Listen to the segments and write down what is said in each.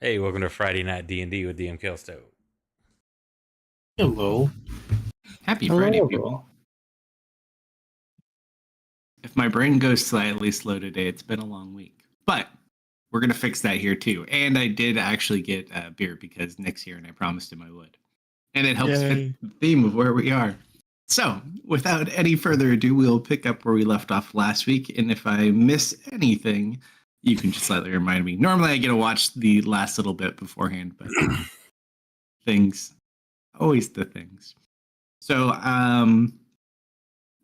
Hey, welcome to Friday Night D&D with DM Kalsto. Hello. Happy Hello, Friday, hello. people. If my brain goes slightly slow today, it's been a long week. But we're going to fix that here, too. And I did actually get a beer because Nick's here and I promised him I would. And it helps Yay. fit the theme of where we are. So, without any further ado, we'll pick up where we left off last week. And if I miss anything, you can just slightly remind me. Normally, I get to watch the last little bit beforehand, but things, always the things. So,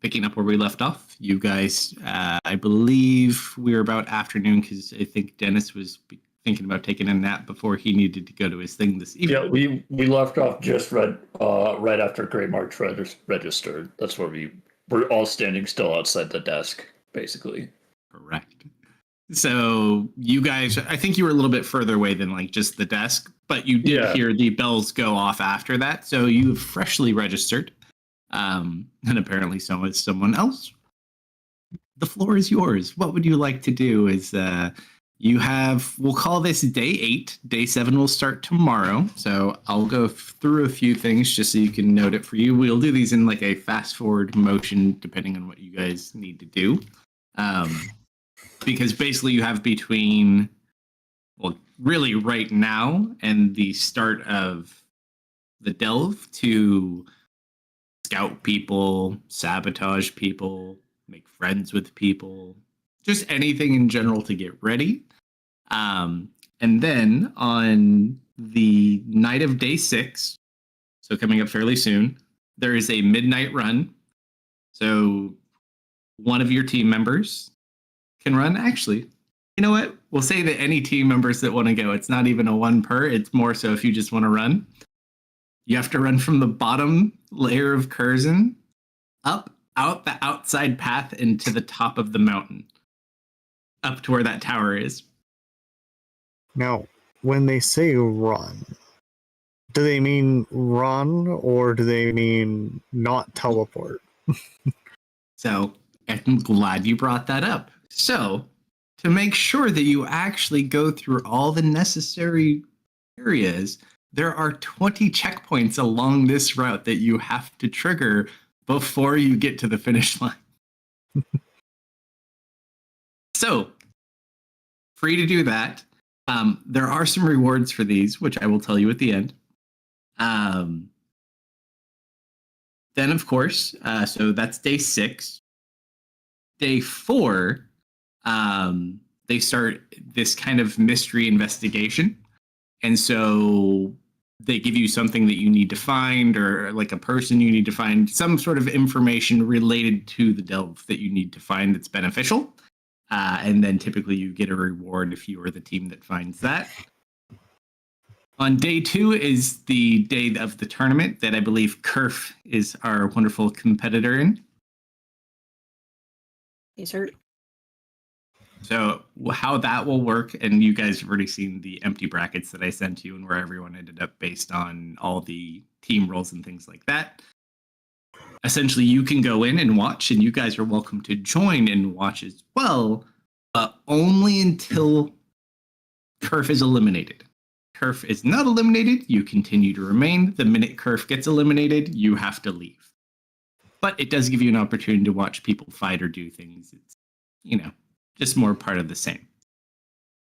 picking up where we left off, you guys, I believe we were about afternoon because I think Dennis was thinking about taking a nap before he needed to go to his thing this evening. Yeah, we left off just right after Great March registered. That's where we're all standing still outside the desk, basically. Correct. So you guys, I think you were a little bit further away than like just the desk, but you did hear the bells go off after that. So you've freshly registered. And apparently so is someone else. The floor is yours. What would you like to do is you have, we'll call this day 8. Day 7 will start tomorrow. So I'll go through a few things just so you can note it for you. We'll do these in like a fast forward motion depending on what you guys need to do. Because basically you have between, well, really right now and the start of the delve to scout people, sabotage people, make friends with people, just anything in general to get ready. And then on the night of day 6, so coming up fairly soon, there is a midnight run. So one of your team members can run. Actually, you know what? We'll say that any team members that want to go, it's not even a one per, it's more so if you just want to run. You have to run from the bottom layer of Curzon out the outside path and to the top of the mountain, up to where that tower is. Now, when they say run, do they mean run or do they mean not teleport? So I'm glad you brought that up. So to make sure that you actually go through all the necessary areas, there are 20 checkpoints along this route that you have to trigger before you get to the finish line. So, free to do that. There are some rewards for these, which I will tell you at the end. Then, of course, so that's day 6. Day 4, they start this kind of mystery investigation. And so they give you something that you need to find, or like a person you need to find, some sort of information related to the delve that you need to find that's beneficial. And then typically you get a reward if you are the team that finds that. On day 2 is the day of the tournament that I believe Kerf is our wonderful competitor in. Yes, sir. So how that will work, and you guys have already seen the empty brackets that I sent you and where everyone ended up based on all the team roles and things like that. Essentially, you can go in and watch, and you guys are welcome to join and watch as well, but only until Kerf is eliminated. Kerf is not eliminated, you continue to remain. The minute Kerf gets eliminated, you have to leave. But it does give you an opportunity to watch people fight or do things. It's, just more part of the same.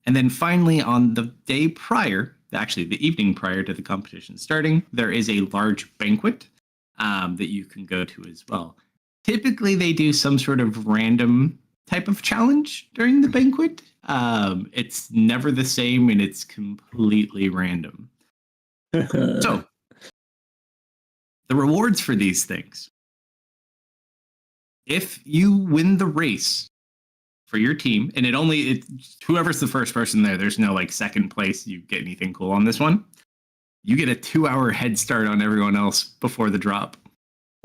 And then finally, on the day prior, actually the evening prior to the competition starting, there is a large banquet that you can go to as well. Typically, they do some sort of random type of challenge during the banquet. It's never the same, and it's completely random. So, the rewards for these things. If you win the race for your team, and it's whoever's the first person there's no like second place, you get anything cool on this one. You get a 2-hour head start on everyone else before the drop.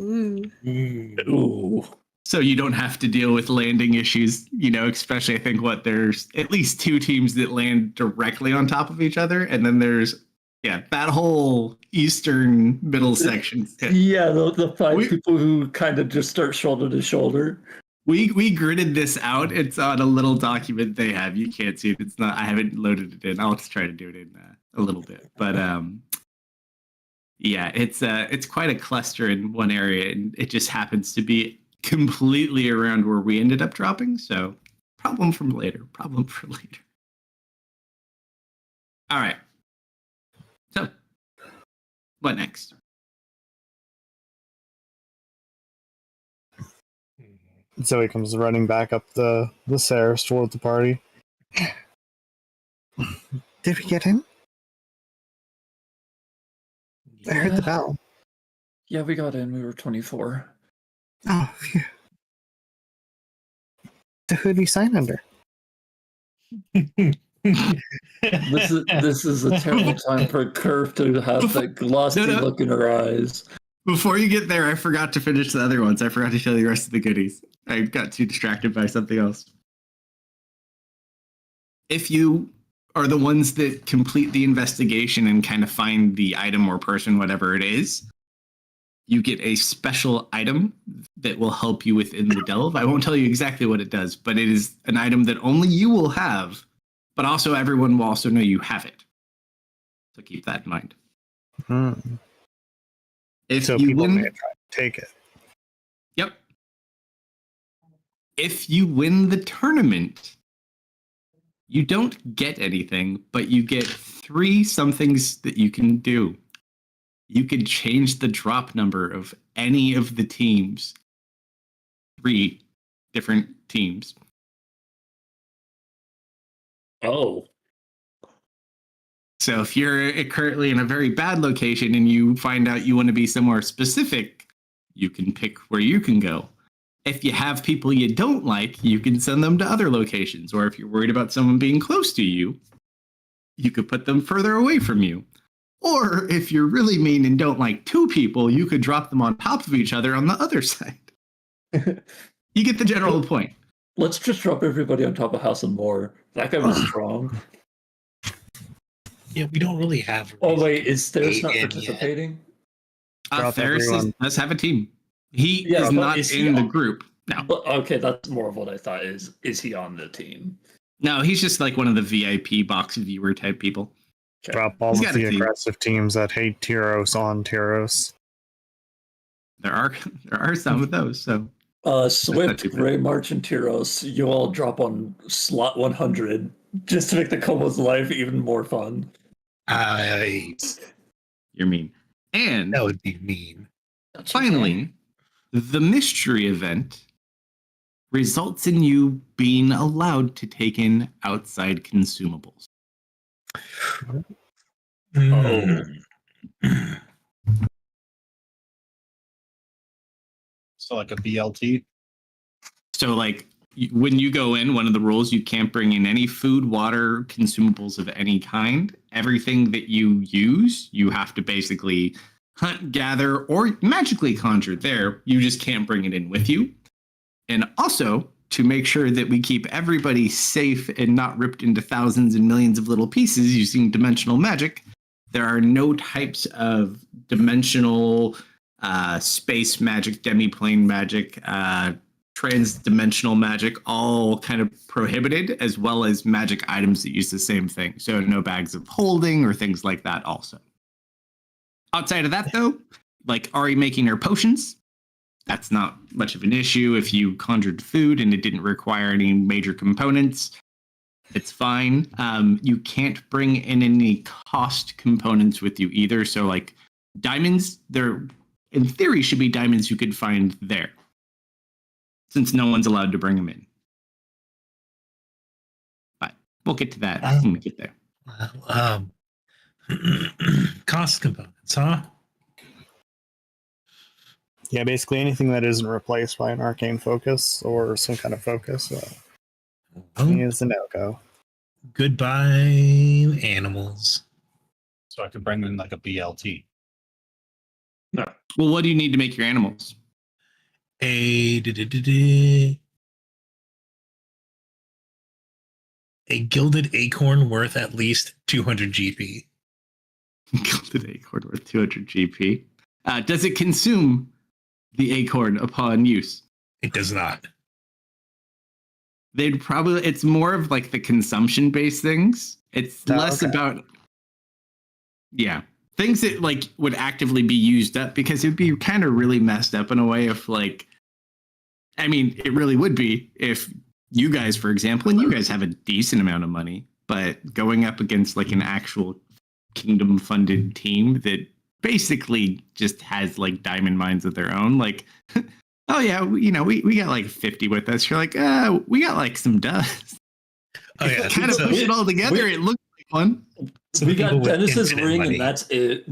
Ooh. So you don't have to deal with landing issues, especially I think there's at least 2 teams that land directly on top of each other. And then there's, that whole eastern middle section. Yeah, the 5 people who kind of just start shoulder to shoulder. We gridded this out. It's on a little document they have. You can't see it. It's not. I haven't loaded it in. I'll just try to do it in a little bit. But yeah, it's quite a cluster in one area, and it just happens to be completely around where we ended up dropping. So problem from later. Problem for later. All right. So what next? Zoe comes running back up the stairs toward the party. Did we get in? I heard the bell. Yeah, we got in. We were 24. Oh, phew. So who'd we sign under? This is a terrible time for Curve to have that glossy look in her eyes. Before you get there, I forgot to finish the other ones. I forgot to show you the rest of the goodies. I got too distracted by something else. If you are the ones that complete the investigation and kind of find the item or person, whatever it is, you get a special item that will help you within the delve. I won't tell you exactly what it does, but it is an item that only you will have, but also everyone will also know you have it. So keep that in mind. If So you people win, may try to take it. Yep. If you win the tournament, you don't get anything, but you get 3 somethings that you can do. You could change the drop number of any of the teams. 3 different teams. Oh. So if you're currently in a very bad location and you find out you want to be somewhere specific, you can pick where you can go. If you have people you don't like, you can send them to other locations. Or if you're worried about someone being close to you, you could put them further away from you. Or if you're really mean and don't like 2 people, you could drop them on top of each other on the other side. You get the general point. Let's just drop everybody on top of House and Moore. That guy was strong. Yeah, we don't really have. Oh wait, is Theros not in participating? Drop Theros everyone. does have a team. He Yeah, is but not is he in the on- group. No. But Okay, that's more of what I thought. Is he on the team? No, he's just like one of the VIP box viewer type people. Okay. Drop all He's of got the a team. aggressive teams that hate Tyros on Tyros. There are some of those. So Swift, too bad. Grey March, and Tyros, you all drop on slot 100 just to make the Como's life even more fun. you're mean. And That would be mean. finally, the mystery event results in you being allowed to take in outside consumables. Oh. So like a BLT. So, like, when you go in, one of the rules, you can't bring in any food, water, consumables of any kind. Everything that you use, you have to basically hunt, gather, or magically conjure there. You just can't bring it in with you. And also, to make sure that we keep everybody safe and not ripped into thousands and millions of little pieces using dimensional magic, there are no types of dimensional space magic, demiplane magic, trans-dimensional magic, all kind of prohibited, as well as magic items that use the same thing. So no bags of holding or things like that also. Outside of that, though, like Ari making her potions, that's not much of an issue. If you conjured food and it didn't require any major components, it's fine. You can't bring in any cost components with you either. So like diamonds, there in theory should be diamonds you could find there, since no one's allowed to bring them in. But we'll get to that when we get there. Cost components, huh? Yeah, basically anything that isn't replaced by an arcane focus or some kind of focus is a no-go. Goodbye, animals. So I could bring in like a BLT. Well, what do you need to make your animals? A gilded acorn worth at least 200 GP. Gilded acorn worth 200 GP. Does it consume the acorn upon use? It does not. they'd probably, it's more of like the consumption based things. It's less about, yeah, things that like would actively be used up, because it'd be kind of really messed up in a way if like, I mean, it really would be if you guys, for example, and you guys have a decent amount of money, but going up against like an actual kingdom funded team that basically just has like diamond mines of their own, like, oh yeah, we got like 50 with us. You're like, we got like some dust. Oh yeah, Kind of push it all together. It looks like one. We got Dennis's ring, money. and that's it.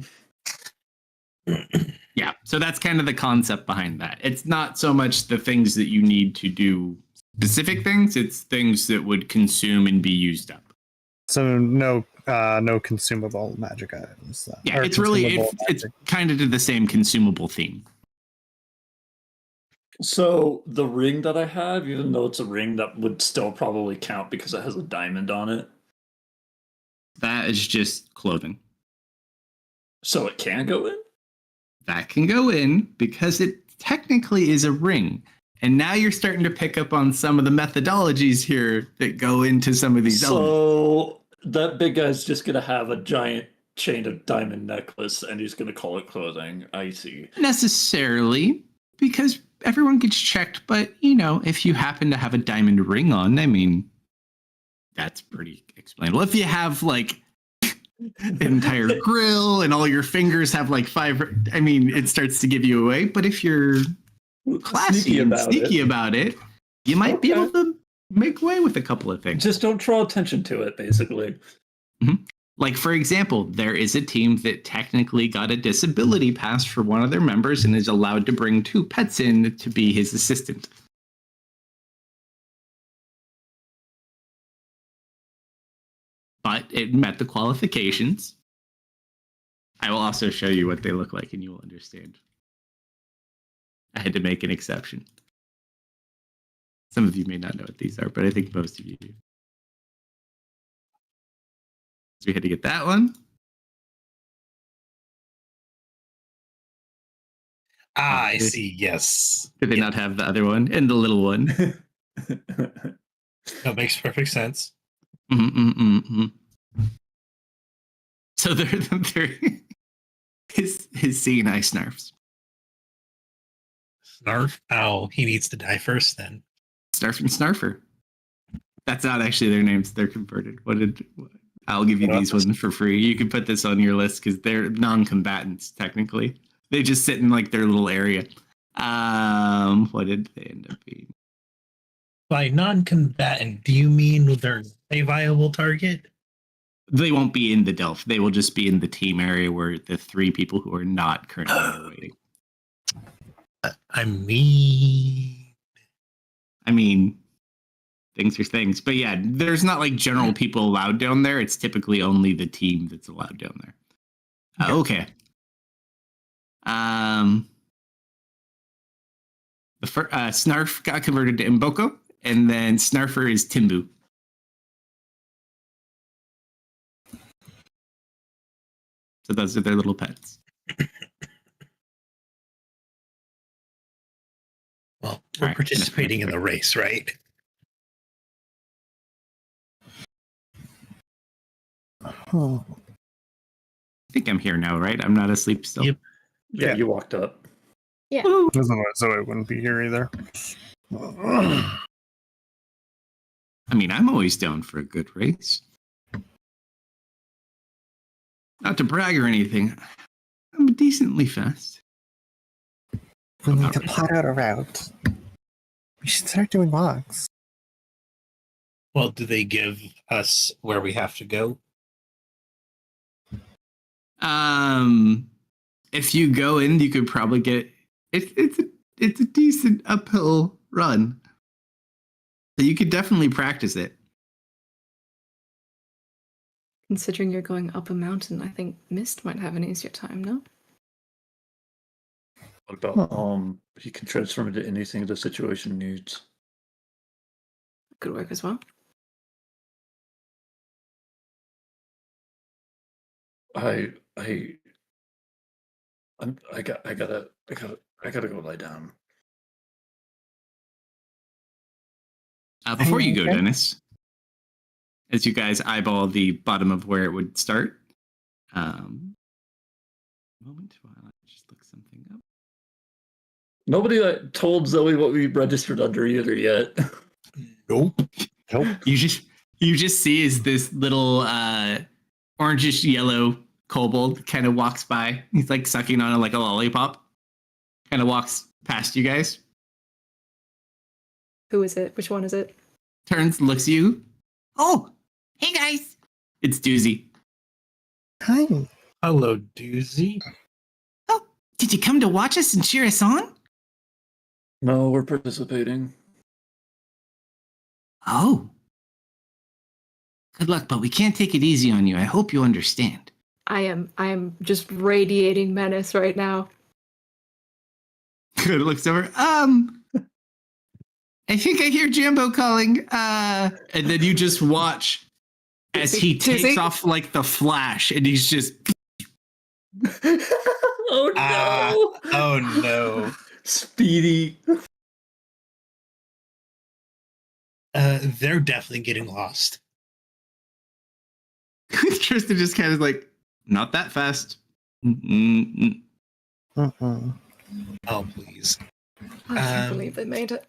Yeah, so that's kind of the concept behind that. It's not so much the things that you need to do specific things, it's things that would consume and be used up. So no consumable magic items. Then. Yeah, Or it's really consumable it's magic. kind of to the same consumable theme. So the ring that I have, even though it's a ring, that would still probably count because it has a diamond on it. That is just clothing. So it can go in? That can go in because it technically is a ring. And now you're starting to pick up on some of the methodologies here that go into some of these elements. So that big guy's just going to have a giant chain of diamond necklace and he's going to call it clothing. I see. Necessarily, because everyone gets checked, but if you happen to have a diamond ring on, I mean, that's pretty explainable. If you have like an entire grill and all your fingers have like 5, I mean, it starts to give you away. But if you're classy and sneaky about it, you might be able to make way with a couple of things. Just don't draw attention to it, basically. Mm-hmm. Like, for example, there is a team that technically got a disability pass for one of their members and is allowed to bring 2 pets in to be his assistant. But it met the qualifications. I will also show you what they look like and you will understand. I had to make an exception. Some of you may not know what these are, but I think most of you do. So we had to get that one. I see. Yes. Did they not have the other one and the little one? That makes perfect sense. So they're his seeing eye snarfs. Snarf? Oh, he needs to die first then. Snarf and Snarfer. That's not actually their names. They're converted. I'll give you these ones for free. You can put this on your list because they're non-combatants, technically. They just sit in like their little area. What did they end up being? By non-combatant, do you mean they're a viable target? They won't be in the Delph. They will just be in the team area where the 3 people who are not currently waiting. I mean, things are things. But yeah, there's not like general people allowed down there. It's typically only the team that's allowed down there. Okay. Snarf got converted to Mboko, and then Snarfer is Timbu. So those are their little pets. Well, we're participating in the race, right? Oh. I think I'm here now, right? I'm not asleep still. Yep. Yeah, you walked up. Yeah. Otherwise, Zoe wouldn't be here either. I mean, I'm always down for a good race. Not to brag or anything, I'm decently fast. We need to plot out a route. We should start doing walks. Well, do they give us where we have to go? If you go in, you could probably get it's a decent uphill run. So you could definitely practice it. Considering you're going up a mountain, I think Mist might have an easier time, no? What about he can transform into anything the situation needs. Could work as well. I gotta go lie down. Before you go, Okay. Dennis, as you guys eyeball the bottom of where it would start, moment while I just look something up. Nobody told Zoe what we registered under either yet. Nope. You just see is this little orangish yellow kobold kind of walks by. He's like sucking on it like a lollipop. Kind of walks past you guys. Who is it? Which one is it? Turns, looks at you. Oh, hey guys. It's Doozy. Hi. Hello, Doozy. Oh, did you come to watch us and cheer us on? No, we're participating. Oh. Good luck, but we can't take it easy on you. I hope you understand. I am just radiating menace right now. Good looks over. I think I hear Jambo calling. And then you just watch as he takes Doozy? off like the Flash, and he's just Oh no! Oh no. Speedy. They're definitely getting lost. Tristan just kind of like, not that fast. Uh-uh. Oh, please. I can't Um, believe they made it.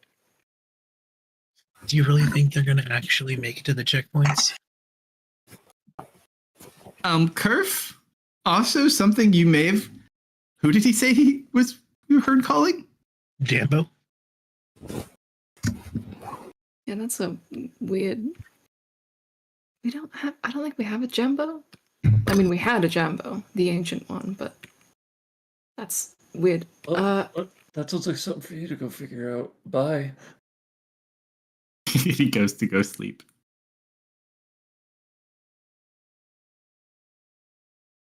Do you really think they're going to actually make it to the checkpoints? Kerf, also something you may have. Who did he say he was? You heard calling? Jambo? Yeah, that's a weird. We don't have. I don't think we have a Jumbo. I mean, we had a Jumbo, the ancient one, but that's weird. That sounds like something for you to go figure out. Bye. He goes to go sleep.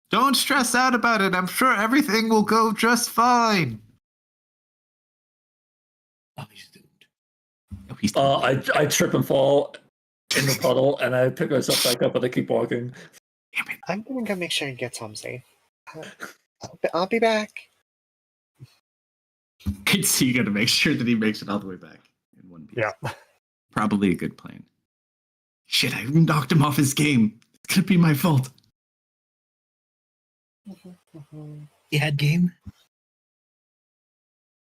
Don't stress out about it. I'm sure everything will go just fine. Oh, he's doomed. Oh, he's I trip and fall in the puddle, and I pick myself back up, and I keep walking. I'm gonna go make sure he gets home safe. I'll be back. So you got to make sure that he makes it all the way back in one piece. Yeah. Probably a good plan. Shit, I knocked him off his game. It's gonna be my fault. He had game?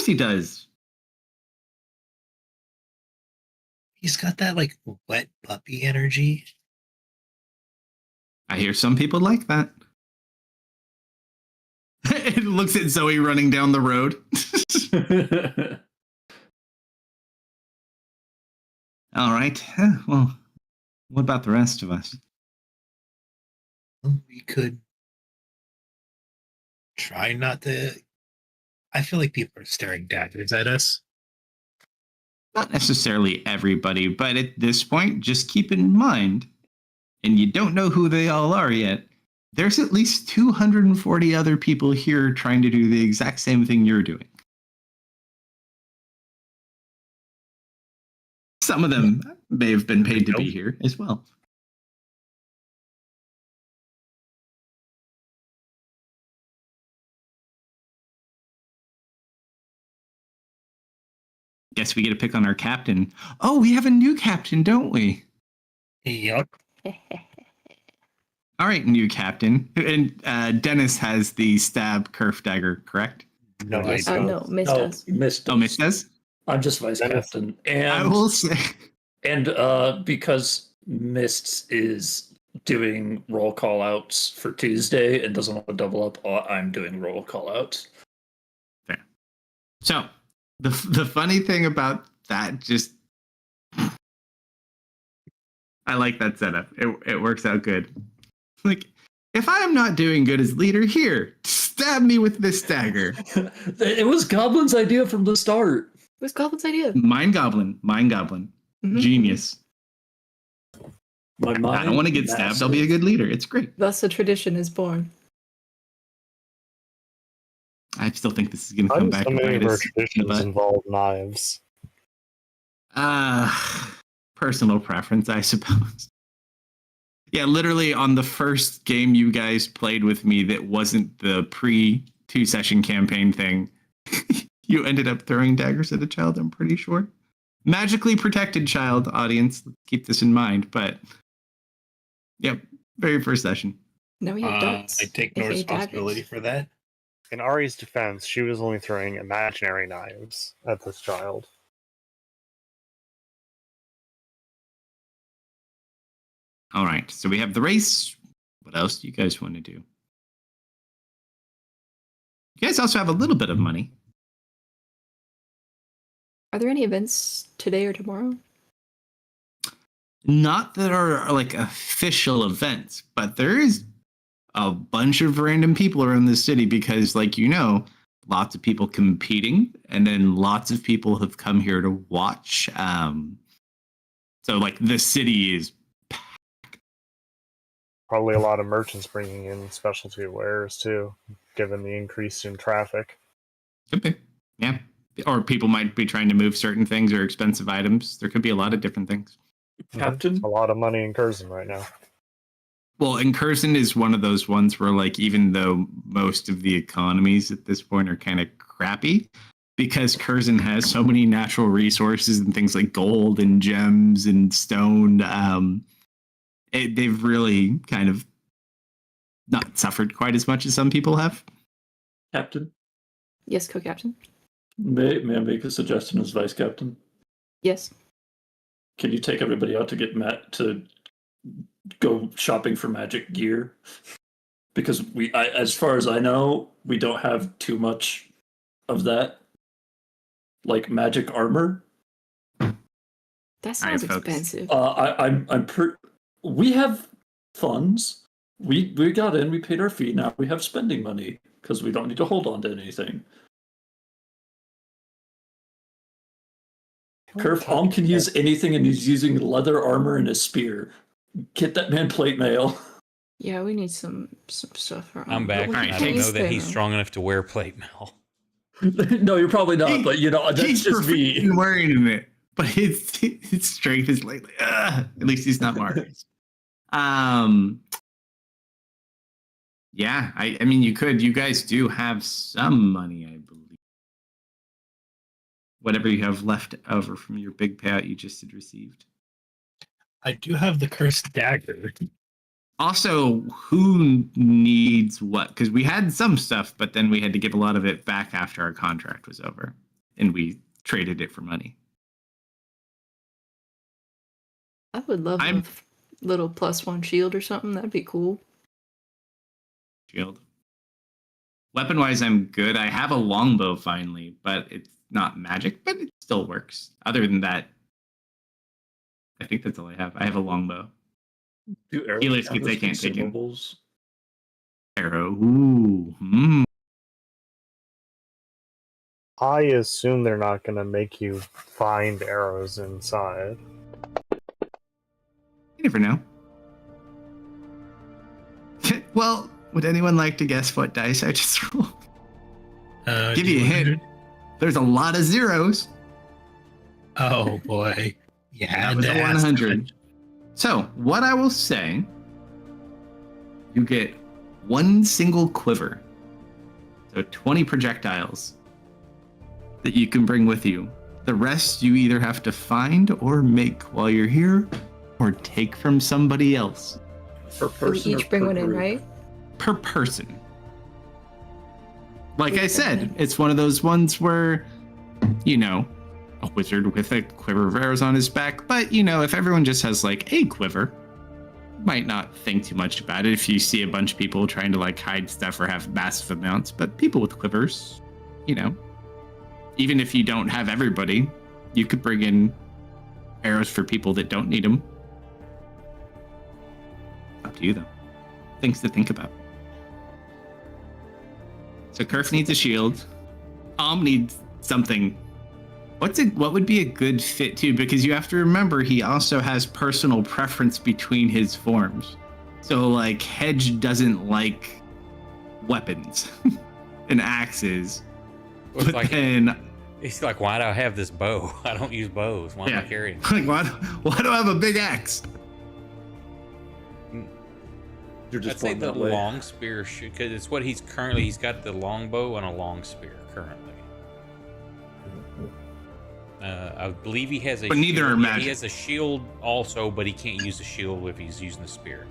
He does. He's got that, like, wet puppy energy. I hear some people like that. It looks at Zoe running down the road. All right. Well, what about the rest of us? We could try not to. I feel like people are staring daggers at us. Not necessarily everybody, but at this point, just keep in mind, and you don't know who they all are yet, there's at least 240 other people here trying to do the exact same thing you're doing. Some of them may have been paid to be here as well. Guess we get to pick on our captain. Oh, we have a new captain, don't we? Yup. All right, new captain. And Dennis has the stab kerf dagger, correct? No, I Yes. don't. No, Mist does. Mist. Oh, Mitch does? I'm just vice Dennis. captain, I will say. and because Mists is doing roll call outs for Tuesday and doesn't want to double up, I'm doing roll call outs. Fair. So, the funny thing about that, just I like that setup. It works out good. Like, if I am not doing good as leader, here, stab me with this dagger. It was Goblin's idea from the start. It was Goblin's idea. Mind Goblin. Mhm. Genius. My mind, I don't want to get stabbed. I'll be a good leader. It's great. Thus, a tradition is born. I still think this is going to come back So and many bite of our us in the traditions butt. involve knives. Personal preference, I suppose. Yeah, literally on the first game you guys played with me that wasn't the pre-2-session campaign thing, you ended up throwing daggers at a child, I'm pretty sure. magically protected child, audience. Let's keep this in mind. But, yep, very first session. No, you have darts. I take no aka responsibility daggers. for that. In Ari's defense, she was only throwing imaginary knives at this child. All right, so we have the race. What else do you guys want to do? You guys also have a little bit of money. Are there any events today or tomorrow? Not that are like official events, but there is a bunch of random people around the city because, like, lots of people competing, and then lots of people have come here to watch. So, like, the city is Probably a lot of merchants bringing in specialty wares too, given the increase in traffic. could be, yeah. Or people might be trying to move certain things or expensive items. There could be a lot of different things. Captain? A lot of money in Curzon right now. Well, and Curzon is one of those ones where, like, even though most of the economies at this point are kind of crappy, because Curzon has so many natural resources and things like gold and gems and stone, they've really kind of not suffered quite as much as some people have. Captain? Yes, co-captain. May I make a suggestion as vice captain? Yes. Can you take everybody out to get Matt to go shopping for magic gear? Because as far as I know, we don't have too much of that, like magic armor. That sounds folks. expensive. We have funds. We got in. We paid our fee. Now we have spending money because we don't need to hold on to anything. Kerf Palm can use anything, and he's using leather armor and a spear. Get that man plate mail. Yeah, we need some stuff around. I'm back, But we and I can't don't use know that he's them. strong enough to wear plate mail. No, you're probably not, but that's He's just me. freaking wearing it, but his strength is like, at least he's not Mars. Yeah, I mean, you guys do have some money, I believe. Whatever you have left over from your big payout you just had received. I do have the cursed dagger. Also, who needs what? Because we had some stuff, but then we had to give a lot of it back after our contract was over, and we traded it for money. I would love a little +1 shield or something. That'd be cool. Shield. Weapon-wise, I'm good. I have a longbow finally, but it's not magic, but it still works. Other than that, I think that's all I have. I have a longbow. Do arrows Healers count can as take it. consumables? Arrow. Ooh. I assume they're not going to make you find arrows inside. You never know. Well, would anyone like to guess what dice I just rolled? Give you a hint. There's a lot of zeros. Oh boy. Yeah, That was a 100. So, what I will say, you get one single quiver. So 20 projectiles that you can bring with you. The rest you either have to find or make while you're here, or take from somebody else. Per We person each or bring per one in, group? right? Per person. Like Wait I a said, minute. it's one of those ones where, a wizard with a quiver of arrows on his back, but, if everyone just has, like, a quiver, might not think too much about it if you see a bunch of people trying to, like, hide stuff or have massive amounts, but people with quivers, even if you don't have everybody, you could bring in arrows for people that don't need them. Up to you, though. Things to think about. So Kerf needs a shield. Om needs something. What would be a good fit too? Because you have to remember he also has personal preference between his forms. So like Hedge doesn't like weapons and axes. It's But like, then he's like, why do I have this bow? I don't use bows. Why am I carrying it? like why do I have a big axe? You're just I'd say born the that way. long spear should, because it's what he's got the long bow and a long spear currently. I believe he has a. But neither shield. are Yeah, magic. he has a shield also, but he can't use the shield if he's using the spear.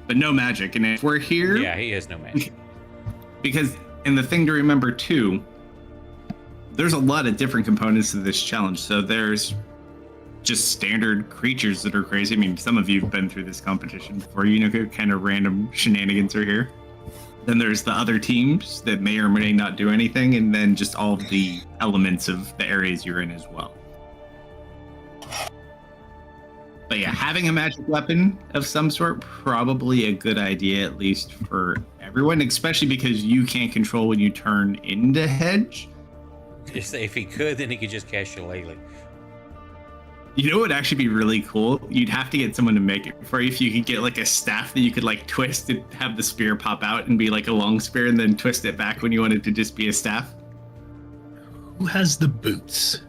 But no magic. And if we're here, Yeah, he has no magic. because and the thing to remember too, there's a lot of different components to this challenge. So there's just standard creatures that are crazy. I mean, some of you have been through this competition before. You know, kind of random shenanigans are here. Then there's the other teams that may or may not do anything, and then just all of the elements of the areas you're in as well. But yeah, having a magic weapon of some sort, probably a good idea, at least for everyone, especially because you can't control when you turn into Hedge. Just if he could, then he could just cast Shillelagh. You know what would actually be really cool? You'd have to get someone to make it for you. If you could get like a staff that you could like twist and have the spear pop out and be like a long spear, and then twist it back when you want it to just be a staff. Who has the boots?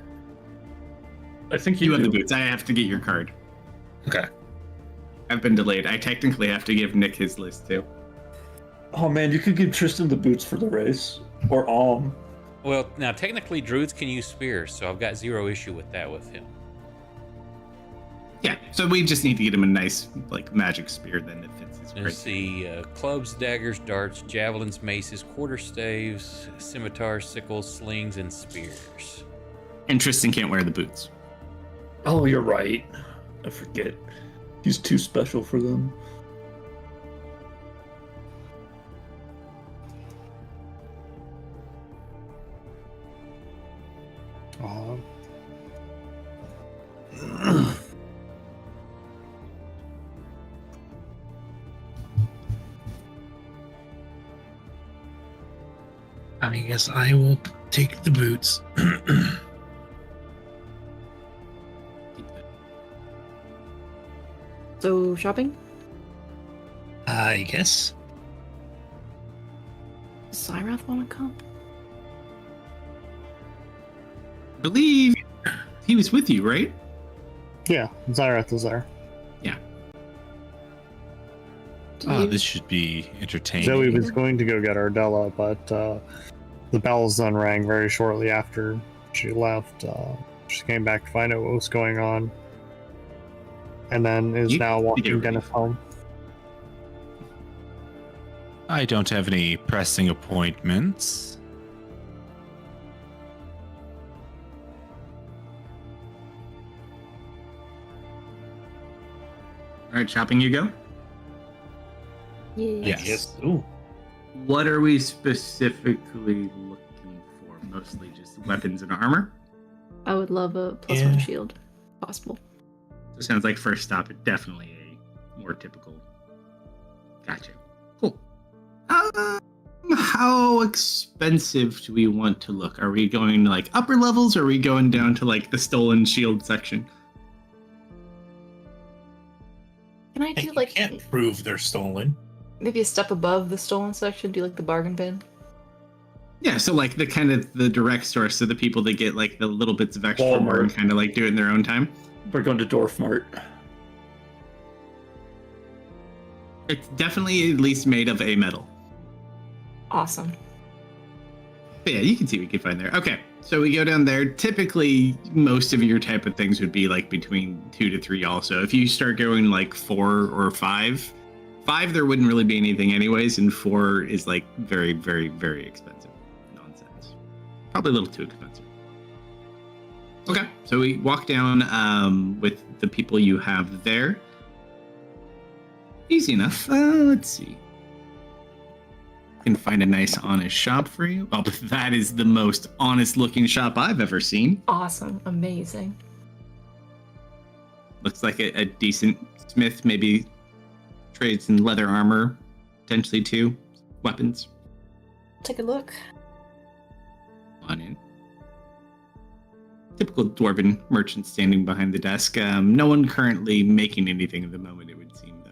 I think You you have the do. boots. I have to get your card. Okay. I've been delayed. I technically have to give Nick his list too. Oh man, you could give Tristan the boots for the race, or Well, now technically druids can use spears, so I've got zero issue with that with him. Yeah, so we just need to get him a nice like magic spear then that fits his Let's criteria. see, clubs, daggers, darts, javelins, maces, quarterstaves, scimitars, sickles, slings, and spears. And Tristan can't wear the boots. Oh, you're right. I forget. He's too special for them. I guess I will take the boots. So shopping? I guess. Does Cyrath want to come? I believe he was with you, right? Yeah, Zyrath is there. Do Oh, you- this should be entertaining. Zoe was going to go get Ardella, but the bells then rang very shortly after she left. She came back to find out what was going on, and then is You now can walking get ready. Dennis home. I don't have any pressing appointments. All right, shopping you go. Yeah. Yes. Ooh. What are we specifically looking for? Mostly just weapons and armor. I would love a +1 Yeah. shield, if possible. So sounds like first stop, definitely a more typical. Gotcha. Cool. How expensive do we want to look? Are we going to like upper levels, or are we going down to like the stolen shield section? Can I do You like can't prove they're stolen. maybe a step above the stolen section? Do like the bargain bin? Yeah, so like the kind of the direct source, so the people that get like the little bits of extra Walmart. more and kind of like do it in their own time. We're going to Dwarf Mart. It's definitely at least made of a metal. Awesome. But yeah, you can see what you can find there. Okay, so we go down there. Typically, most of your type of things would be like between 2 to 3 also. If you start going like 4 or 5, 5 there wouldn't really be anything anyways, and 4 is like very, very, very expensive. Nonsense. Probably a little too expensive. Okay, so we walk down with the people you have there. Easy enough. Let's see. Can find a nice honest shop for you. Oh, but that is the most honest looking shop I've ever seen. Awesome. Amazing. Looks like a decent smith, maybe trades in leather armor, potentially too. Weapons. Take a look. On in. Typical dwarven merchant standing behind the desk. No one currently making anything at the moment, it would seem, though.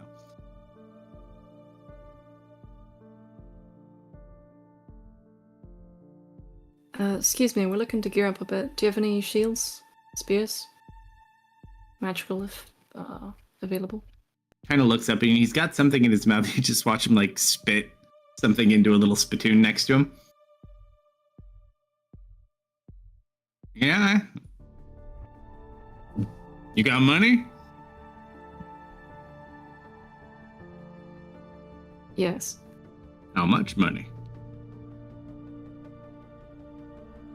Excuse me, we're looking to gear up a bit. Do you have any shields? Spears? Magical if available? Kind of looks up and he's got something in his mouth. You just watch him like spit something into a little spittoon next to him. Yeah. You got money? Yes. How much money?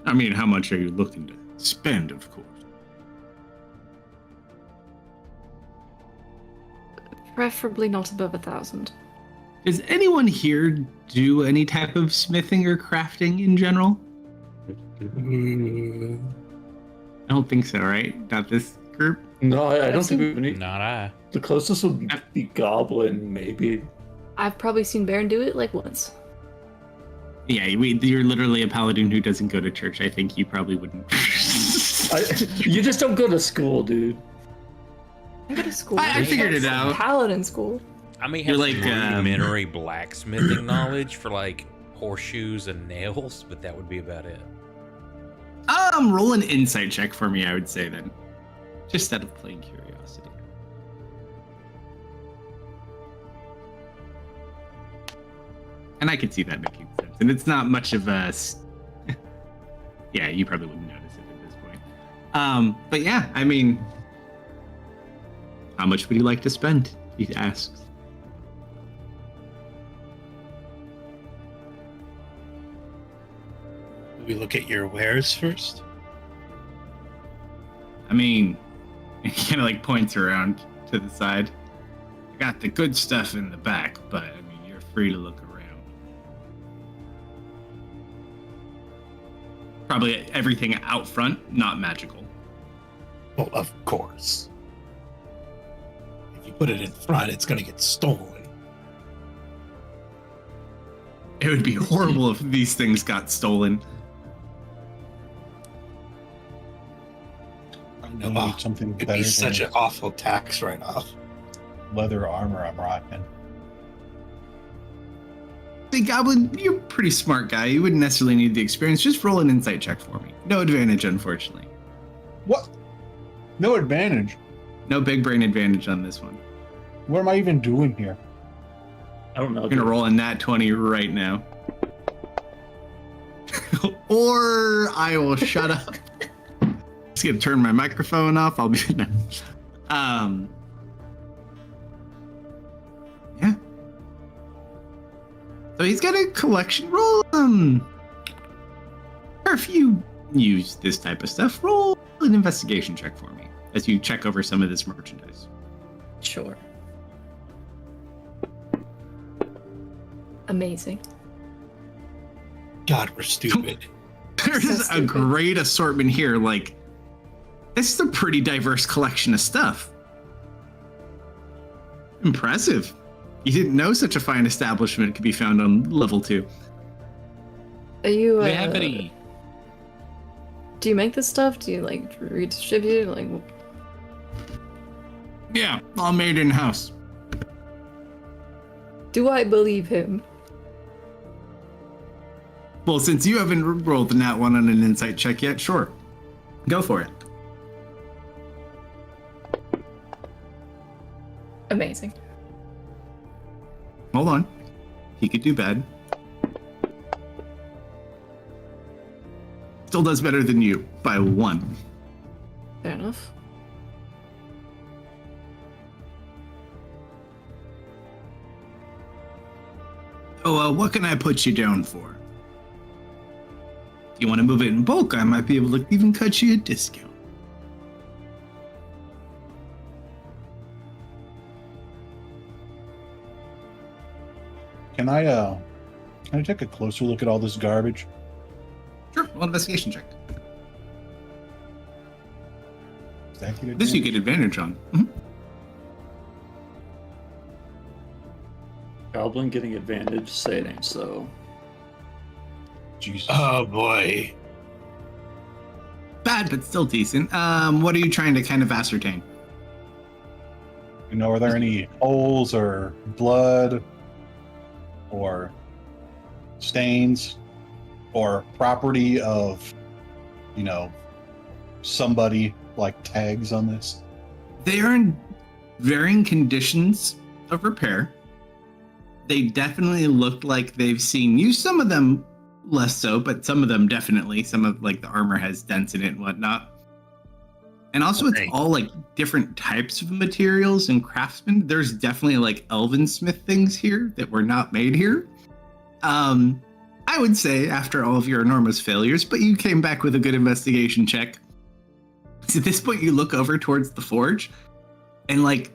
I mean, how much are you looking to spend, of course? Preferably not above 1,000. Does anyone here do any type of smithing or crafting in general? I don't think so, right? Not this group? No, I don't I've think seen- we have any. Not I. The closest would be Goblin, maybe. I've probably seen Baron do it like once. Yeah, you're literally a paladin who doesn't go to church. I think you probably wouldn't. You just don't go to school, dude. I go to school. I figured it out. Paladin school. I may You're have like, some rudimentary blacksmithing knowledge for like horseshoes and nails, but that would be about it. Roll an insight check for me, I would say then. Just out of plain curiosity. And I could see that making sense. And it's not much of a... yeah, you probably wouldn't notice it at this point. But yeah, I mean... How much would you like to spend? He asks. Do we look at your wares first? I mean, he kind of like points around to the side. I got the good stuff in the back, but I mean, you're free to look around. Probably everything out front, not magical. Well, of course. If you put it in front, it's going to get stolen. It would be horrible if these things got stolen. I'm gonna need something It'd better be such than an awful tax write-off. leather armor I'm rocking. Hey, Goblin, you're a pretty smart guy. You wouldn't necessarily need the experience. Just roll an insight check for me. No advantage, unfortunately. What? No advantage. No big brain advantage on this one. What am I even doing here? I don't know. I'm gonna roll a nat 20 right now. Or I will shut up. Just gonna turn my microphone off. I'll be yeah. So he's got a collection. Roll or if you use this type of stuff, roll an investigation check for me as you check over some of this merchandise. Sure. Amazing. God, we're stupid. There's a great assortment here. Like, this is a pretty diverse collection of stuff. Impressive. You didn't know such a fine establishment could be found on level 2. Are you? Do they have any? Do you make this stuff? Do you like redistribute it? Like, Yeah, all made in house. do I believe him? Well, since you haven't rolled the nat 1 on an insight check yet, sure. Go for it. Amazing. Hold on. He could do bad. Still does better than you by 1. Fair enough. Oh, what can I put you down for? If you want to move it in bulk, I might be able to even cut you a discount. Can I take a closer look at all this garbage? Sure, roll investigation check. Does that get This you advantage? get advantage on. Goblin getting advantage, say it ain't so. Jesus. Oh boy. Bad, but still decent. What are you trying to kind of ascertain? You know, are there any holes or blood or stains or property of, you know, somebody like tags on this? They are in varying conditions of repair. They definitely look like they've seen use. Some of them less so, but some of them definitely. Some of like the armor has dents in it and whatnot. And also, it's all like different types of materials and craftsmen. There's definitely like elven smith things here that were not made here. I would say after all of your enormous failures, but you came back with a good investigation check. So at this point, you look over towards the forge, and like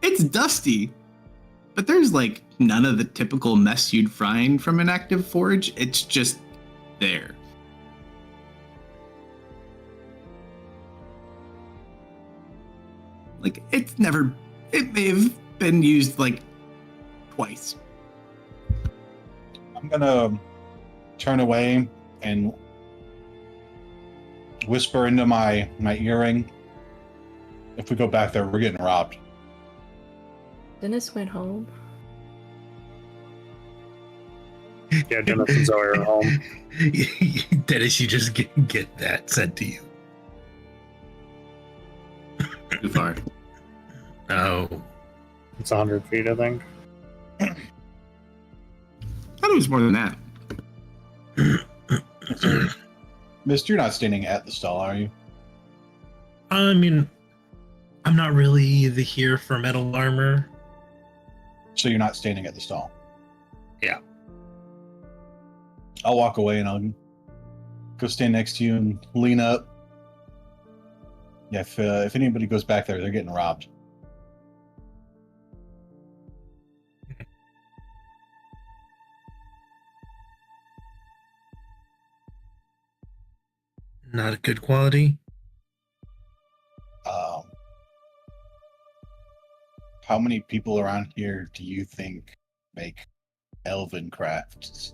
it's dusty, but there's like none of the typical mess you'd find from an active forge. It's just there. Like it may have been used like twice. I'm gonna turn away and whisper into my earring. If we go back there, we're getting robbed. Dennis went home. Yeah, Dennis and Zoe are home. Dennis, you just get that sent to you. Too far. Oh. It's 100 feet, I think. I thought it was more than that. So, Mist, you're not standing at the stall, are you? I mean, I'm not really here for metal armor. So you're not standing at the stall? Yeah. I'll walk away and I'll go stand next to you and lean up. Yeah, if anybody goes back there, they're getting robbed. Not a good quality. How many people around here do you think make elven crafts?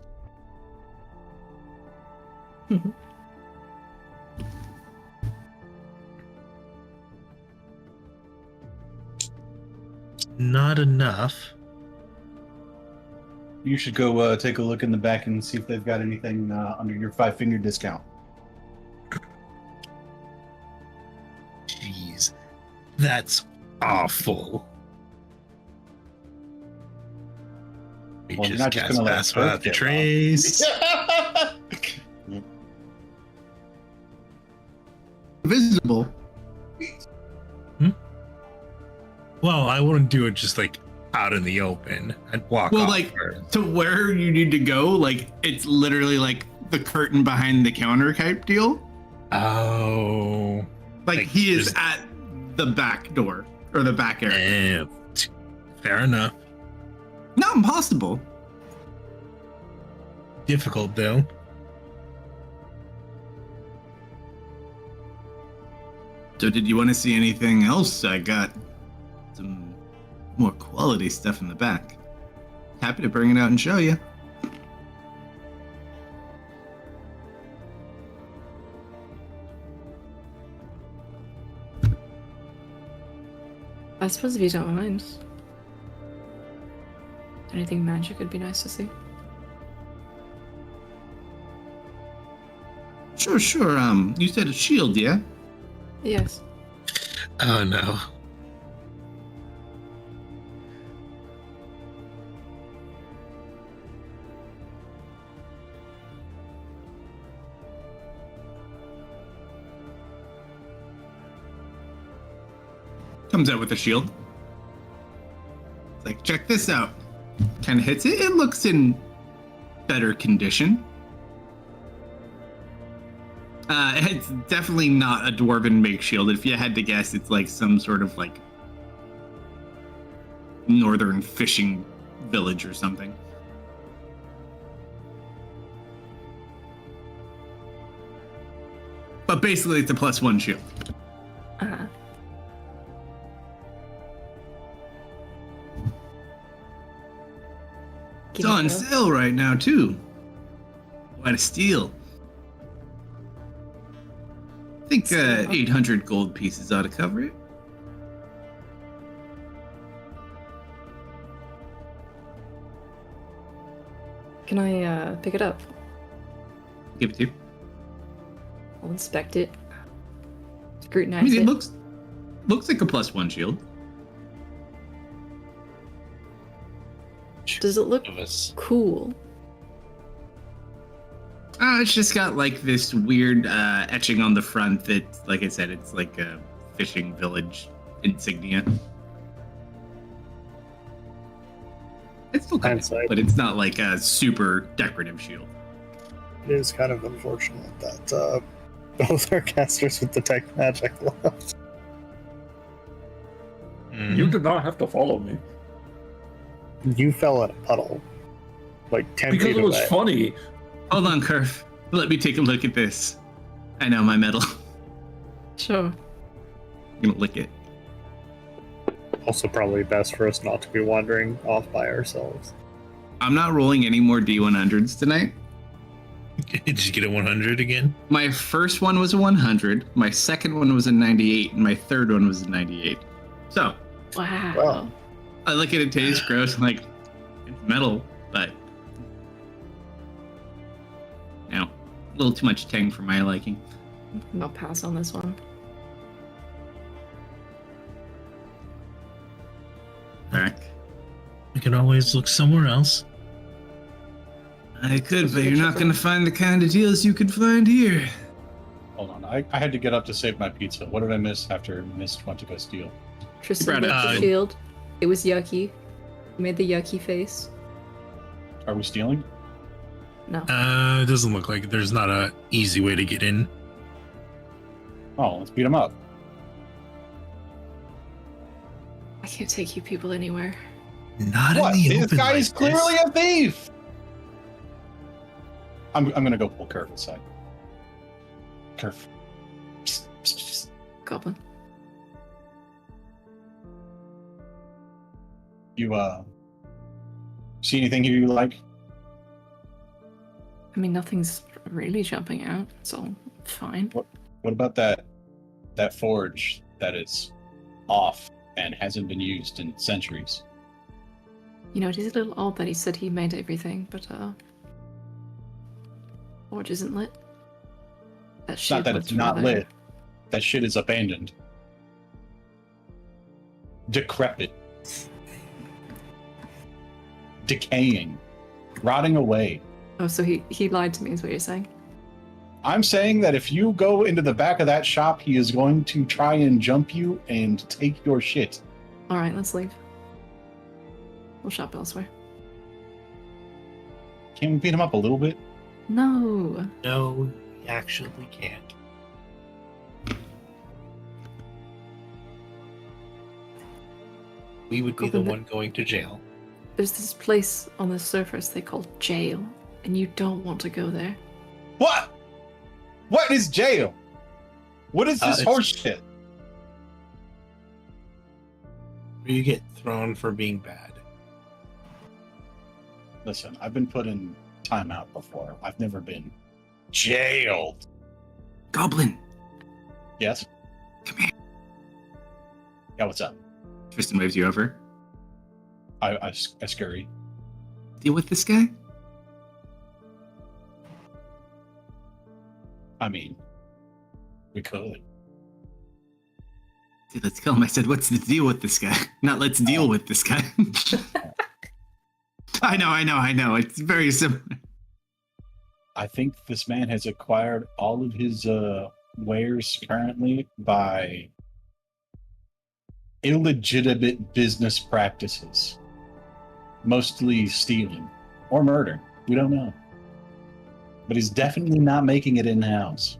Not enough. You should go take a look in the back and see if they've got anything under your 5-finger discount. Jeez. That's awful. We Well, you're just not just cast gonna let fast Earth without the get trace. Visible. Well, I wouldn't do it just like out in the open. I'd walk Well, off like first. to where you need to go, like it's literally like the curtain behind the counter type deal. Oh. Like Like, he is just- at the back door or the back area. Fair enough. Not impossible. Difficult though. So did you want to see anything else? I got some more quality stuff in the back. Happy to bring it out and show you. I suppose if you don't mind. Anything magic would be nice to see. Sure. You said a shield, yeah? Yes. Oh no. Comes out with a shield. It's like, check this out. Kind of hits it. It looks in better condition. It's definitely not a dwarven make shield. If you had to guess, it's like some sort of like northern fishing village or something. But basically, it's a +1 shield. Uh-huh. It's on sale right now, too. Quite a steal. I think 800 gold pieces ought to cover it. Can I pick it up? Give it to you. I'll inspect it. I Scrutinize mean, it. it looks like a +1 shield. Does it look Of us. cool? It's just got like this weird etching on the front that, like I said, it's like a fishing village insignia. It's still kind of cool, Hindsight. but it's not like a super decorative shield. It is kind of unfortunate that both our casters with detect magic left. You did not have to follow me. You fell in a puddle, like 10 Because feet it was away. funny. Hold on, Curve. Let me take a look at this. I know my medal. Sure. I'm gonna lick it. Also, probably best for us not to be wandering off by ourselves. I'm not rolling any more D100s tonight. Did you get a 100 again? My first one was a 100, my second one was a 98, and my third one was a 98. So, Wow. Well. I look at it, tastes gross, I'm like, it's metal, but, you know, a little too much tang for my liking. I'll pass on this one. Alright. We can always look somewhere else. I could, but you're not gonna find the kind of deals you could find here. Hold on, I had to get up to save my pizza. What did I miss after Mist went to go steal? Tristan Brad, lit the uh, shield. It was yucky. He made the yucky face. Are we stealing? No. It doesn't look like there's not a easy way to get in. Oh, let's beat him up. I can't take you people anywhere. Not What? in the This open. guy like is clearly this. a thief. I'm gonna go pull Curve aside. Curve. Psst, psst, psst. Goblin. You see anything you like? I mean, nothing's really jumping out. It's all fine. What about that forge that is off and hasn't been used in centuries? You know, it is a little odd that he said he made everything, but forge isn't lit. That It's not shit that was it's not rather- lit. That shit is abandoned. Decrepit. Decaying. Rotting away. Oh, so he lied to me, is what you're saying? I'm saying that if you go into the back of that shop, he is going to try and jump you and take your shit. All right, let's leave. We'll shop elsewhere. Can we beat him up a little bit? No. No, we actually can't. We would be the Goblin, one going to jail. There's this place on the surface they call jail, and you don't want to go there. What? What is jail? What is this It's- horse shit? Where you get thrown for being bad. Listen, I've been put in timeout before. I've never been jailed. Goblin! Yes? Come here. Yeah, what's up? Tristan waves you over. I scurry. Deal with this guy? I mean, we could. Dude, let's kill him. I said, what's the deal with this guy? Not let's deal with this guy. I know. It's very similar. I think this man has acquired all of his wares currently by illegitimate business practices. Mostly stealing or murder. We don't know. But he's definitely not making it in-house.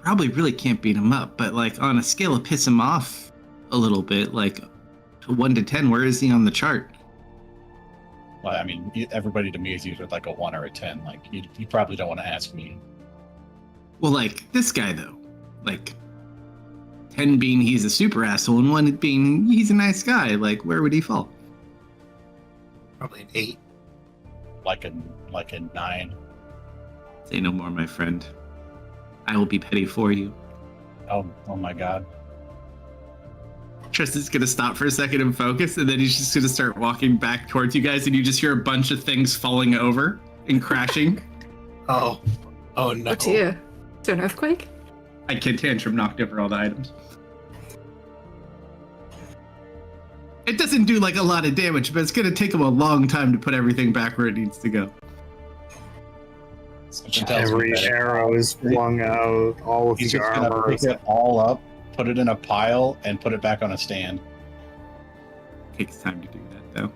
Probably really can't beat him up, but like on a scale of piss him off a little bit, like 1 to 10, where is he on the chart? Well, I mean, everybody to me is usually like a 1 or a 10. Like, you probably don't want to ask me. Well, like this guy though, like 10 being he's a super asshole and 1 being he's a nice guy. Like, where would he fall? Probably an 8. Like a 9. Say no more, my friend. I will be petty for you. Oh my god. Tristan's gonna stop for a second and focus, and then he's just gonna start walking back towards you guys, and you just hear a bunch of things falling over and crashing. Oh no. Oh dear. Is there an earthquake? I Kid Tantrum knocked over all the items. It doesn't do like a lot of damage, but it's gonna take him a long time to put everything back where it needs to go. Something tells me Every that arrow is flung out, all of he's the just gonna armor pick is it all up, put it in a pile, and put it back on a stand. Takes time to do that, though.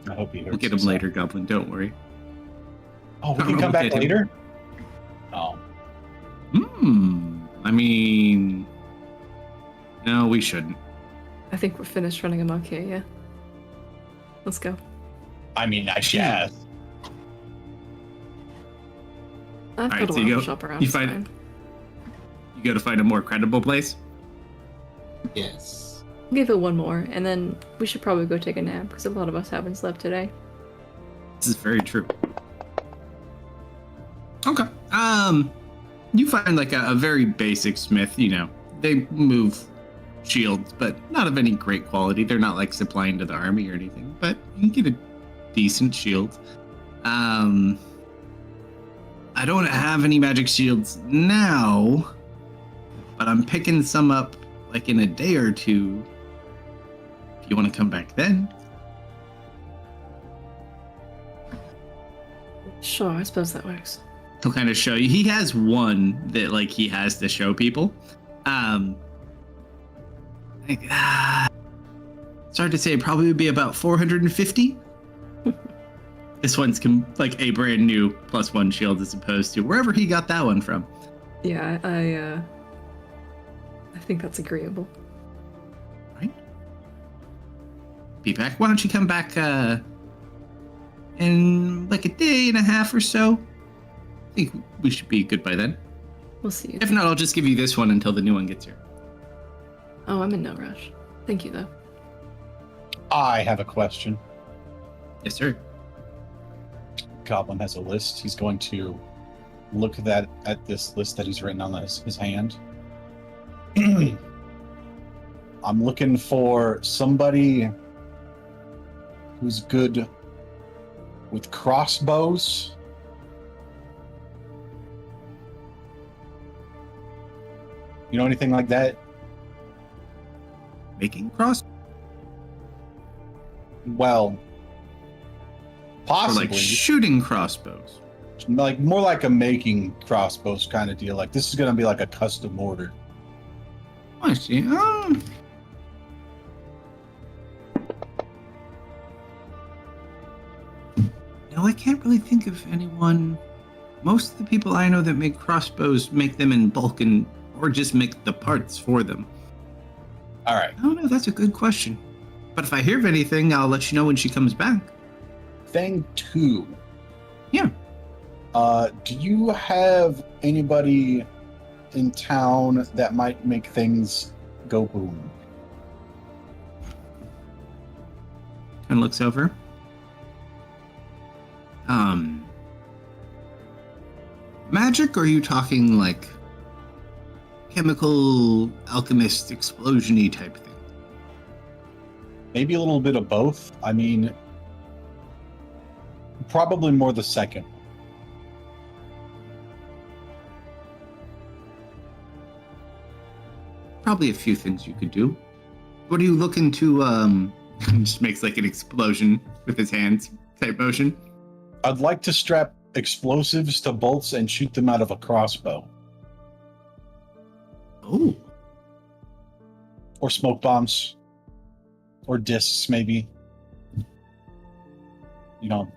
I hope he hurts We'll get him himself. later, Goblin. Don't worry. Oh, we We'll can come back get him. later? Oh. I mean, no, we shouldn't. I think we're finished running amok here, yeah? Let's go. I mean, I guess. I've Alright, got a so while you to go- shop around. you it's find- fine. You got to find a more credible place. Yes. I'll give it one more, and then we should probably go take a nap, because a lot of us haven't slept today. This is very true. Okay. You find like a very basic smith. You know, they move shields, but not of any great quality. They're not like supplying to the army or anything, but you can get a decent shield. I don't have any magic shields now, but I'm picking some up like in a day or two. If you want to come back then. Sure, I suppose that works. He'll kind of show you. He has one that like he has to show people. Like, it's hard to say. Probably would be about 450. This one's like a brand new +1 shield as opposed to wherever he got that one from. Yeah, I think that's agreeable. Right. Be back. Why don't you come back in like a day and a half or so? I think we should be good by then. We'll see you. If not, I'll just give you this one until the new one gets here. Oh, I'm in no rush. Thank you, though. I have a question. Yes, sir. Goblin has a list. He's going to look at this list that he's written on his hand. I'm looking for somebody who's good with crossbows. You know anything like that? Making cross Well, or possibly. like shooting crossbows. Like more like a making crossbows kind of deal. Like this is going to be like a custom order. I see. No, I can't really think of anyone. Most of the people I know that make crossbows make them in bulk and or just make the parts for them. All right. I don't know. That's a good question. But if I hear of anything, I'll let you know when she comes back. Thing 2. Yeah. Do you have anybody in town that might make things go boom? And looks over. Magic, or are you talking like chemical alchemist explosion-y type thing? Maybe a little bit of both. I mean, probably more the second. Probably a few things you could do. What are you looking to, just makes like an explosion with his hands type motion. I'd like to strap explosives to bolts and shoot them out of a crossbow. Oh. Or smoke bombs. Or discs, maybe. You know,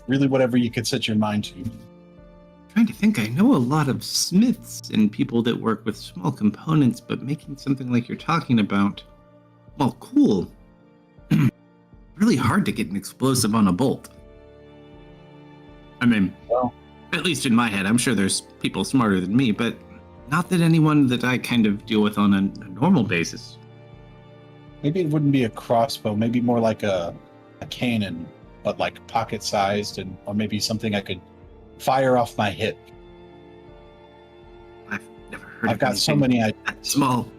really whatever you could set your mind to. Trying to think, I know a lot of smiths and people that work with small components, but making something like you're talking about, well, cool. Really hard to get an explosive on a bolt. I mean, Well, at least in my head, I'm sure there's people smarter than me, but not that anyone that I kind of deal with on a normal basis. maybe it wouldn't be a crossbow, maybe more like a cannon, but like pocket-sized, and or maybe something I could fire off my hip. I've never heard I've of got so anything many ideas. that small.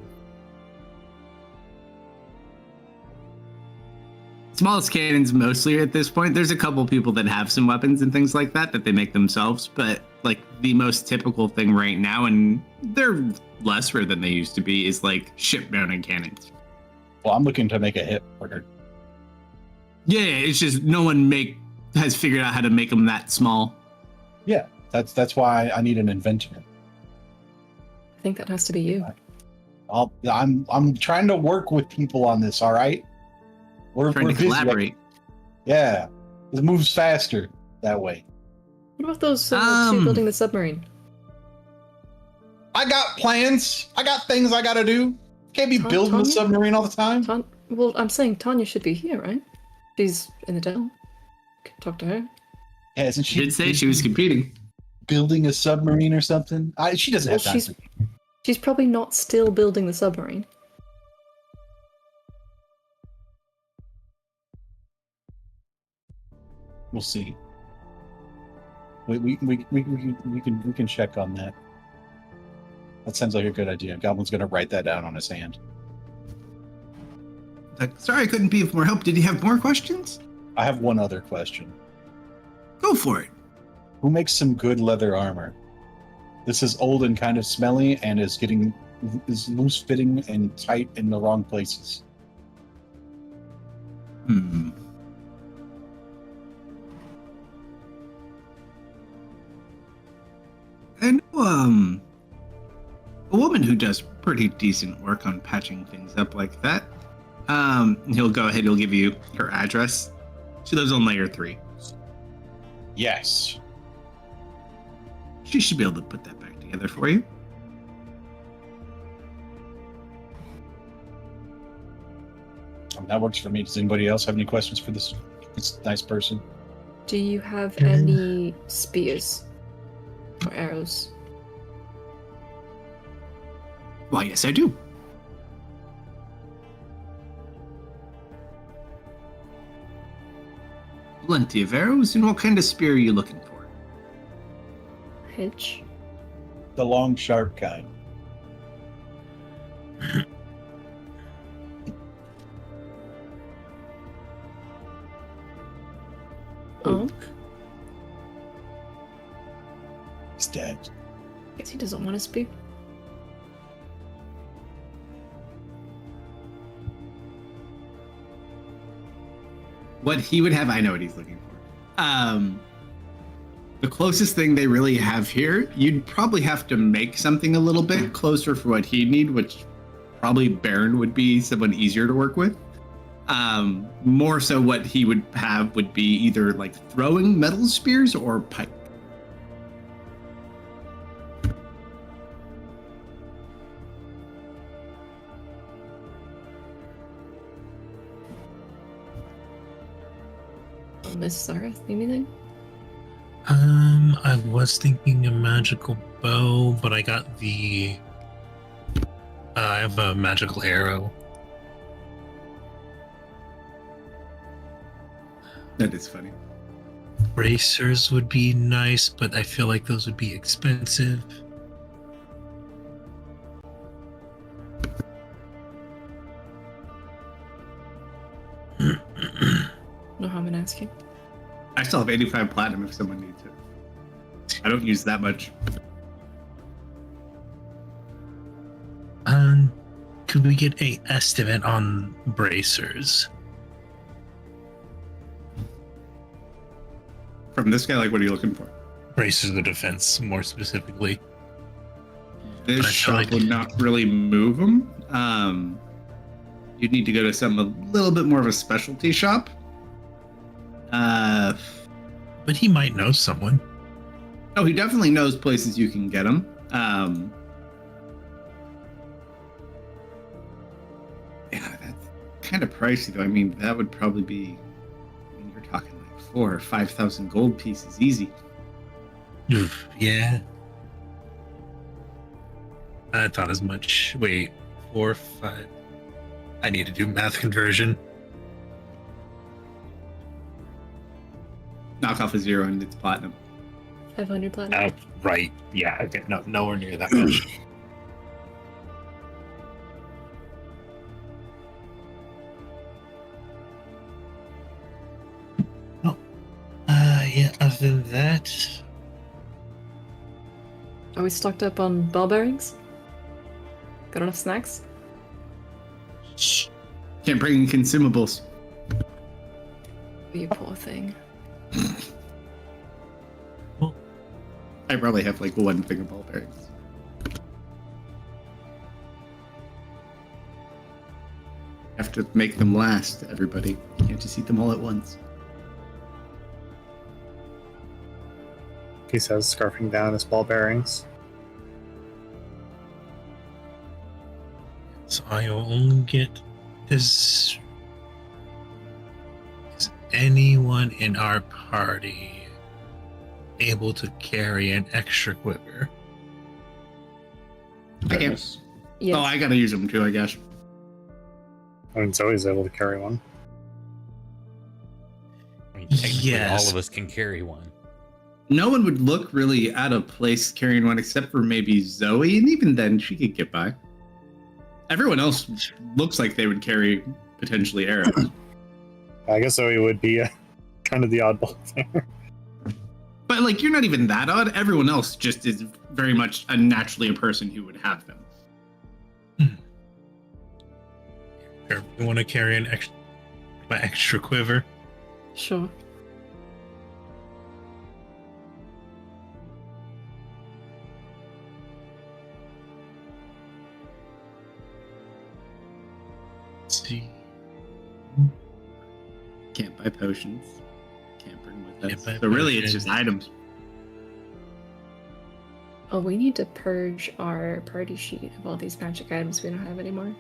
Smallest cannons mostly at this point. There's a couple people that have some weapons and things like that they make themselves, but like the most typical thing right now, and they're less rare than they used to be, is like ship-mounted cannons. Well, I'm looking to make a hip order. Yeah, it's just no one has figured out how to make them that small. Yeah, that's why I need an inventor. I think that has to be you. I'm trying to work with people on this. All right, we're Trying to busy. collaborate. Yeah, it moves faster that way. What about those two building the submarine? I got plans. I got things I gotta do. Can't be building Tanya? a submarine all the time. Well, I'm saying Tanya should be here, right? She's in the dell. Can talk to her. Yeah, isn't She she? did say she was competing. Building a submarine or something. She doesn't have time. She's probably not still building the submarine. We'll see. We can check on that. That sounds like a good idea. Goblin's gonna write that down on his hand. Sorry I couldn't be of more help. Did you have more questions? I have one other question. Go for it. Who makes some good leather armor? This is old and kind of smelly and is loose fitting and tight in the wrong places. I know a woman who does pretty decent work on patching things up like that. He'll go ahead, he'll give you her address. She lives on layer 3. Yes. She should be able to put that back together for you. That works for me. Does anybody else have any questions for this nice person? Do you have any spears or arrows? Why, yes, I do. Plenty of arrows. And what kind of spear are you looking for? Hedge. The long, sharp kind. Oh. He's dead. Guess he doesn't want to speak. What he would have, I know what he's looking for. The closest thing they really have here, you'd probably have to make something a little bit closer for what he'd need, which probably Baron would be someone easier to work with. More so what he would have would be either like throwing metal spears or pike. Miss Sarah, anything? I was thinking a magical bow, but I got I have a magical arrow. That is funny. Bracers would be nice, but I feel like those would be expensive. No harm in asking. I still have 85 platinum if someone needs it. I don't use that much. Could we get an estimate on bracers? From this guy, like, what are you looking for? Bracers of defense, more specifically. This But I feel shop like- would not really move them. You'd need to go to some a little bit more of a specialty shop. But he might know someone. Oh, he definitely knows places you can get them. Yeah, that's kind of pricey, though. I mean, that would probably be. I mean, you're talking like 4,000 or 5,000 gold pieces, easy. Yeah. I thought as much. Wait, 4, 5. I need to do math conversion. Knock off a 0 and it's platinum. 500 platinum. Right. Yeah. Okay. No, nowhere near that much. Oh. Yeah. Other than that, Are we stocked up on ball bearings? Got enough snacks? Can't bring in consumables. You poor thing. I probably have like one thing of ball bearings. Have to make them last, everybody. You can't just eat them all at once. He says, scarfing down his ball bearings. So I will only get this. Is anyone in our party able to carry an extra quiver? I can't. Goodness. Yes. Oh, I gotta use them too, I guess. I mean, Zoe's able to carry one. I mean, technically, Yes. all of us can carry one. No one would look really out of place carrying one except for maybe Zoe, and even then she could get by. Everyone else looks like they would carry potentially arrows. I guess Zoe would be kind of the oddball there. But like you're not even that odd. Everyone else just is very much naturally a person who would have them. Or you want to carry my extra quiver? Sure. Let's see. Can't buy potions. Can't bring with Can't us. buy So really it's just potions. items. Oh, we need to purge our party sheet of all these magic items we don't have anymore.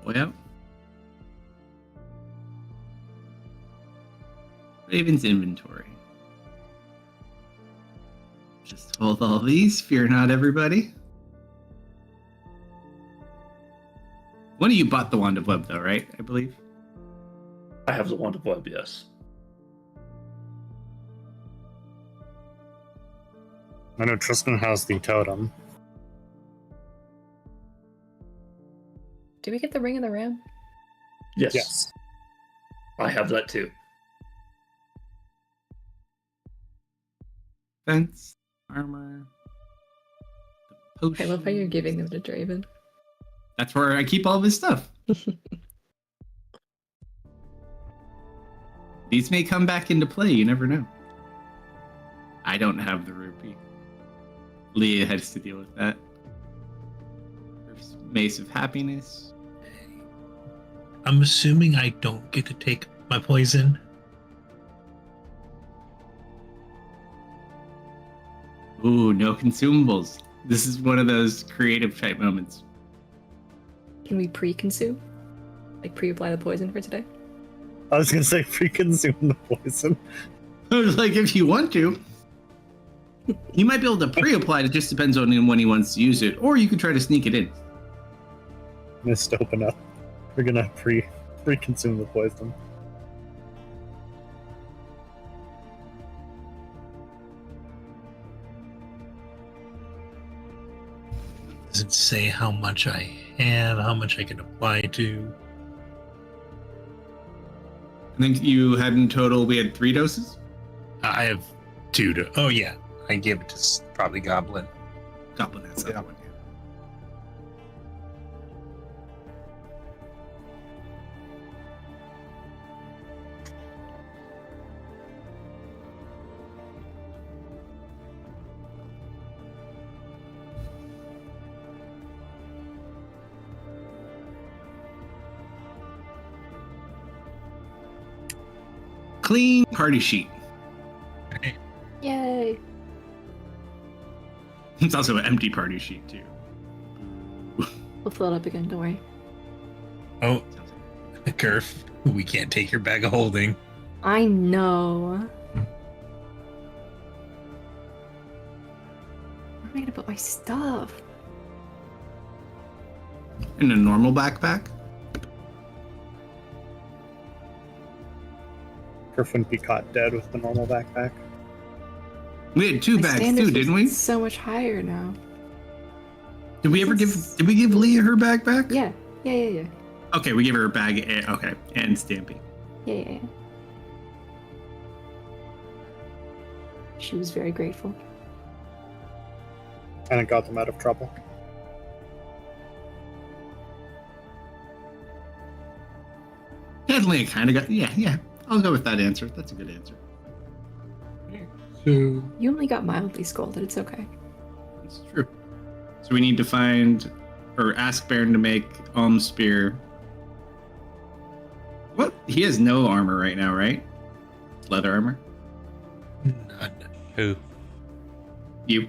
Well. Raven's inventory. Just hold all these. Fear not, everybody. One of you bought the Wand of Web, though, right? I believe. I have the Wand of Web, yes. I know Tristan has the totem. Did we get the Ring of the Ram? Yes. Yes. I have that too. Fence, armor. The I potion. love how you're giving them to Draven. That's where I keep all of his stuff. These may come back into play. You never know. I don't have the rupee. Leah has to deal with that. There's Mace of Happiness. I'm assuming I don't get to take my poison. Ooh, no consumables. This is one of those creative type moments. Can we pre-consume? Like pre-apply the poison for today? I was gonna say pre-consume the poison. Like, if you want to. You might be able to pre-apply it. It just depends on when he wants to use it. Or you could try to sneak it in. Missed open up. We're gonna pre-consume the poison. Does it say how much I have, how much I can apply to? I think you had in total, we had 3 doses? I have 2 to. Oh, yeah. I gave it to probably Goblin. Goblin has that one. Clean party sheet. Yay! It's also an empty party sheet too. We'll fill it up again, don't worry. Oh, Kerf, we can't take your bag of holding. I know. Where am I gonna put my stuff? In a normal backpack. Kerf wouldn't be caught dead with the normal backpack. We had 2 My bags standards too, didn't we? is so much higher now. Did we give Leah her bag back? Yeah. Okay, we gave her a bag. Okay, and Stampy. Yeah. She was very grateful. And it got them out of trouble. Definitely, kind of got. Yeah. I'll go with that answer. That's a good answer. So, You only got mildly scolded. It's okay. It's true. So we need to find or ask Baron to make Spear. What? He has no armor right now, right? Leather armor? None. Who? You?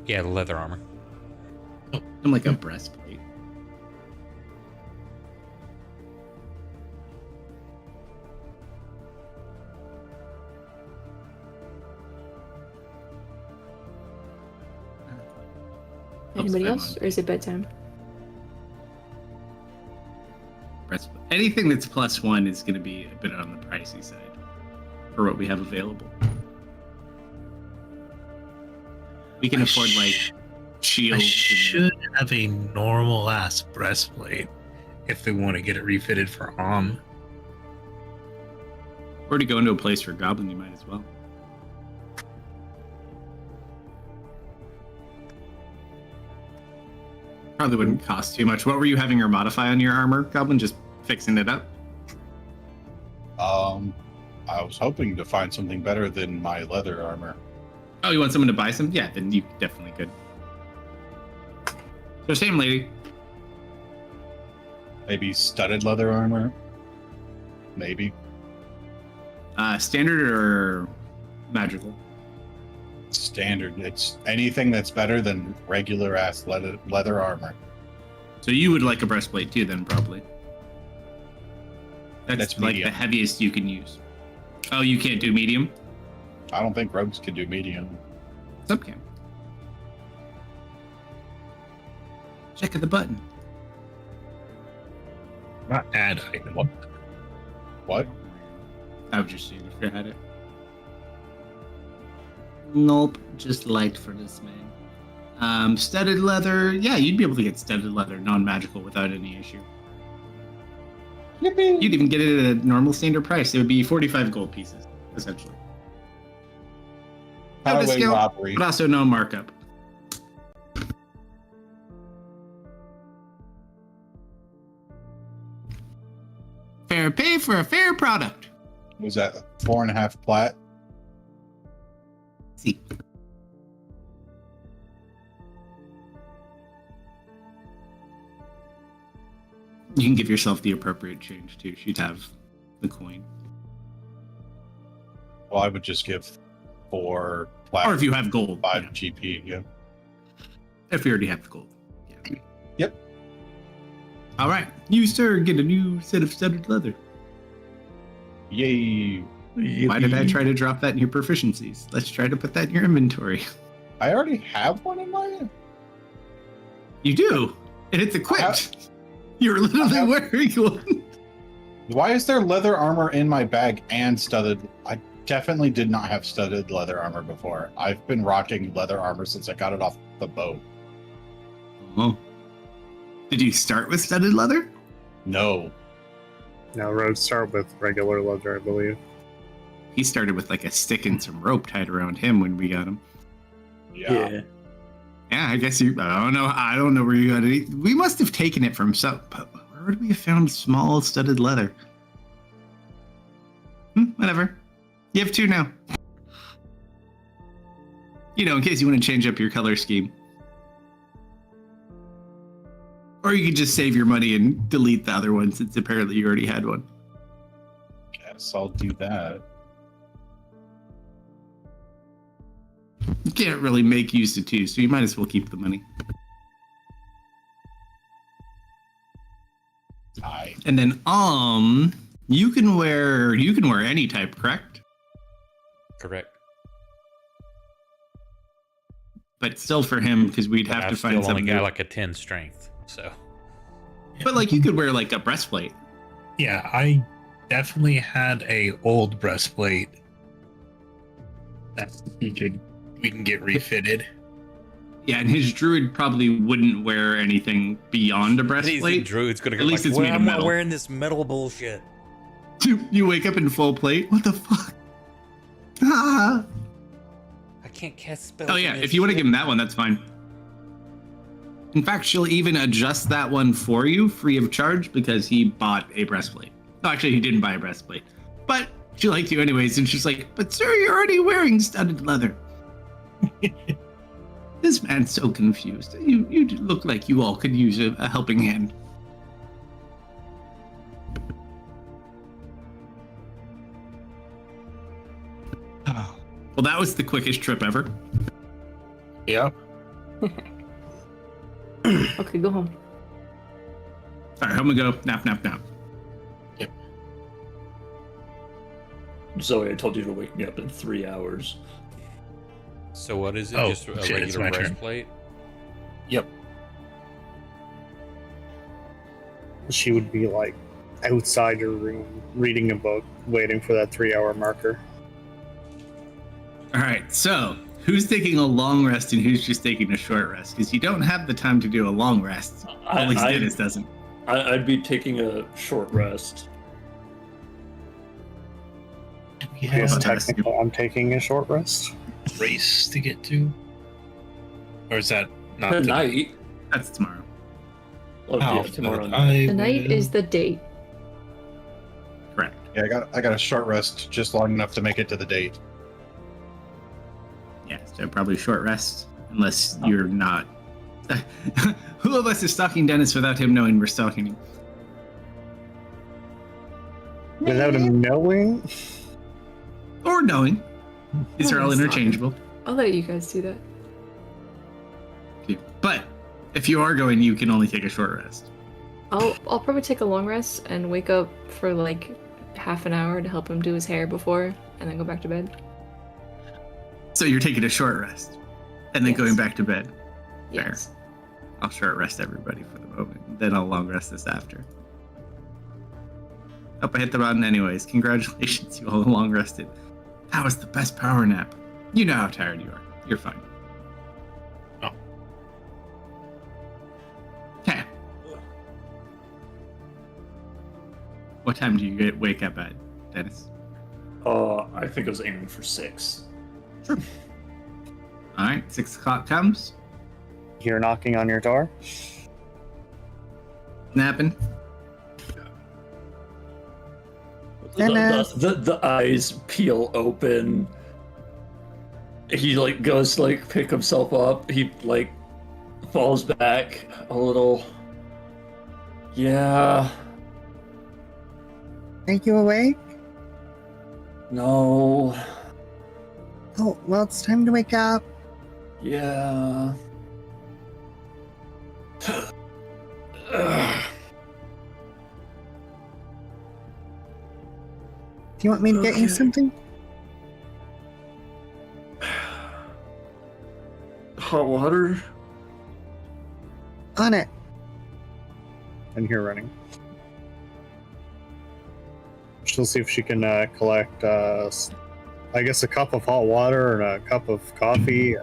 Yeah, the leather armor. I'm like a breastplate. Anybody spend else, one. or is it bedtime? Breastplate. Anything that's +1 is going to be a bit on the pricey side for what we have available. We can afford like I shields. should have a normal ass breastplate if they want to get it refitted for Or to go into a place for Goblin, you might as well. Probably wouldn't cost too much. What were you having her modify on your armor, Goblin? Just fixing it up? I was hoping to find something better than my leather armor. Oh, you want someone to buy some? Yeah, then you definitely could. So same lady. Maybe studded leather armor. Maybe Standard or magical? standard. It's anything that's better than regular ass leather armor. So you would like a breastplate too, then probably. That's like medium. the heaviest you can use. Oh, you can't do medium? I don't think rogues can do medium. Some can. Check the button. Not add item. What? I was just seeing if you had it. Nope, just light for this man. Studded leather. Yeah, you'd be able to get studded leather non-magical without any issue. Yippee! You'd even get it at a normal standard price. It would be 45 gold pieces, essentially. No Highway discount, robbery. but also no markup. Fair pay for a fair product. Was that 4.5 plat? See. You can give yourself the appropriate change too. She'd have the coin. Well, I would just give 4 plat. Or if you have gold. 5 yeah. GP. Yeah. If you already have the gold. Yeah. Yep. All right. You, sir, get a new set of studded leather. Yay! Why did I try to drop that in your proficiencies? Let's try to put that in your inventory. I already have one in my. You do. And it's equipped. You're I literally have- wearing one. Why is there leather armor in my bag and studded? I definitely did not have studded leather armor before. I've been rocking leather armor since I got it off the boat. Oh. Did you start with studded leather? No. Now roads start with regular leather, I believe. He started with like a stick and some rope tied around him when we got him. Yeah. Yeah, I guess you. I don't know where you got it. We must have taken it from some. But where would we have found small studded leather? Whatever. You have 2 now. You know, in case you want to change up your color scheme. Or you could just save your money and delete the other one since apparently you already had one. Guess I'll do that. You can't really make use of 2, so you might as well keep the money. Aye. And then you can wear any type, correct? Correct. But still for him, because we'd have I've to find still only something. got like a 10 strength, so. But like you could wear like a breastplate. Yeah, I definitely had a old breastplate that we can get refitted. Yeah, and his druid probably wouldn't wear anything beyond a He's a breastplate. druid's gonna go At least like, it's well, made of I'm not metal." wearing this metal bullshit. You wake up in full plate. What the fuck? Ah! can't cast spells. Oh in yeah, this if you want to ship. give him that one, that's fine. In fact, she'll even adjust that one for you free of charge because he bought a breastplate. No, actually, he didn't buy a breastplate, but she liked you anyways, and she's like, "But sir, you're already wearing studded leather." This man's so confused. You look like you all could use a helping hand. Well, that was the quickest trip ever. Yep. Okay, go home. All right, home we go. Nap, nap, nap. Zoe, I told you to wake me up in 3 hours. So what is it? Oh, Just a shit, it's regular my turn. breastplate? Yep. She would be like outside your room reading a book, waiting for that 3-hour marker. All right, so who's taking a long rest and who's just taking a short rest? Because you don't have the time to do a long rest. At least Dennis doesn't. I'd be taking a short rest. Yes, about technically, I'm taking a short rest. Race to get to? Or is that not Tonight. That's tomorrow. Oh, How yeah, often tomorrow would night. I Tonight will- is the date. Correct. Yeah, I got a short rest just long enough to make it to the date. Yeah, so probably short rest, unless you're not. Who of us is stalking Dennis without him knowing we're stalking him? Without him knowing, Or knowing. These are all interchangeable. I'll let you guys do that. Okay. But if you are going, you can only take a short rest. I'll probably take a long rest and wake up for like half an hour to help him do his hair before, and then go back to bed. So you're taking a short rest and then Yes. going back to bed. Fair. Yes. I'll short rest everybody for the moment. Then I'll long rest this after. Hope I hit the button anyways. Congratulations, you all long rested. That was the best power nap. You know how tired you are. You're fine. Oh. Okay. What time do you wake up at, Dennis? I think I was aiming for 6. All right, 6 o'clock comes. you're knocking on your door. Napping. Dennis. The eyes peel open. He like goes to like pick himself up. He like falls back a little. Yeah. Are you awake? No. Oh, well, it's time to wake up. Yeah. Do you want me to get you Okay. something? Hot water. On it. And here running. She'll see if she can collect, I guess, a cup of hot water and a cup of coffee,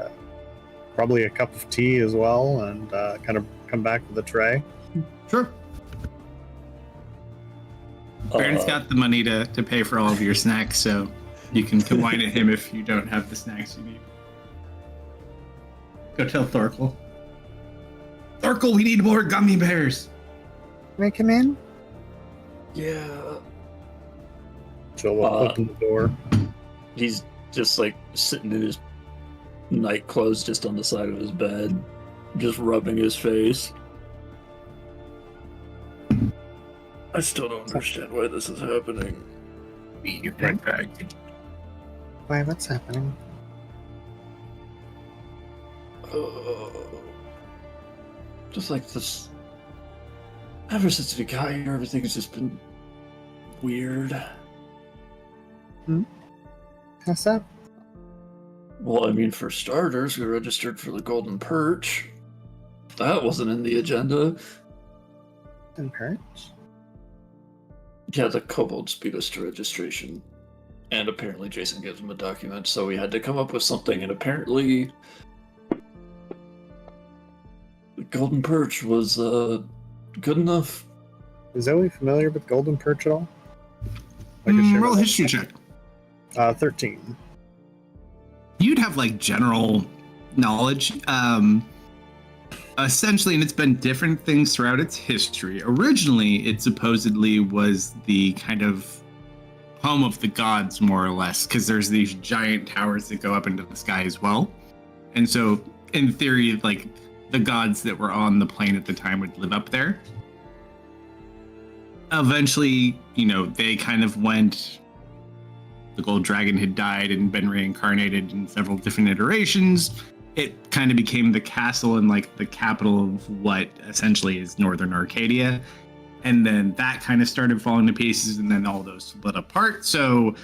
probably a cup of tea as well, and kind of come back with a tray. Sure. Baron's got the money to pay for all of your snacks, so you can whine at him if you don't have the snacks you need. Go tell Thorkel. Thorkel, we need more gummy bears. Can I come in? Yeah. She'll open the door. He's just like sitting in his night clothes just on the side of his bed, just rubbing his face. I still don't understand why this is happening. Be your right back. Why, what's happening? Just like this. Ever since we got here, everything's just been weird. How's that? Well, I mean, for starters, we registered for the Golden Perch. That wasn't in the agenda. And perch? Yeah, the kobolds beat us to registration. And apparently Jason gives him a document, so we had to come up with something, and apparently the Golden Perch was good enough. Is Zoe familiar with Golden Perch at all? I could share Roll a with history check. her. 13. You you'd have like general knowledge. Essentially, and it's been different things throughout its history. Originally, it supposedly was the kind of home of the gods, more or less, because there's these giant towers that go up into the sky as well. And so, in theory, like the gods that were on the plane at the time would live up there. Eventually, they kind of went. The gold dragon had died and been reincarnated in several different iterations. It kind of became the castle and like the capital of what essentially is Northern Arcadia. And then that kind of started falling to pieces, and then all those split apart. So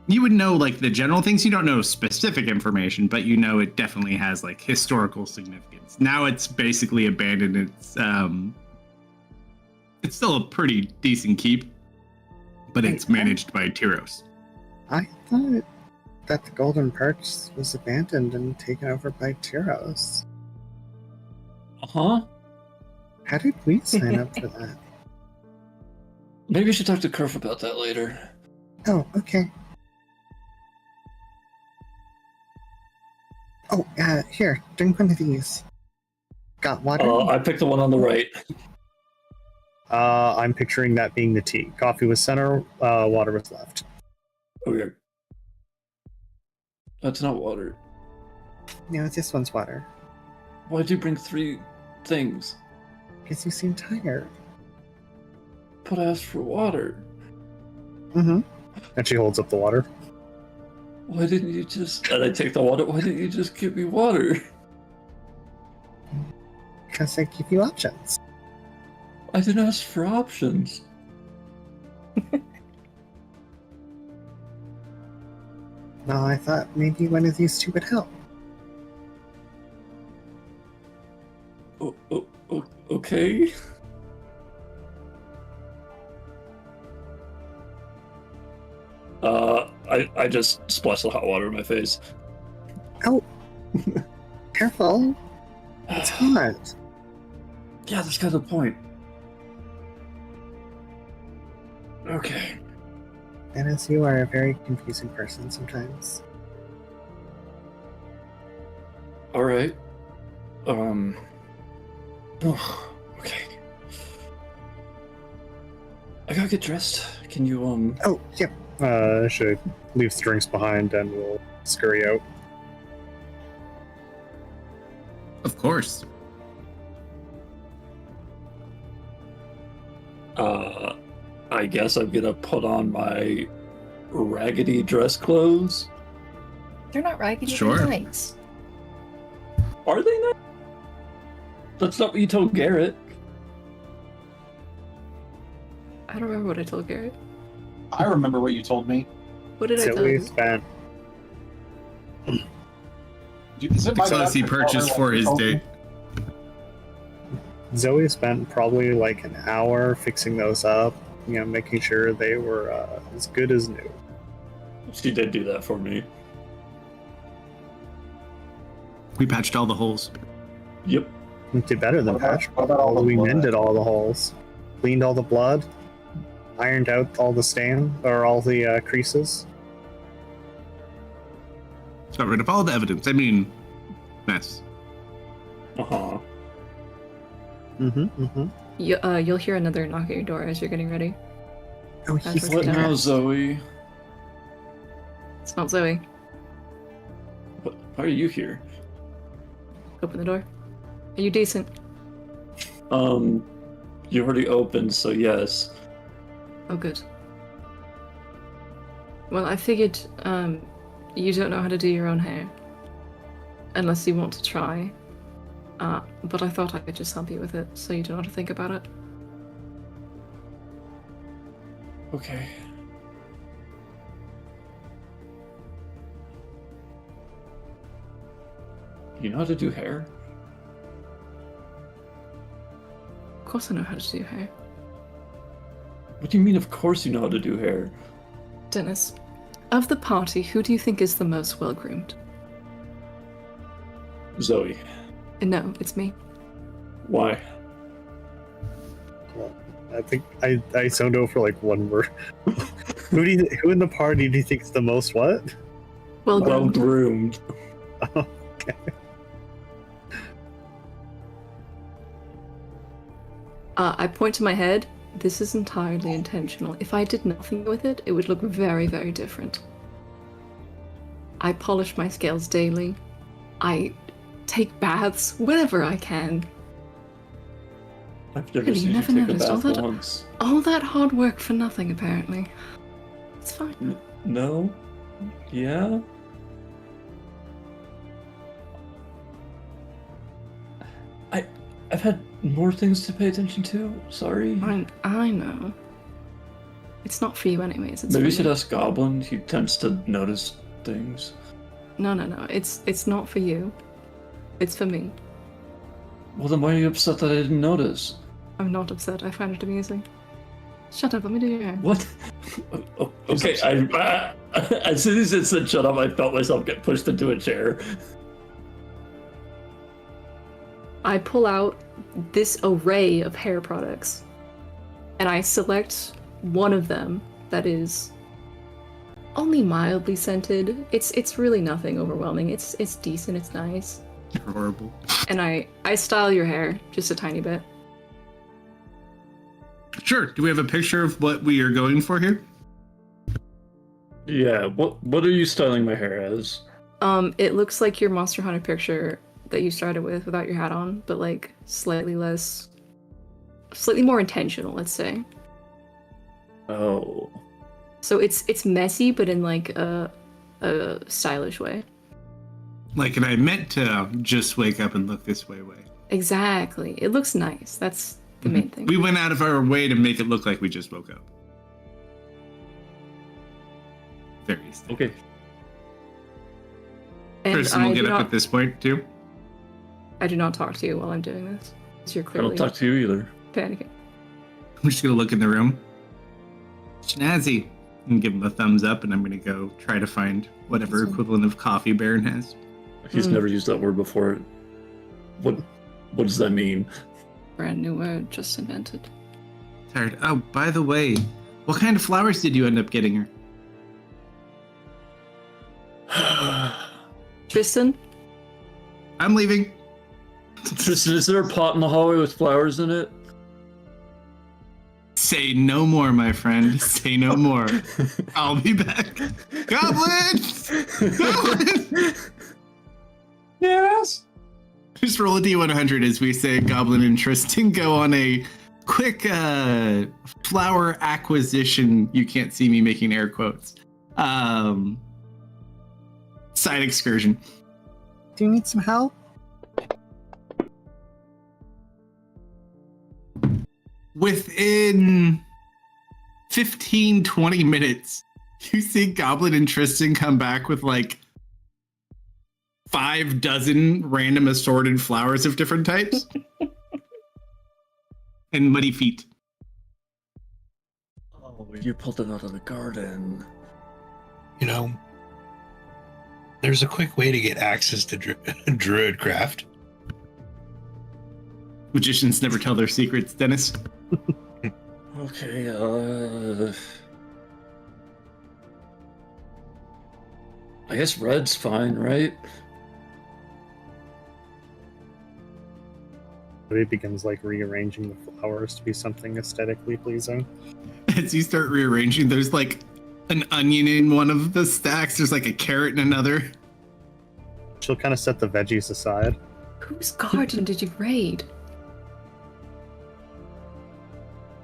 you would know like the general things. You don't know specific information, but it definitely has like historical significance. Now it's basically abandoned. It's still a pretty decent keep, but it's managed by Tyros. I thought that the Golden Perch was abandoned and taken over by Tyros. Uh-huh. How did we sign up for that? Maybe you should talk to Kerf about that later. Oh, okay. Oh, here, drink one of these. Got water? I picked the one on the right. I'm picturing that being the tea. Coffee was center, water was left. Okay. That's not water. No, this one's water. Why'd you bring 3 things? Because you seem tired. But I asked for water. Mm-hmm. And she holds up the water. Why didn't you just... And I take the water. Why didn't you just give me water? Because I give you options. I didn't ask for options. Well, I thought maybe one of these two would help. Okay. I just splashed the hot water in my face. Oh, careful. It's hot. Yeah, that's kind of the point. Okay. Dennis, you are a very confusing person sometimes. All right. Oh, okay. I gotta get dressed. Can you, Oh, yep. She leaves the drinks behind and will scurry out. Of course. I guess I'm gonna put on my raggedy dress clothes. They're not raggedy, Sure. they're nice. Are they not? That's not what you told Garrett. I don't remember what I told Garrett. I remember what you told me. What did I tell Zoe you? spent Is it my Because he bad for purchased telling for what you his told date. me? Zoe spent probably like an hour fixing those up, making sure they were as good as new. She did do that for me. We patched all the holes. Yep. We did better than What about- patch. what about all the We blood? mended all the holes, cleaned all the blood, ironed out all the stain or all the creases. Got rid of all the evidence. I mean, mess. Uh-huh. You'll hear another knock at your door as you're getting ready. Oh, That's he's what What Yeah. now, Zoe? It's not Zoe. Why are you here? Open the door. Are you decent? You already opened, so yes. Oh, good. Well, I figured, you don't know how to do your own hair. Unless you want to try. But I thought I could just help you with it, so you don't have to think about it. Okay. You know how to do hair? Of course I know how to do hair. What do you mean, of course you know how to do hair? Dennis, of the party, who do you think is the most well-groomed? Zoe. No, it's me. Why? I think I zoned out for like one word. Who in the party do you think is the most what? Well Well groomed. groomed. Okay. I point to my head. This is entirely intentional. If I did nothing with it, it would look very, very different. I polish my scales daily. I take baths whenever I can. I've never Really, seen you never take a noticed all bath that- once. All that hard work for nothing, apparently. It's fine. No? Yeah? I've had more things to pay attention to. Sorry. I know. It's not for you anyways. It's Maybe for you should me. ask Goblin. He tends to notice things. No. It's not for you. It's for me. Well, then why are you upset that I didn't notice? I'm not upset. I find it amusing. Shut up. Let me do your hair. What? Okay, as soon as it said shut up, I felt myself get pushed into a chair. I pull out this array of hair products, and I select one of them that is only mildly scented. It's really nothing overwhelming. It's decent. It's nice. You're horrible. And I style your hair just a tiny bit. Sure. Do we have a picture of what we are going for here? Yeah, what are you styling my hair as? It looks like your Monster Hunter picture that you started with without your hat on, but like slightly more intentional, let's say. Oh. So it's messy, but in like a stylish way. Like, and I meant to just wake up and look this way. Exactly. It looks nice. That's the main thing. We went out of our way to make it look like we just woke up. Very aesthetic. Okay. And Kristen will I get do up not, at this point too. I do not talk to you while I'm doing this. So you're I clearly don't talk to you either. panicking. I'm just gonna look in the room. Snazzy. And give him a thumbs up, and I'm gonna go try to find whatever Awesome. equivalent of coffee Baron has. He's never used that word before. What does that mean? Brand new word just invented. Tired. Oh, by the way, what kind of flowers did you end up getting her? Tristan? I'm leaving. Tristan, is there a pot in the hallway with flowers in it? Say no more, my friend. Say no more. I'll be back. Goblins! Goblins! Yes. Just roll a d100 as we say Goblin and Tristan go on a quick flower acquisition. You can't see me making air quotes. Side excursion. Do you need some help? Within 15-20 minutes, you see Goblin and Tristan come back with like 6 random assorted flowers of different types. And muddy feet. Oh, you pulled them out of the garden. You know, there's a quick way to get access to Druidcraft. Magicians never tell their secrets, Dennis. Okay, I guess red's fine, right? He begins like rearranging the flowers to be something aesthetically pleasing. As you start rearranging, there's like an onion in one of the stacks. There's like a carrot in another. She'll kind of set the veggies aside. Whose garden did you raid?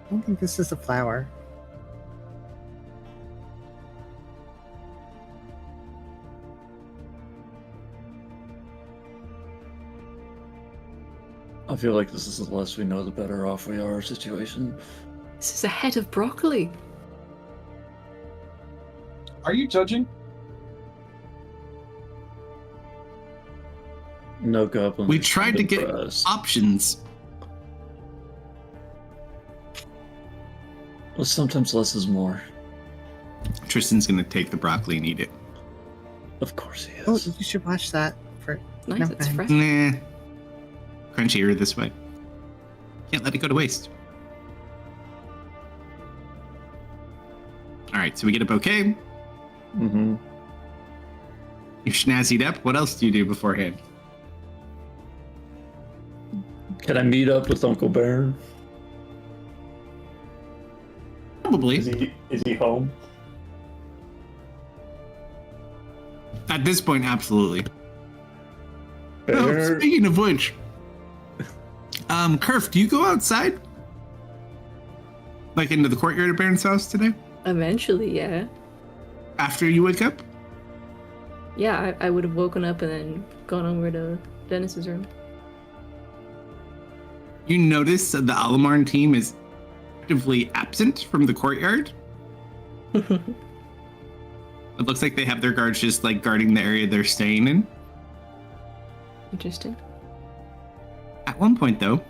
I don't think this is a flower. I feel like this is the less we know, the better off we are situation. This is a head of broccoli. Are you judging? No goblin. We tried to get options. Well, sometimes less is more. Tristan's gonna take the broccoli and eat it. Of course he is. Oh, you should watch that. For Nice, Never it's mind. fresh. Nah. Crunchier this way. Can't let it go to waste. Alright, so we get a bouquet. Mm-hmm. You've snazzied up. What else do you do beforehand? Can I meet up with Uncle Baron? Probably. Is he home? At this point, absolutely. Oh, Baron? speaking of which, Kerf, do you go outside? Like into the courtyard of Baron's house today? Eventually, yeah. After you wake up? Yeah, I would have woken up and then gone over to Dennis's room. You notice that the Alamarn team is actively absent from the courtyard. It looks like they have their guards just like guarding the area they're staying in. Interesting. At one point, though,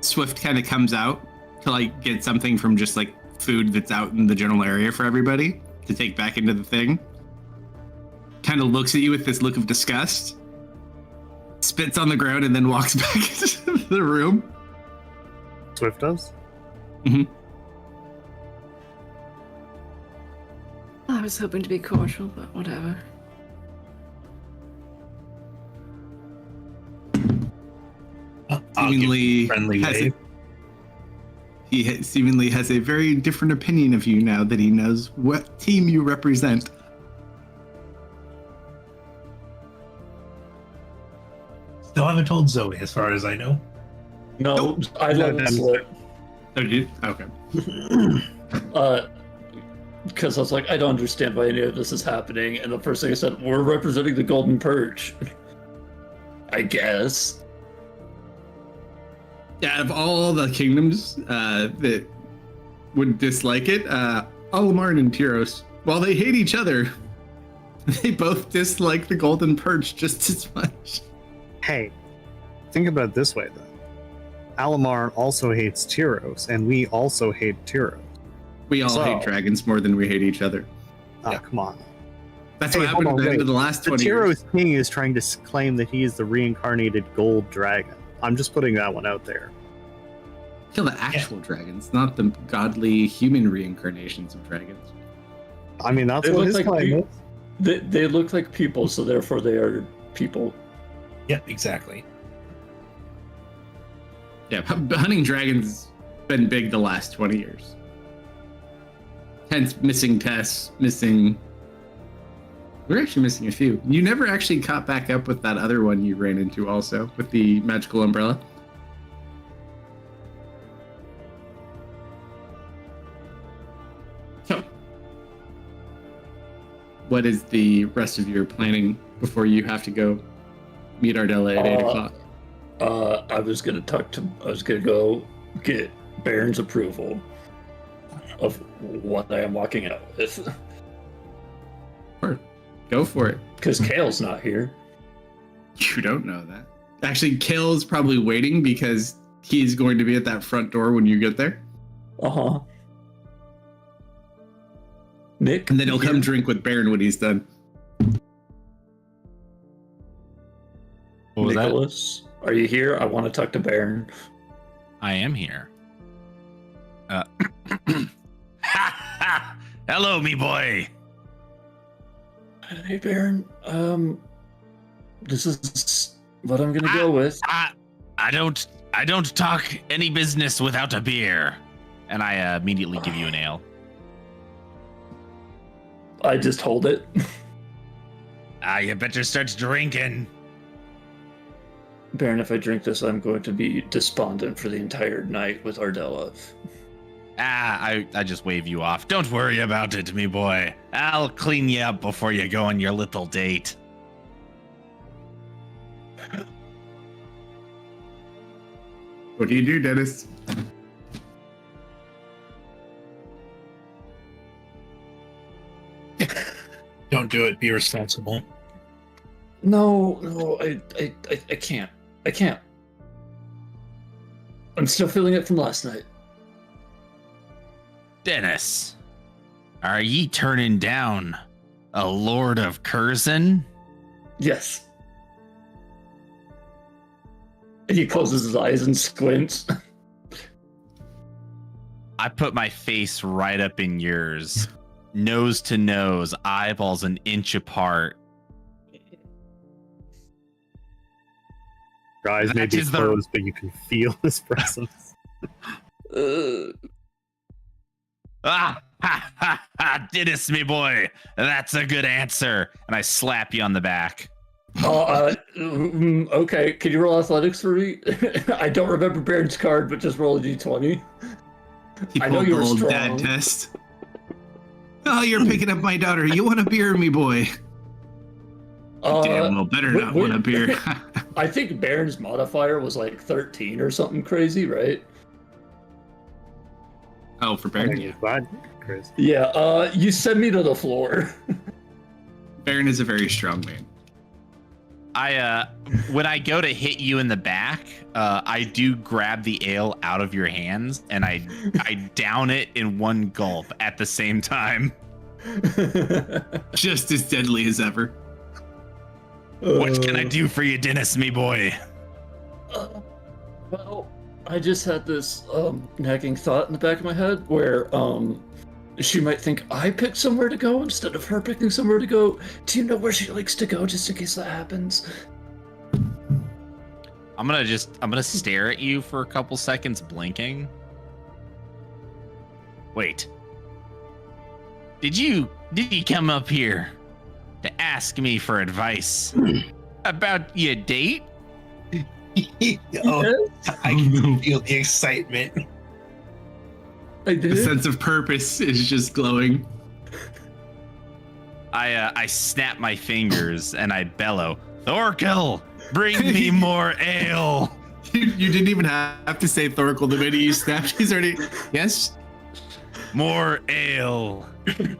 Swift kind of comes out to like get something from just like food that's out in the general area for everybody to take back into the thing. Kind of looks at you with this look of disgust, spits on the ground, and then walks back into the room. Swift does? I was hoping to be cordial, but whatever. Seemingly friendly has wave. he seemingly has a very different opinion of you now that he knows what team you represent. Still haven't told Zoe, as far as I know. No, Nope. I let him slip. Oh, did you? Okay. Because I was like, I don't understand why any of this is happening. And the first thing I said, we're representing the Golden Perch. I guess. Yeah, out of all the kingdoms that would dislike it, Alamarn and Tyros, while they hate each other, they both dislike the Golden Perch just as much. Hey, think about it this way, though. Alamar also hates Tyros, and we also hate Tyros. We all So- hate dragons more than we hate each other. Oh, come on. That's Hey, what hold happened on, at the end wait. of the last The 20 years. Tyros king is trying to claim that he is the reincarnated gold dragon. I'm just putting that one out there. Kill the actual dragons, not the godly human reincarnations of dragons. I mean, that's They what look his like claim is. They look like people, so therefore they are people. Yeah, exactly. Yeah, hunting dragons been big the last 20 years. Hence, missing Tess, missing... We're actually missing a few. You never actually caught back up with that other one you ran into also, with the magical umbrella. So, what is the rest of your planning before you have to go meet Ardella at 8 o'clock? I was gonna go get Baron's approval of what I am walking out with. Sure. Go for it. Because Kale's not here. You don't know that. Actually, Kale's probably waiting because he's going to be at that front door when you get there. Uh-huh. Nick? And then he'll come here? drink with Baron when he's done. What was that? Nicholas, are you here? I want to talk to Baron. I am here. Hello, me boy. Hey, Baron. This is what I'm gonna go with. I don't talk any business without a beer. And I immediately give you an ale. I just hold it. You better start drinking. Baron, if I drink this, I'm going to be despondent for the entire night with Ardella. I just wave you off. Don't worry about it, me boy. I'll clean you up before you go on your little date. What do you do, Dennis? Don't do it. Be responsible. No, I can't. I can't. I'm still feeling it from last night. Dennis, are ye turning down a Lord of Curzon? Yes. And he closes his eyes and squints. I put my face right up in yours, nose to nose, eyeballs an inch apart, Your eyes may That be is the- closed, but you can feel his presence. Ah, ha, ha, ha, Dennis, me boy. That's a good answer. And I slap you on the back. Okay, can you roll athletics for me? I don't remember Baron's card, but just roll a d20. He I know pulled you the were old strong. dad test. Oh, you're picking up my daughter. You want a beer, me boy? Damn well, better not want a beer. I think Baron's modifier was like 13 or something crazy, right? Oh, for I Baron? think Yeah. it's bad, Chris. Yeah, you send me to the floor. Baron is a very strong man. When I go to hit you in the back, I do grab the ale out of your hands and I down it in one gulp at the same time. Just as deadly as ever. What can I do for you, Dennis, me boy? Well, I just had this nagging thought in the back of my head where she might think I picked somewhere to go instead of her picking somewhere to go. Do you know where she likes to go, just in case that happens? I'm gonna stare at you for a couple seconds, blinking. Wait. Did you come up here to ask me for advice about your date? Oh, I can feel the excitement. I The did. sense of purpose is just glowing. I snap my fingers and I bellow, Thorkel, bring me more ale. You didn't even have to say Thorkel the minute you snapped. He's already, yes? More ale.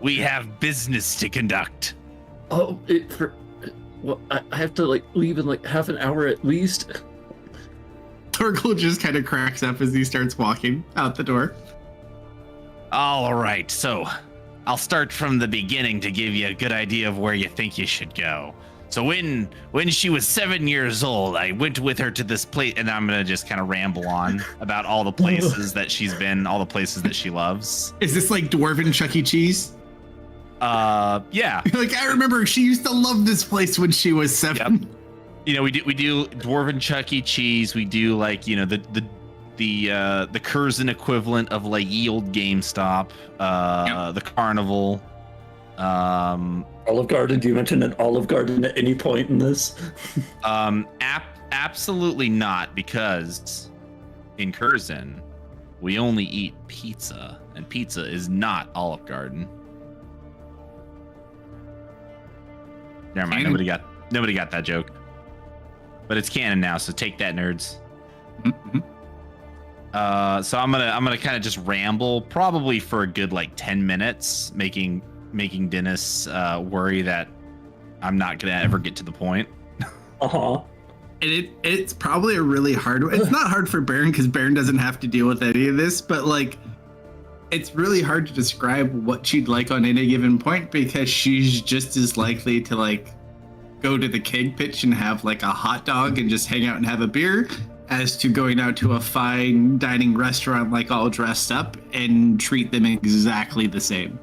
We have business to conduct. Oh, well, I have to like leave in like half an hour at least. Thorkel just kind of cracks up as he starts walking out the door. All right, so I'll start from the beginning to give you a good idea of where you think you should go. So when she was 7 years old, I went with her to this place, and I'm gonna just kind of ramble on about all the places that she's been, all the places that she loves. Is this like Dwarven Chuck E. Cheese? Yeah. Like, I remember she used to love this place when she was 7. Yep. You know, we do Dwarven Chuck E. Cheese. We do like, you know, the Curzon equivalent of like ye old GameStop, the Carnival. Olive Garden. Do you mention an Olive Garden at any point in this? Absolutely not, because in Curzon we only eat pizza, and pizza is not Olive Garden. Never mind. Canon. Nobody got that joke. But it's canon now, so take that, nerds. Mm-hmm. So I'm gonna kind of just ramble, probably for a good like 10 minutes, making Dennis worry that I'm not gonna ever get to the point. Uh-huh. And it's probably a really hard one. It's not hard for Baron because Baron doesn't have to deal with any of this, but like it's really hard to describe what she'd like on any given point because she's just as likely to like go to the keg pitch and have like a hot dog and just hang out and have a beer as to going out to a fine dining restaurant like all dressed up and treat them exactly the same.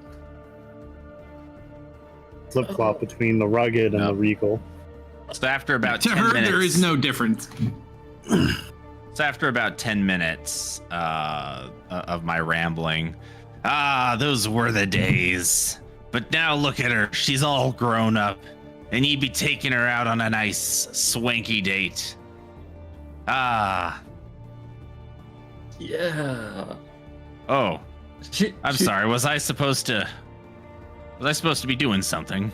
Flip-flop between the rugged and the regal. So after about To 10 her, minutes, there is no difference. So after about 10 minutes of my rambling, those were the days. But now look at her. She's all grown up. And you'd be taking her out on a nice, swanky date. Yeah. Oh, She, I'm sorry. Was I supposed to be doing something?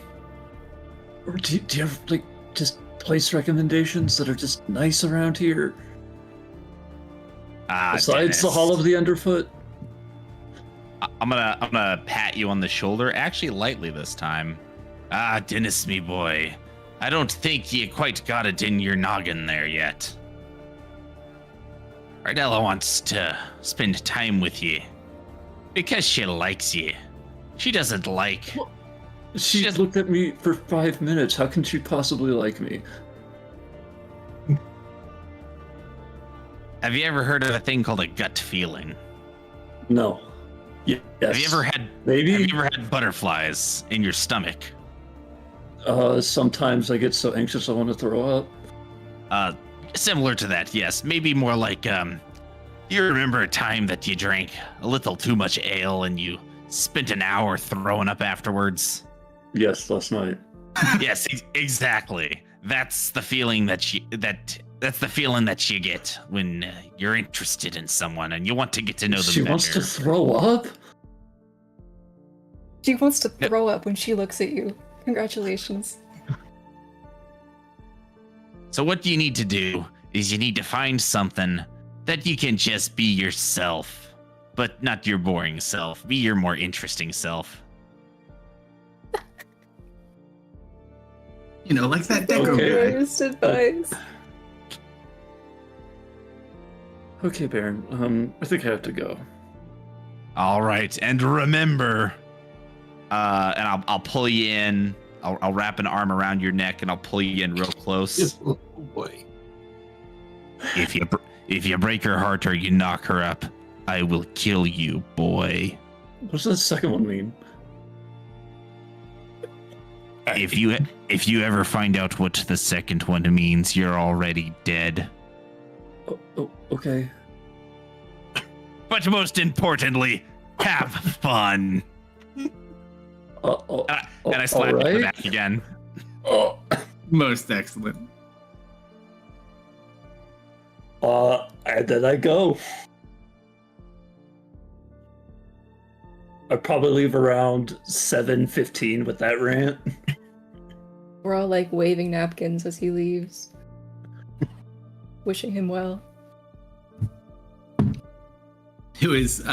Do you have like just place recommendations that are just nice around here? Besides the Dennis. Hall of the Underfoot? I'm gonna pat you on the shoulder, actually lightly this time. Dennis, me boy. I don't think you quite got it in your noggin there yet. Ardella wants to spend time with you because she likes you. She doesn't like. Well, she just looked at me for 5 minutes. How can she possibly like me? Have you ever heard of a thing called a gut feeling? No. Yes. Have you ever had butterflies in your stomach? Sometimes I get so anxious I want to throw up. Similar to that, yes. Maybe more like, you remember a time that you drank a little too much ale and you spent an hour throwing up afterwards? Yes, last night. Yes, exactly. That's the feeling that's the feeling that you get when you're interested in someone and you want to get to know them She better. wants to throw up? She wants to throw up when she looks at you. Congratulations. So what you need to do is you need to find something that you can just be yourself, but not your boring self. Be your more interesting self. You know, like that Deco Okay. guy. Greatest advice. Okay, Baron. I think I have to go. All right, and remember, and I'll pull you in. I'll wrap an arm around your neck and I'll pull you in real close. Oh boy. If you break her heart or you knock her up, I will kill you, boy. What does the second one mean? If you ever find out what the second one means, you're already dead. Oh, okay. But most importantly, have fun. And I slap you in the back again. Oh. Most excellent. And then I go. I'd probably leave around 7:15 with that rant. We're all like waving napkins as he leaves. Wishing him well. Who is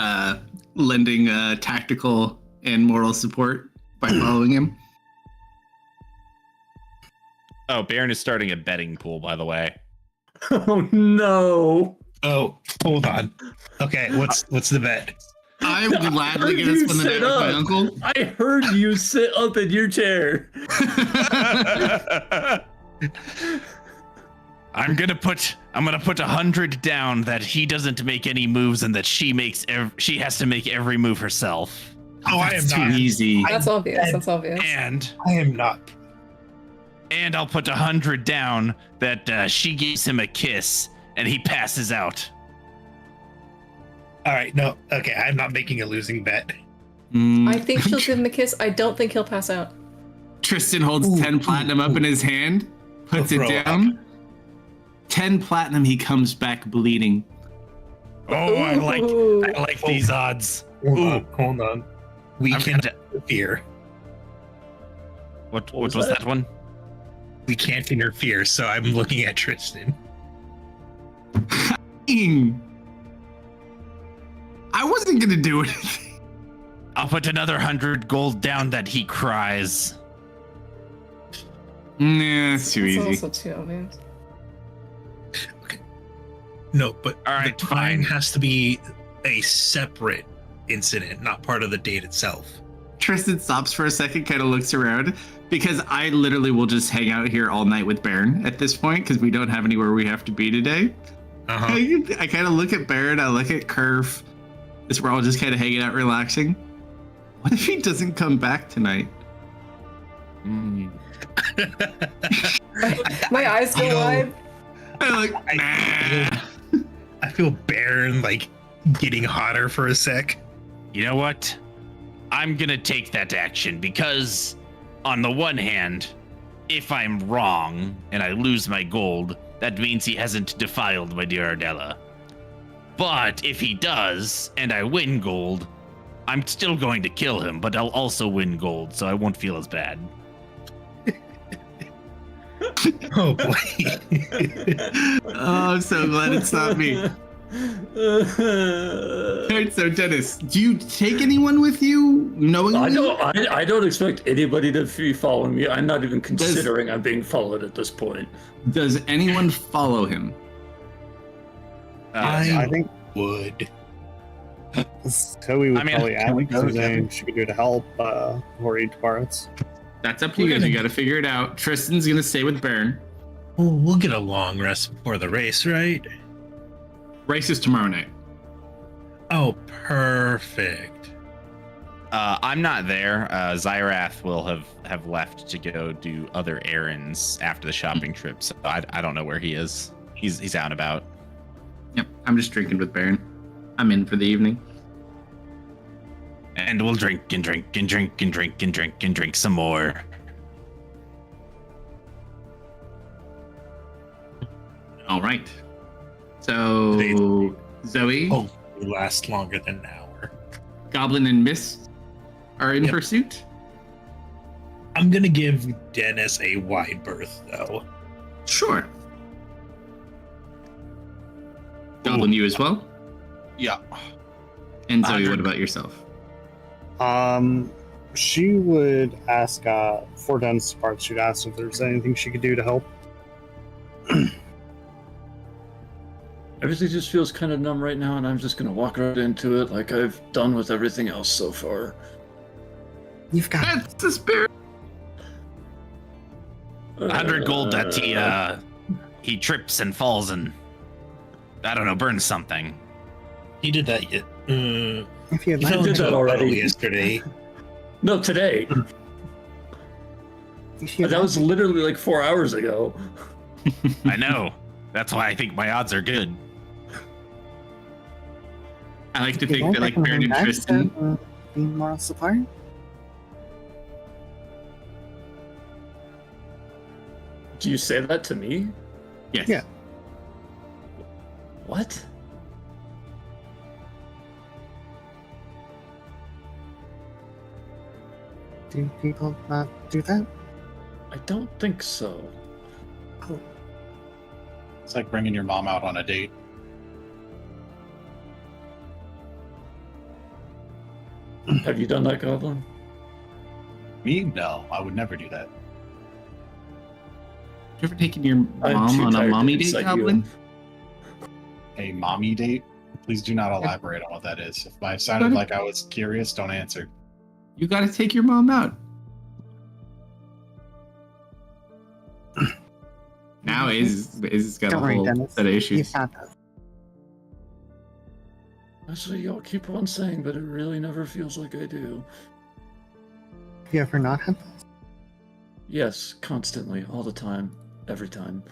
lending tactical and moral support by following him? Oh, Baron is starting a betting pool, by the way. Oh no! Oh, hold on. Okay, what's the bet? I'm gladly heard going to you spend the night sit with my up. uncle. I heard you sit up in your chair. I'm gonna put 100 down that he doesn't make any moves and that she has to make every move herself. Oh, I am That's too not. easy. That's obvious. That's obvious. And I am not. I'll put 100 down that she gives him a kiss and he passes out. All right, no. Okay, I'm not making a losing bet. I think she'll give him a kiss. I don't think he'll pass out. Tristan holds 10 platinum up in his hand, puts He'll it throw up. down. 10 platinum, he comes back bleeding. Oh, I Ooh. like these odds. Hold on. We I'm can't gonna- interfere. What was was that? that one? We can't interfere, so I'm looking at Tristan. Dang. I wasn't going to do anything. I'll put another 100 gold down that he cries. Nah, it's too It's easy. also too obvious. No, but All right, the crying fine. has to be a separate incident, not part of the date itself. Tristan stops for a second, kind of looks around, because I literally will just hang out here all night with Baron at this point, because we don't have anywhere we have to be today. Uh-huh. I kind of look at Baron, I look at Curve. We're all just kind of hanging out, relaxing. What if he doesn't come back tonight? Mm. My eyes go You know, wide. I'm like, nah. I feel Baron like getting hotter for a sec. You know what? I'm gonna take that action because, on the one hand, if I'm wrong and I lose my gold, that means he hasn't defiled my dear Ardella. But if he does and I win gold, I'm still going to kill him, but I'll also win gold, so I won't feel as bad. Oh boy. Oh, I'm so glad it's not me. All right, so Dennis, do you take anyone with you knowingly? I don't expect anybody to be following me. I'm not even considering I'm being followed at this point. Does anyone follow him? I think would. Toby would I mean, probably can we ask go if there's together? anything she could do to help before he departs. That's up to you guys. You got to figure it out. Tristan's gonna stay with Baron. We'll get a long rest before the race, right? Race is tomorrow night. Oh, perfect. I'm not there. Zyrath will have left to go do other errands after the shopping trip, so I don't know where he is. He's out and about. Yep, I'm just drinking with Baron. I'm in for the evening. And we'll drink and drink and drink and drink and drink and drink some more. All right. So, Zoe, Hopefully last longer than an hour. Goblin, and Mist are in pursuit. I'm gonna give Dennis a wide berth, though. Sure. Goblin, you as well? Yeah. And Zoe, 100. what about yourself? She would ask, for Dennis' part, she'd ask if there's anything she could do to help. Everything just feels kind of numb right now, and I'm just gonna walk right into it like I've done with everything else so far. You've got That's the spirit. 100 gold that he trips and falls and I don't know, burns something. He did that yet. if you He had fell did into that a already. puddle yesterday. No, today. That was literally like 4 hours ago. I know. That's why I think my odds are good. I like to think that like Baron and Tristan. being moral support. Do you say that to me? Yes. Yeah. What? Do people not do that? I don't think so. It's like bringing your mom out on a date. Have you done that, Goblin? Me? No, I would never do that. You ever taken your I'm mom too on a tired to mommy date, incite you. Goblin? A mommy date? Please do not elaborate on what that is. If I sounded like I was curious, don't answer. You got to take your mom out. Now is got Don't a worry, whole Dennis. set of issues. got this. That's what y'all keep on saying, but it really never feels like I do. Have you ever not had this? Yes, constantly, all the time, every time.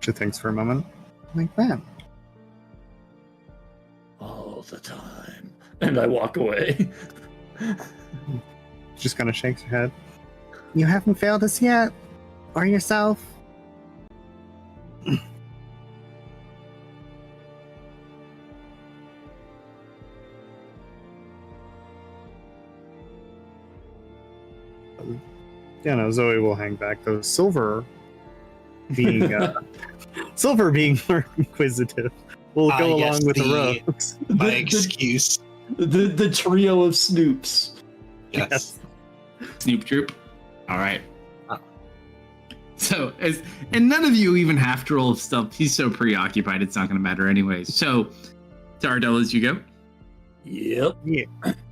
She thinks for a moment. Like that. All the time. And I walk away. Just kind of shakes her head. You haven't failed us yet. Or yourself. Yeah, no, Zoe will hang back. Though Silver being Silver being more inquisitive will go yes, along with the the- rogues. My The- excuse. The trio of Snoops. Yes. Snoop Troop. All right. So, and none of you even have to roll stuff. He's so preoccupied, it's not going to matter anyways. So, to Ardell as you go. Yep.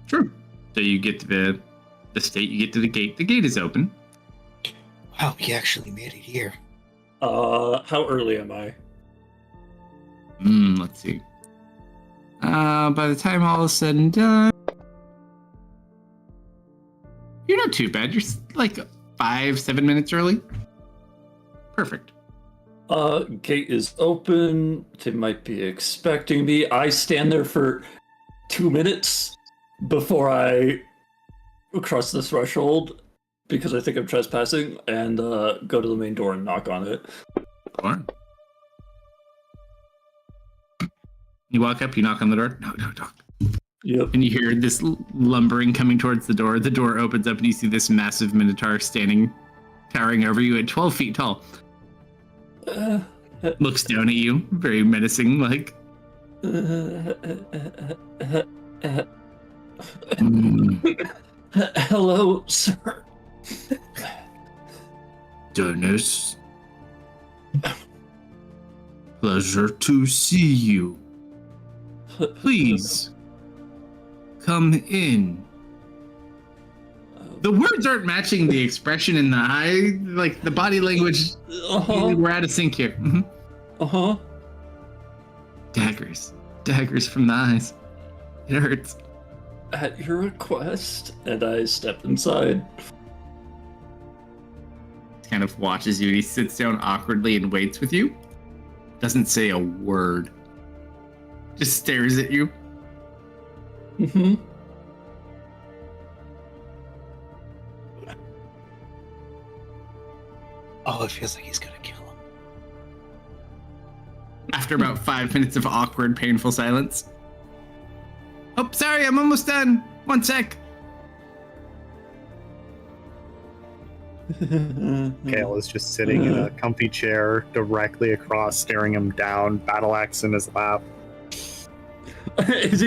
Sure. So you get to the state. You get to the gate. The gate is open. Wow, he actually made it here. How early am I? Let's see. By the time all is said and done, you're not too bad. You're like 5-7 minutes early. Perfect. Gate is open. They might be expecting me. I stand there for 2 minutes before I cross the threshold because I think I'm trespassing and go to the main door and knock on it. Sure. You walk up, you knock on the door. No, don't knock. Yep. And you hear this lumbering coming towards the door. The door opens up and you see this massive minotaur towering over you at 12 feet tall. Looks down at you, very menacing, like. Hello, sir. Dennis. Pleasure to see you. Please come in. The words aren't matching the expression in the eye, like the body language. We're out of sync here. Mhm. Uh-huh. Daggers from the eyes. It hurts. At your request, and I step inside. Kind of watches you. He sits down awkwardly and waits with you. Doesn't say a word. Just stares at you. Mm-hmm. Oh, it feels like he's gonna kill him. After about 5 minutes of awkward, painful silence. Oh, sorry, I'm almost done. 1 sec. Kale is just sitting in a comfy chair directly across, staring him down, battle axe in his lap. Is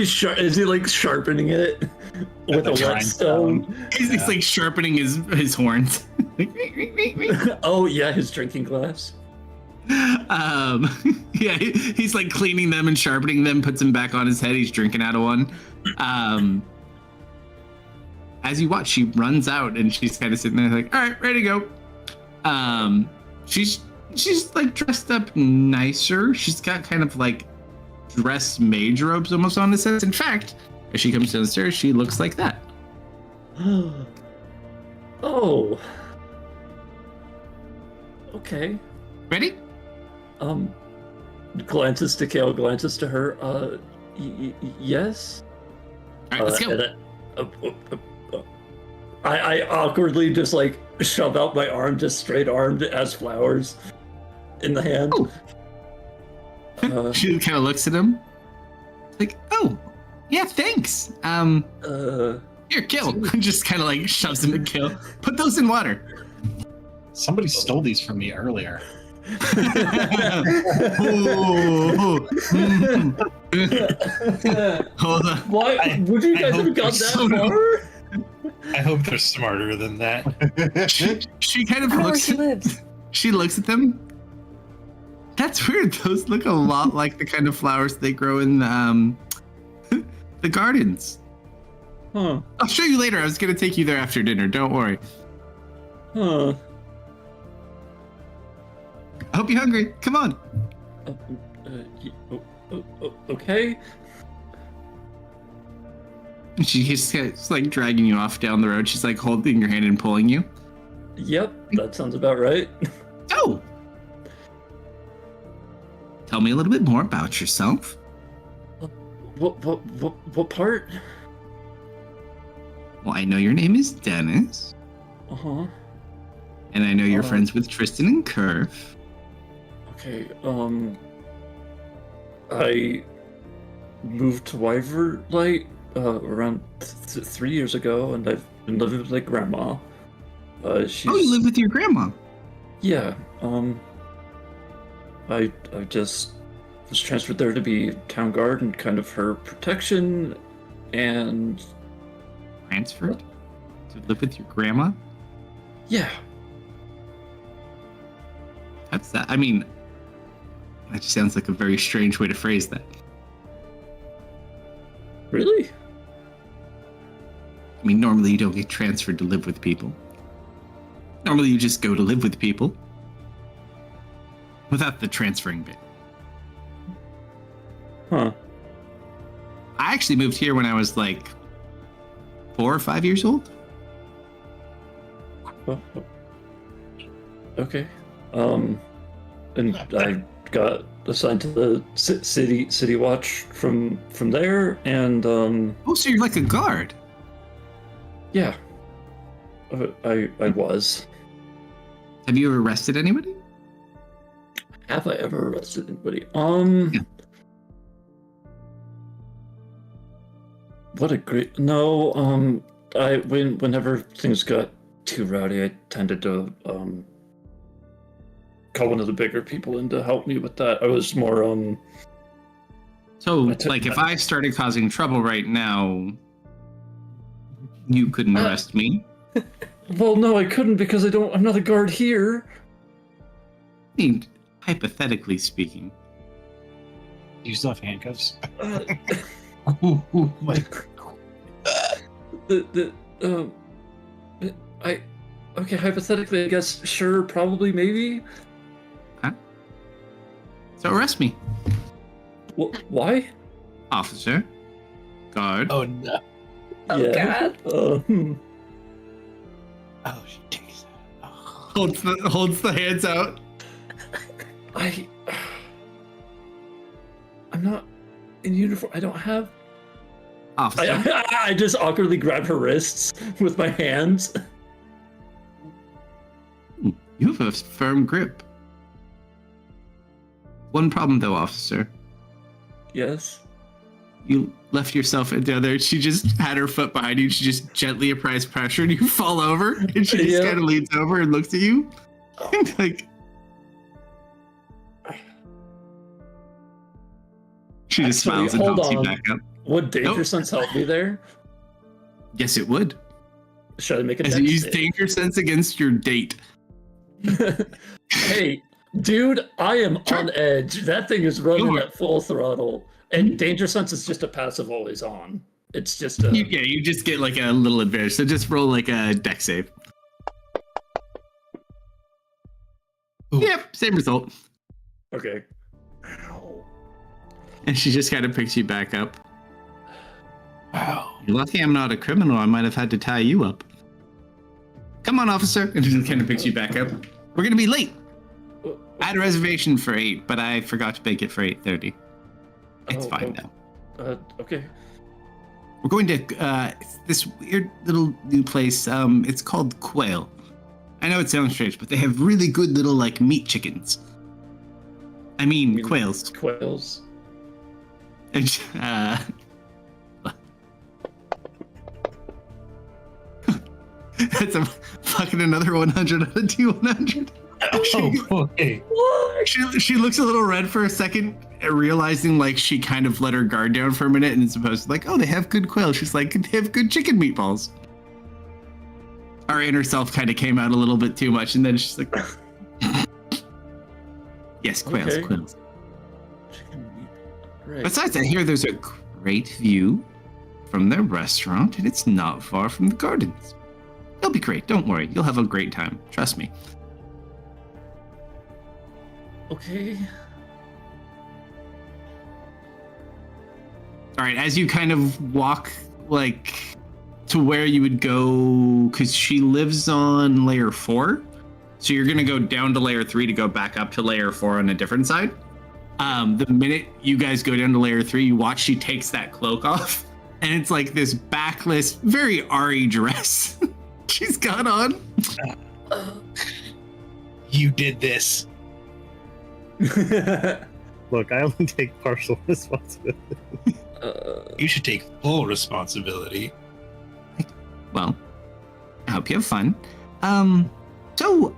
he like sharpening it with a whetstone? He's like sharpening his horns. Oh yeah, his drinking glass. Yeah, he's like cleaning them and sharpening them, puts them back on his head. He's drinking out of one. As you watch, she runs out and she's kind of sitting there like, all right, ready to go. She's like dressed up nicer. She's got kind of like dress mage robes almost on the sense. In fact, as she comes downstairs, she looks like that. Oh. Okay. Ready? Glances to Kale, glances to her. Yes. All right, let's go. And I awkwardly just like shove out my arm, just straight armed as flowers in the hand. She kind of looks at him. Like, oh, yeah, thanks. Here, kill. Just kind of like shoves him and kill. Put those in water. Somebody stole these from me earlier. Hold on. Why would you guys have gone that far? I hope they're smarter than that. She kind of Where looks. he lives. She looks at them. That's weird. Those look a lot like the kind of flowers they grow in the gardens. Huh. I'll show you later. I was gonna take you there after dinner. Don't worry. Huh. I hope you're hungry. Come on. Okay. She's just like dragging you off down the road. She's like holding your hand and pulling you. Yep, that sounds about right. Oh. Tell me a little bit more about yourself. What part? Well, I know your name is Dennis. Uh-huh. And I know you're friends with Tristan and Curve. Okay, I moved to Wyverlight around 3 years ago, and I've been living with my grandma. She's... Oh, you live with your grandma? Yeah, I just was transferred there to be town guard and kind of her protection, and... Transferred? To live with your grandma? Yeah. That's that. I mean, that just sounds like a very strange way to phrase that. Really? I mean, normally you don't get transferred to live with people. Normally you just go to live with people. Without the transferring bit. Huh. I actually moved here when I was like 4 or 5 years old. Okay. And I got assigned to the city watch from there, and Oh, so you're like a guard. yeah, I was. Have you ever arrested anybody? Have I ever arrested anybody? Yeah. What a great no. Whenever things got too rowdy, I tended to call one of the bigger people in to help me with that. I was more So, like, if I started causing trouble right now, you couldn't arrest me? well, no, I couldn't because I'm not a guard here. I mean, hypothetically speaking. Do you still have handcuffs? Okay, hypothetically, I guess, sure, probably, maybe. Huh? So arrest me. Why? Officer. Guard. Oh no! Oh God. Oh, she takes it. Oh. Holds the hands out. I'm not in uniform. I don't have. Officer. I just awkwardly grab her wrists with my hands. You have a firm grip. One problem, though, officer. Yes. You left yourself in the other. She just had her foot behind you. She just gently applies pressure, and you fall over. And she just kind of leans over and looks at you, like. She just smiles and helps you back up. Would Danger Sense help me there? Yes, it would. Should I make a As dex you use save? Danger Sense against your date. Hey, dude, I am on edge. That thing is running at full throttle. And Danger Sense is just a passive always on. It's just a... You just get like a little advantage. So just roll like a dex save. Ooh. Yep, same result. Okay. And she just kind of picks you back up. Wow. You're lucky I'm not a criminal. I might have had to tie you up. Come on, officer. And she just kind of picks you back up. We're going to be late. I had a reservation for 8, but I forgot to make it for 8:30. It's fine now. Okay. We're going to this weird little new place. It's called Quail. I know it sounds strange, but they have really good little like meat chickens. I mean quails. Quails. And, that's a fucking another 100 out of D100. Oh, okay. She looks a little red for a second, realizing like she kind of let her guard down for a minute and supposed to like, oh, they have good quail. She's like, they have good chicken meatballs. Our inner self kind of came out a little bit too much, and then she's like, yes, quails, Okay. quails. Chicken meat. Right. Besides, I hear there's a great view from their restaurant, and it's not far from the gardens. It'll be great. Don't worry. You'll have a great time. Trust me. Okay. All right, as you kind of walk like to where you would go, because she lives on layer 4, so you're gonna go down to layer 3 to go back up to layer 4 on a different side. The minute you guys go down to layer 3, you watch she takes that cloak off, and it's like this backless, very Ari dress she's got on. You did this. Look, I only take partial responsibility. You should take full responsibility. Well, I hope you have fun. So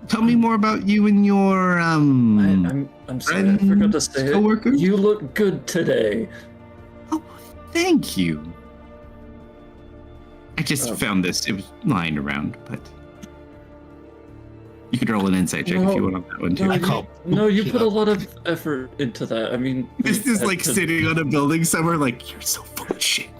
tell me more about you and your I'm sorry, I forgot to say coworker? it. You look good today. Oh, thank you. I just found this. It was lying around, but you could roll an insight check if you want on that one too. You put a lot of effort into that. I mean, This is like sitting on a building somewhere like, you're so full of shit.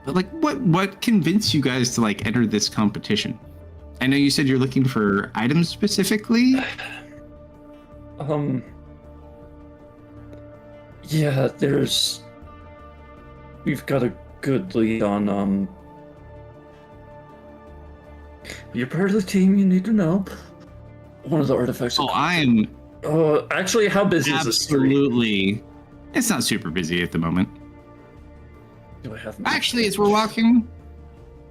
But like, what convinced you guys to like enter this competition? I know you said you're looking for items specifically. Yeah, we've got a good lead on you're part of the team, you need to know. One of the artifacts. Oh, I'm actually, how busy is this street? absolutely. It's not super busy at the moment. Do I have Actually, as we're walking,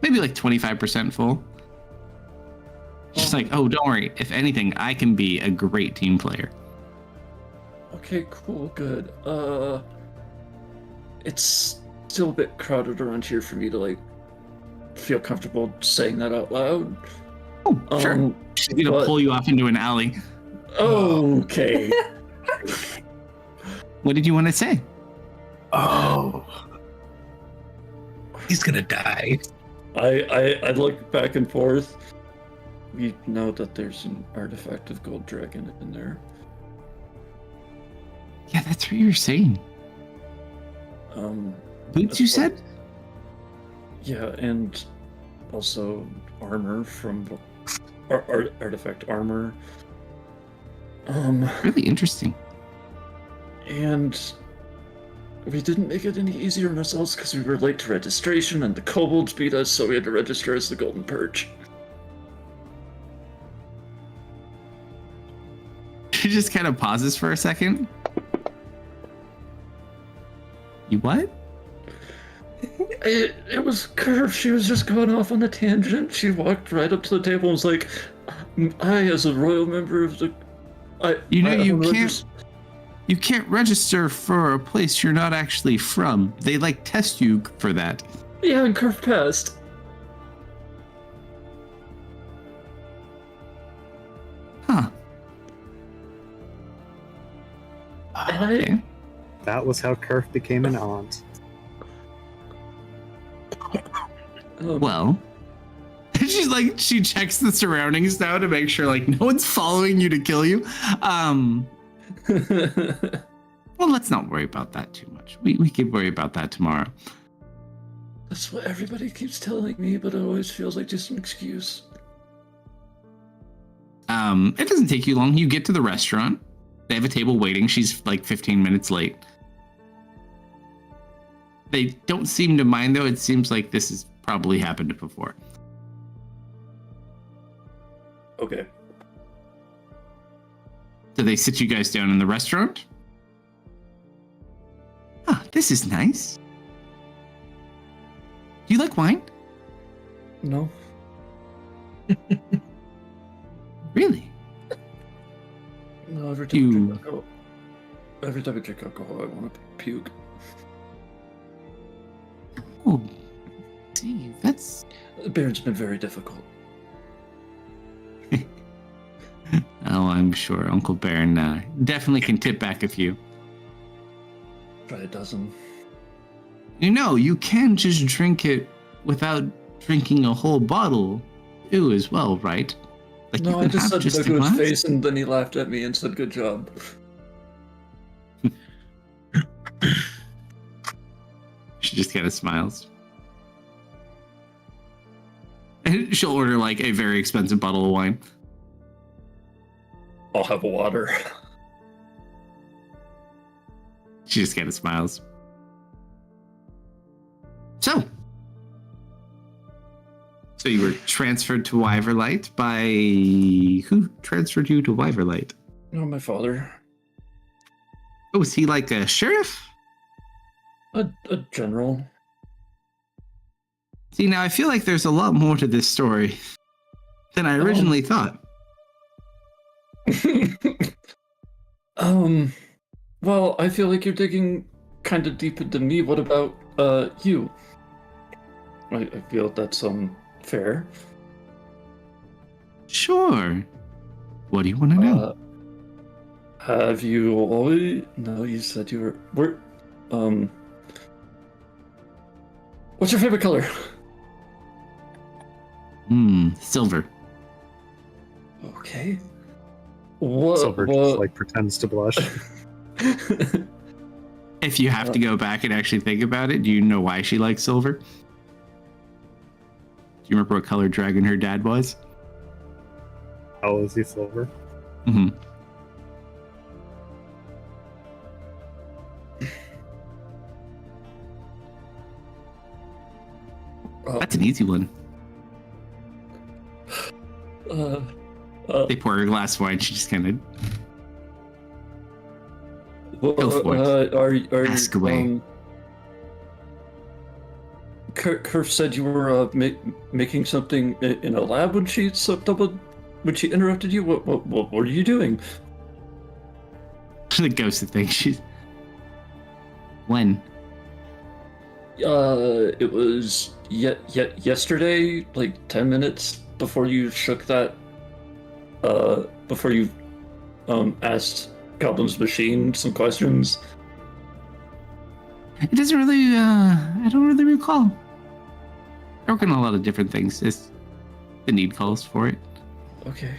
maybe like 25% full. Just like, oh, don't worry. If anything, I can be a great team player. Okay, cool, good. It's still a bit crowded around here for me to like feel comfortable saying that out loud. Oh, sure. She's gonna pull you off into an alley. Okay. What did you want to say? Oh. He's gonna die. I look back and forth. We know that there's an artifact of Gold Dragon in there. Yeah, that's what you're saying. Boots, you said? Yeah, and also armor from artifact armor. Really interesting. And we didn't make it any easier on ourselves because we were late to registration and the kobolds beat us, so we had to register as the Golden Perch. just kind of pauses for a second. You what? It was Curve. She was just going off on a tangent. She walked right up to the table and was like, I, as a royal member of the... You can't register for a place you're not actually from. They, like, test you for that. Yeah, and Curve passed. Huh. Okay. That was how Kerf became an aunt. Well, she's like, she checks the surroundings now to make sure, like, no one's following you to kill you. Well, let's not worry about that too much. We can worry about that tomorrow. That's what everybody keeps telling me, but it always feels like just an excuse. It doesn't take you long. You get to the restaurant. They have a table waiting. She's like 15 minutes late. They don't seem to mind, though. It seems like this has probably happened before. Okay. So they sit you guys down in the restaurant. Ah, this is nice. Do you like wine? No. Really? No, every time I drink alcohol, I want to puke. Oh, see, that's... Baron's been very difficult. Oh, I'm sure Uncle Baron definitely can tip back a few. Try a dozen. You know, you can just drink it without drinking a whole bottle, too, as well, right? Like, No, I just said just look a at his glass? face, and then he laughed at me and said, "Good job." She just kind of smiles. And she'll order, like, a very expensive bottle of wine. I'll have water. She just kind of smiles. So you were transferred to Wyverlight by... Who transferred you to Wyverlight? No, my father. Oh, was he like a sheriff? A general. See, now I feel like there's a lot more to this story than I originally thought. Well, I feel like you're digging kind of deep into me. What about you? I feel that's fair. Sure. What do you want to know? Have you always... No, you said you were... What's your favorite color? Silver. Okay. What? Silver just like pretends to blush. If you have to go back and actually think about it, do you know why she likes silver? Do you remember what color dragon her dad was? Oh, is he silver? Mm-hmm. That's an easy one. They pour her a glass of wine. She just kind of go for it. Ask away. Kerf said you were making something in a lab when she when she interrupted you. What were you doing? The ghosted thing. She's when? It was yesterday, like 10 minutes before you shook that. Before you asked Goblin's machine some questions. It doesn't really. I don't really recall. I work on a lot of different things. It's the need calls for it. Okay.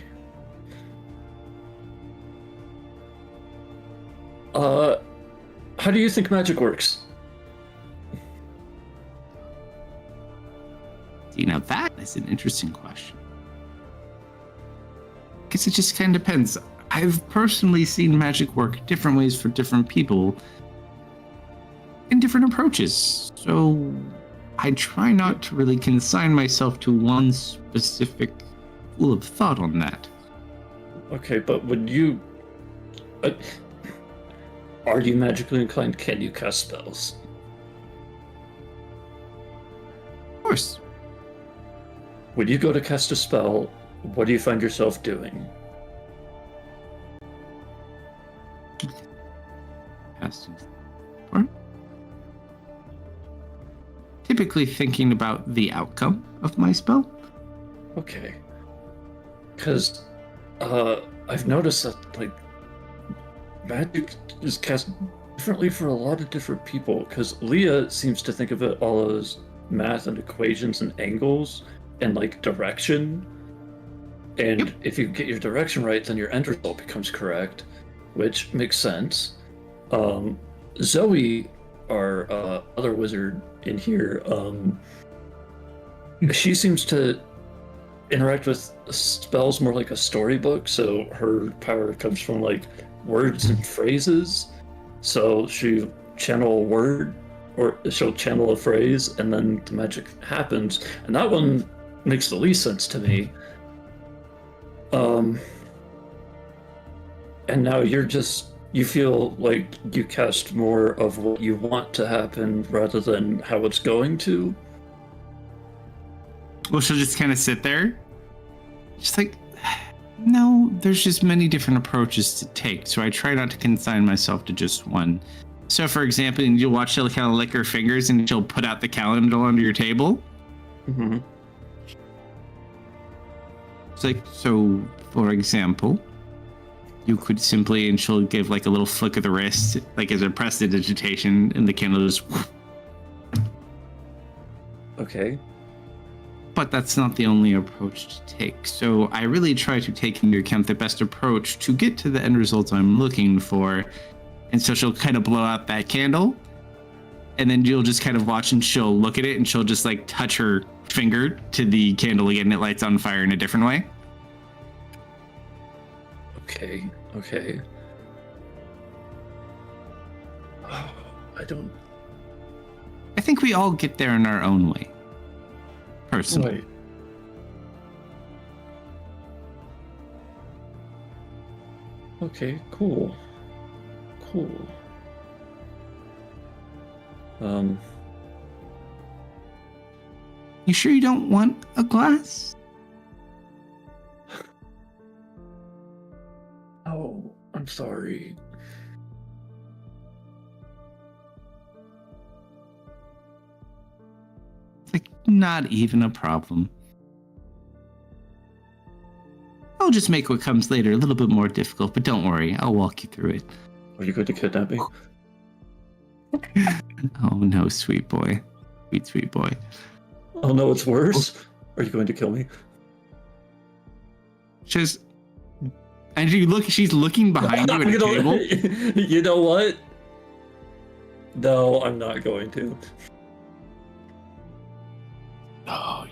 How do you think magic works? You know, that is an interesting question. I guess it just kind of depends. I've personally seen magic work different ways for different people in different approaches. So I try not to really consign myself to one specific school of thought on that. Okay, but when you Are you magically inclined? Can you cast spells? Of course. When you go to cast a spell, what do you find yourself doing? Casting. Typically thinking about the outcome of my spell. Okay. Because I've noticed that, like, magic is cast differently for a lot of different people. Because Leah seems to think of it all as math and equations and angles and, like, direction. And if you get your direction right, then your end result becomes correct, which makes sense. Zoe, our other wizard in here, she seems to interact with spells more like a storybook, so her power comes from like words and phrases. So she channel a word, or she'll channel a phrase, and then the magic happens. And that one makes the least sense to me. And now you feel like you cast more of what you want to happen rather than how it's going to. Well, she'll just kind of sit there. Just like, no, there's just many different approaches to take. So I try not to consign myself to just one. So for example, you'll watch her kind of lick her fingers and she'll put out the calendar under your table. Mm-hmm. It's like, so for example, you could simply, and she'll give like a little flick of the wrist, like as a prestidigitation, and the candle just. Okay. But that's not the only approach to take. So I really try to take into account the best approach to get to the end result I'm looking for. And so she'll kind of blow out that candle, and then you'll just kind of watch, and she'll look at it, and she'll just like touch her finger to the candle again, and it lights on fire in a different way. Okay. I think we all get there in our own way. Personally. Right. Okay, cool. You sure you don't want a glass? Oh, I'm sorry. It's like, not even a problem. I'll just make what comes later a little bit more difficult, but don't worry, I'll walk you through it. Are you going to kidnap me? Oh no, sweet boy. Sweet boy. Oh no, it's worse. Are you going to kill me? And she's looking behind you at a table. You know what? No, I'm not going to. Oh,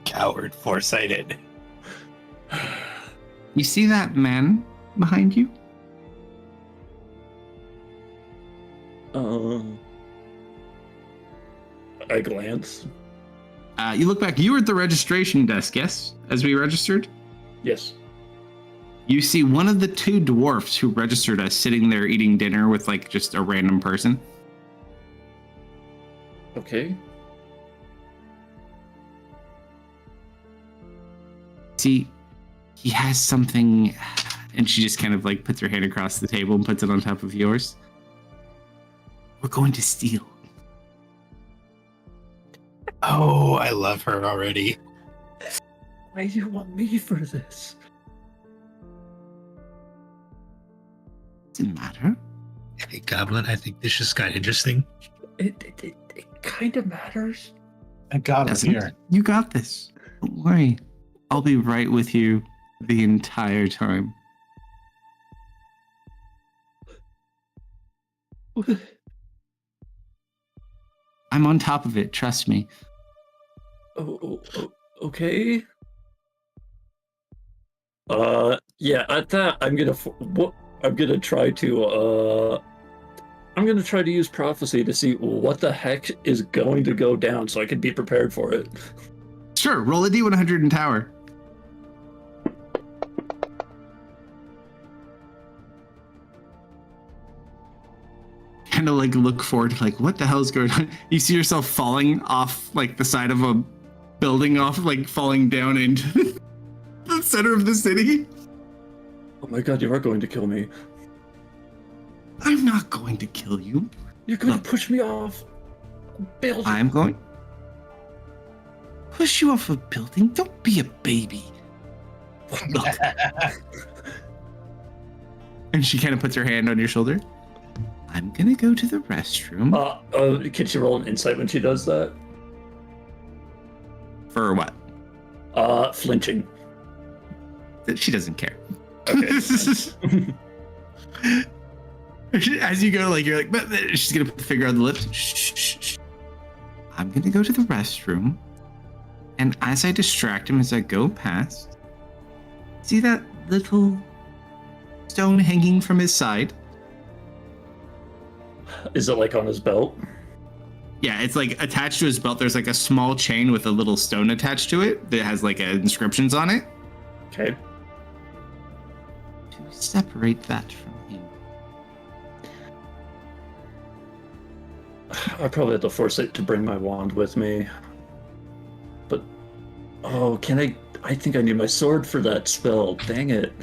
coward, foresighted. You see that man behind you? I glance. You look back. You were at the registration desk, yes? As we registered? Yes. You see one of the two dwarfs who registered us sitting there eating dinner with like just a random person. Okay. See, he has something, and she just kind of like puts her hand across the table and puts it on top of yours. We're going to steal. Oh, I love her already. Why do you want me for this? Doesn't matter. Hey, Goblin, I think this just got interesting. It kind of matters. Thank God I'm here. You got this. Don't worry. I'll be right with you the entire time. I'm on top of it, trust me. Okay. Yeah. At that, I'm gonna try to use prophecy to see what the heck is going to go down, so I can be prepared for it. Sure. Roll a D100 in tower. kind of like look forward, like, what the hell's going on? You see yourself falling off like the side of a building, off like falling down into the center of the city. Oh my god, you are going to kill me. I'm not going to kill you. You're going Look. to push me off a building. I'm going to push you off a building. Don't be a baby. Look. And she kind of puts her hand on your shoulder. I'm gonna go to the restroom. Can she roll an insight when she does that? For what? Flinching. She doesn't care. Okay. As you go, like, you're like, but she's gonna put the finger on the lips. Shh, shh, shh. I'm gonna go to the restroom, and as I distract him as I go past, see that little stone hanging from his side? Is it like on his belt? Yeah, it's like attached to his belt. There's like a small chain with a little stone attached to it that has like inscriptions on it. Okay. To separate that from him. I probably have to force it to bring my wand with me. But, can I? I think I need my sword for that spell. Dang it.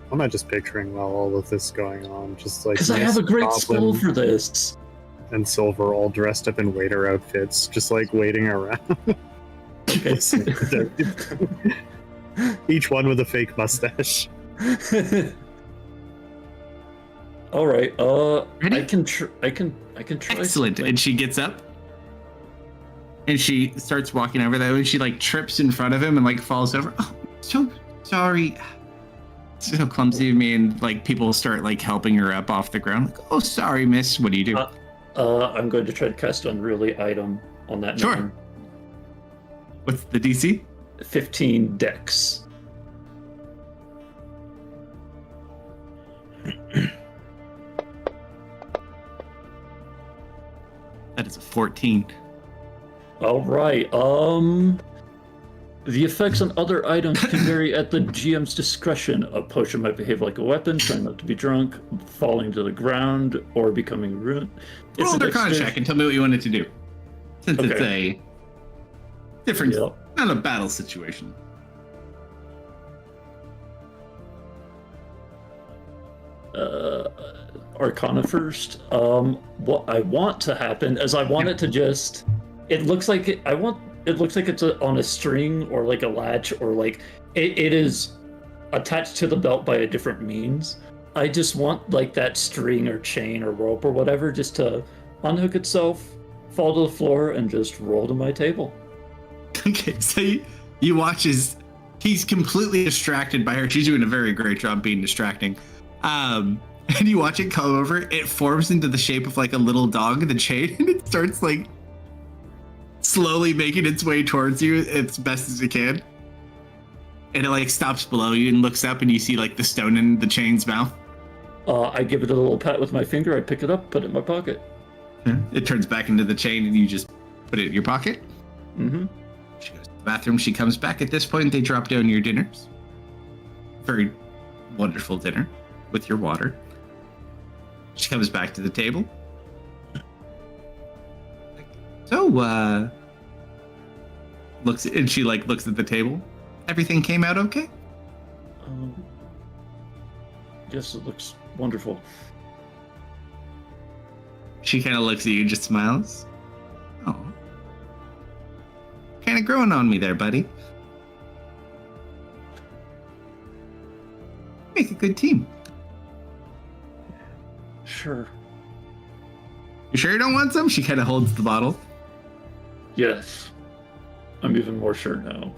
I'm not just picturing while all of this is going on, just like Because I have a great Goblin spell for this. and Silver all dressed up in waiter outfits, just like waiting around. Okay. Each one with a fake mustache. All right. Ready? I can try. Excellent. And she gets up and she starts walking over that way. She like trips in front of him and like falls over. Oh, so sorry. So clumsy of me, and like people start like helping her up off the ground. Like, oh, sorry, miss. What do you do? I'm going to try to cast Unruly Item on that. Sure. man. What's the DC? 15 Dex. That is a 14. All right. The effects on other items can vary at the GM's discretion. A potion might behave like a weapon, trying not to be drunk, falling to the ground, or becoming ruined. Roll an Arcana check and tell me what you want it to do. Since it's a different, not a battle situation. Arcana first. What I want to happen is I want it to just. It looks like it looks like it's on a string or like a latch or like it is attached to the belt by a different means. I just want like that string or chain or rope or whatever just to unhook itself, fall to the floor, and just roll to my table. Okay, so you watch as he's completely distracted by her. She's doing a very great job being distracting. And you watch it come over. It forms into the shape of like a little dog in the chain, and it starts like slowly making its way towards you as best as it can. And it like stops below you and looks up, and you see like the stone in the chain's mouth. I give it a little pat with my finger. I pick it up, put it in my pocket. It turns back into the chain, and you just put it in your pocket. Mm-hmm. She goes to the bathroom. She comes back. At this point, they drop down your dinners. Very wonderful dinner with your water. She comes back to the table. So, looks at the table. Everything came out okay? Yes, it looks wonderful. She kind of looks at you and just smiles. Oh. Kind of growing on me there, buddy. Make a good team. Sure. You sure you don't want some? She kind of holds the bottle. Yes. I'm even more sure now.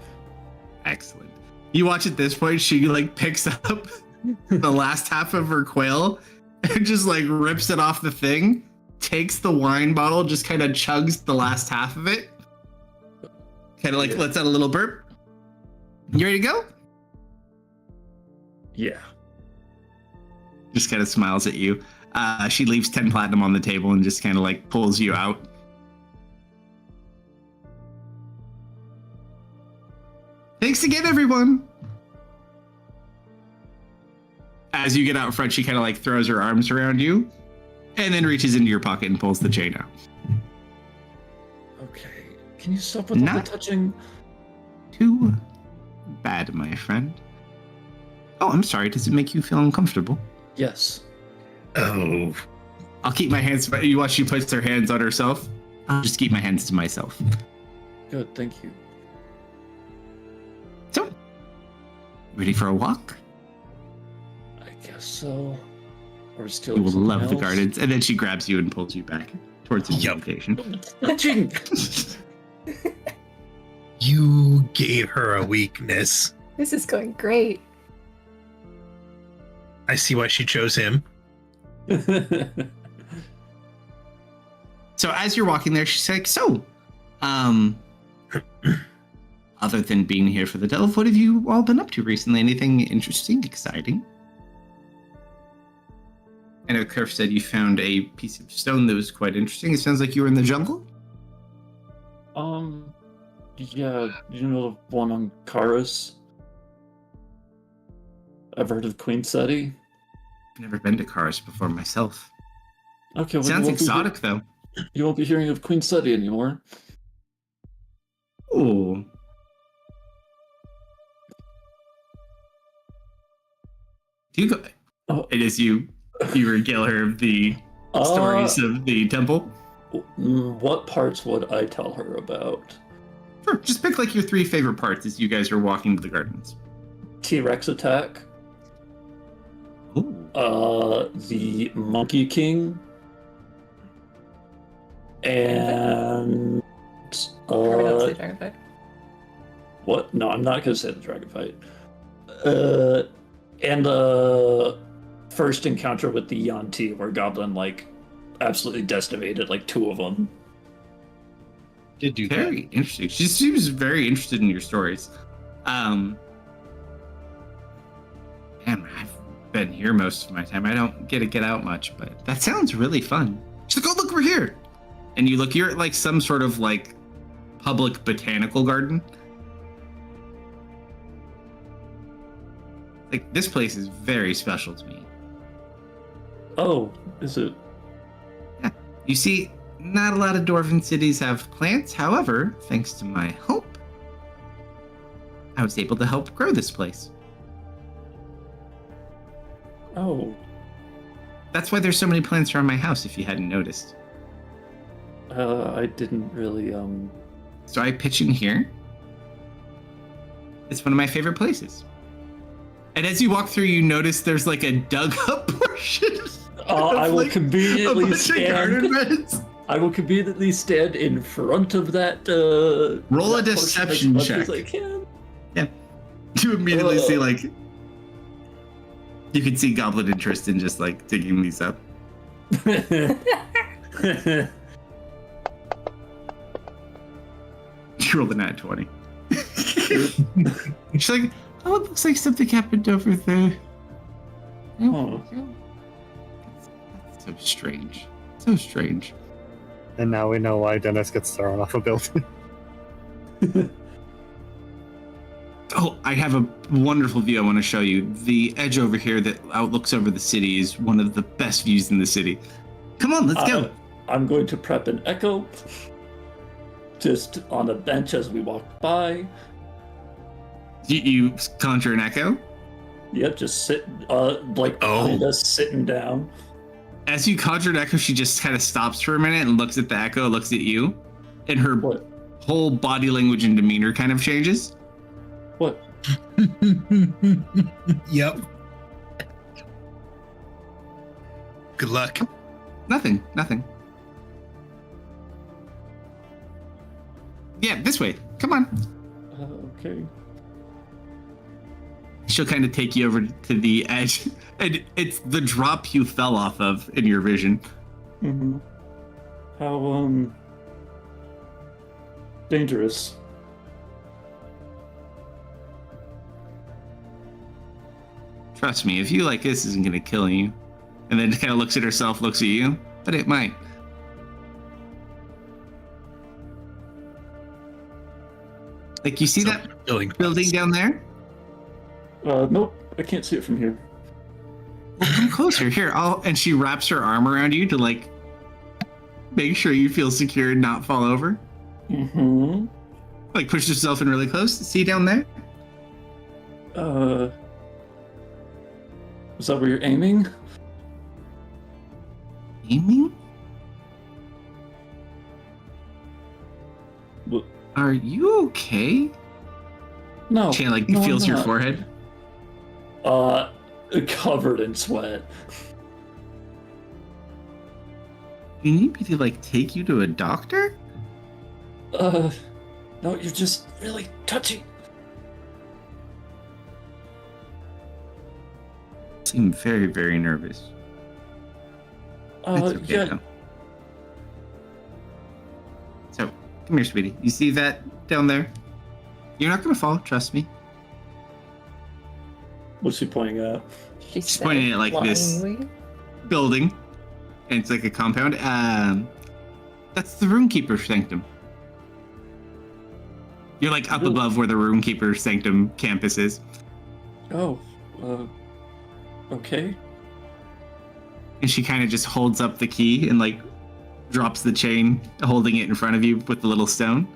Excellent. You watch at this point, she like picks up the last half of her quail and just like rips it off the thing, takes the wine bottle, just kind of chugs the last half of it. Kind of like lets out a little burp. You ready to go? Yeah. Just kind of smiles at you. She leaves 10 platinum on the table and just kind of like pulls you out. Thanks again, everyone. as you get out front, she kind of like throws her arms around you and then reaches into your pocket and pulls the chain out. Okay. Can you stop with all the Not- touching? Too bad, my friend. Oh, I'm sorry. Does it make you feel uncomfortable? Yes. Oh, I'll keep my hands. You watch she puts her hands on herself. I'll just keep my hands to myself. Good, thank you. So, ready for a walk? I guess so. Or still. You will love the gardens. And then she grabs you and pulls you back towards the Yup. location. Touching. you gave her a weakness. This is going great. I see why she chose him. So as you're walking there, she's like, other than being here for the delve, what have you all been up to recently? Anything interesting, exciting? I know Kerf said you found a piece of stone that was quite interesting. It sounds like you were in the jungle? Yeah, you know the one on Karis? I've heard of Queen Seti. I've never been to Karis before myself. Okay, well, Sounds exotic, though. You won't be hearing of Queen Seti anymore. Ooh. Do you go? Oh. It is you. You regale her of the stories of the temple. What parts would I tell her about? Sure. Just pick like your 3 favorite parts as you guys are walking to the gardens. T-Rex attack. Ooh. The Monkey King. And Are we not say dragon fight? what? No, I'm not gonna say the dragon fight. And first encounter with the Yanti, where Goblin like absolutely decimated like 2 of them. Did do Very interesting. She seems very interested in your stories. Man, I've been here most of my time. I don't get to get out much, but that sounds really fun. She's like, oh, look, we're here. And you look, you're at like some sort of like public botanical garden. Like, this place is very special to me. Oh, is it? Yeah. You see, not a lot of dwarven cities have plants. However, thanks to my help, I was able to help grow this place. Oh, That's why there's so many plants around my house, if you hadn't noticed. I didn't really So I pitch in here. It's one of my favorite places. And as you walk through, you notice there's like a dug up portion. I will like, a conveniently bunch of garden beds. I will conveniently stand in front of that. Roll a that portion deception as much as check. I can. You immediately see like, you can see goblin interest in just like digging these up. You rolled a nat 20. She's like, oh, it looks like something happened over there. Oh. That's so strange. So strange. And now we know why Dennis gets thrown off a building. Oh, I have a wonderful view I want to show you. The edge over here that outlooks over the city is one of the best views in the city. Come on, let's go. I'm going to prep an echo just on a bench as we walk by. You conjure an echo. Yep, just sit, behind us, sitting down. As you conjure an echo, she just kind of stops for a minute and looks at the echo, looks at you, and her What? whole body language and demeanor kind of changes. What? Yep. Good luck. Nothing. Yeah, this way. Come on. Okay. She'll kind of take you over to the edge, and it's the drop you fell off of in your vision. Mm-hmm. How dangerous? Trust me, if you like this isn't gonna kill you. And then kind of looks at herself, looks at you, but it might. Like, you see that building down there? Nope, I can't see it from here. Come closer here. And she wraps her arm around you to like make sure you feel secure and not fall over. Mm-hmm. Like push yourself in really close. See down there? Is that where you're aiming? Aiming? What? Are you okay? No. She like no, feels I'm your not. forehead. Covered in sweat. You need me to like take you to a doctor? No, you're just really touchy. Seem very, very nervous. It's okay, Yeah. though. So, come here, sweetie. You see that down there? You're not gonna fall, trust me. What's she pointing at? She's pointing at like this building, and it's like a compound. That's the Runekeeper Sanctum. You're like up above where the Runekeeper Sanctum campus is. Oh, okay. And she kind of just holds up the key and like drops the chain, holding it in front of you with the little stone.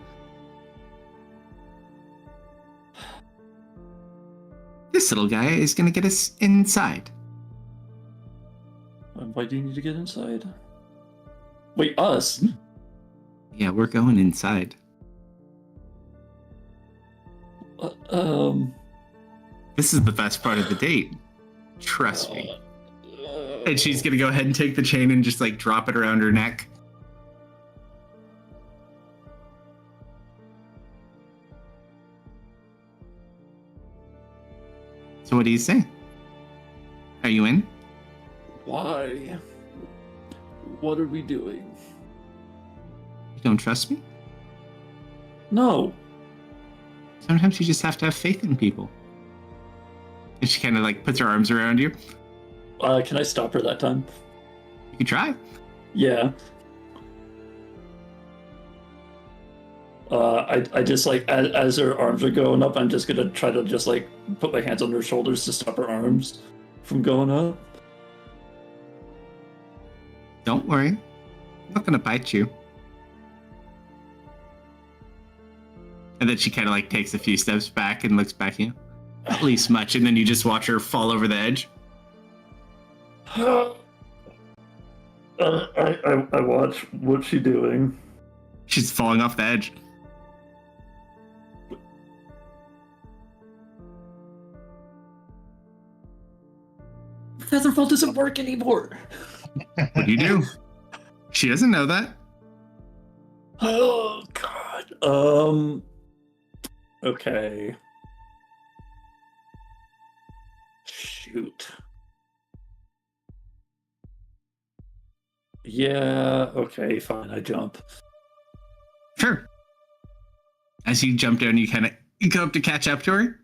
This little guy is gonna get us inside. Why do you need to get inside? Wait, us? Yeah, we're going inside. This is the best part of the date. Trust me. And she's gonna go ahead and take the chain and just like drop it around her neck. So what do you say? Are you in? Why? What are we doing? You don't trust me? No. Sometimes you just have to have faith in people. And she kind of like puts her arms around you. Can I stop her that time? You can try. Yeah. I just like as her arms are going up, I'm just gonna try to just like put my hands on her shoulders to stop her arms from going up. Don't worry. I'm not gonna bite you. And then she kind of like takes a few steps back and looks back at you. At least much, and then you just watch her fall over the edge. I watch. What's she doing? She's falling off the edge. Featherfall doesn't work anymore. What do you do? She doesn't know that. Oh God. Okay. Shoot. Yeah. Okay. Fine. I jump. Sure. As you jump down, you go up to catch up to her.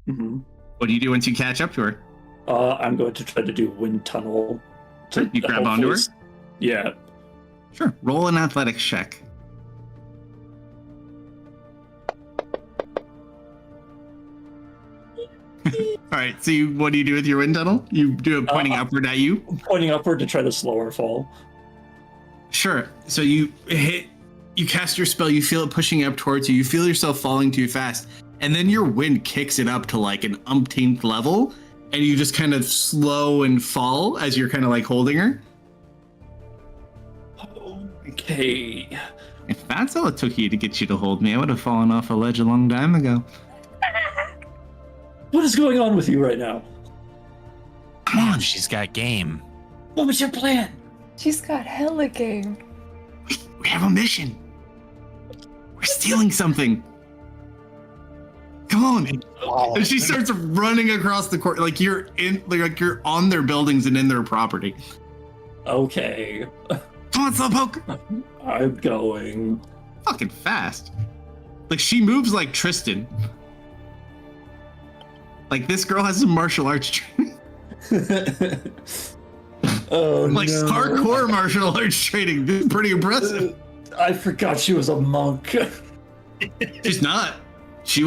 Mm-hmm. What do you do once you catch up to her? I'm going to try to do wind tunnel. You grab onto her? Yeah. Sure. Roll an athletics check. All right. So what do you do with your wind tunnel? You do it pointing upward at you? Pointing upward to try to slow her fall. Sure. So you cast your spell, you feel it pushing up towards you, you feel yourself falling too fast, and then your wind kicks it up to like an umpteenth level, and you just kind of slow and fall as you're kind of like holding her. Okay. If that's all it took you to get you to hold me, I would have fallen off a ledge a long time ago. What is going on with you right now? Come on, she's got game. What was your plan? She's got hella game. We have a mission. We're stealing something. Come on. And she starts running across the court like you're on their buildings and in their property. Okay. Come on, Slowpoke. I'm going. Fucking fast. Like she moves like Tristan. Like this girl has some martial arts training. Oh, like no. hardcore martial arts training. This is pretty impressive. I forgot she was a monk. She's not. She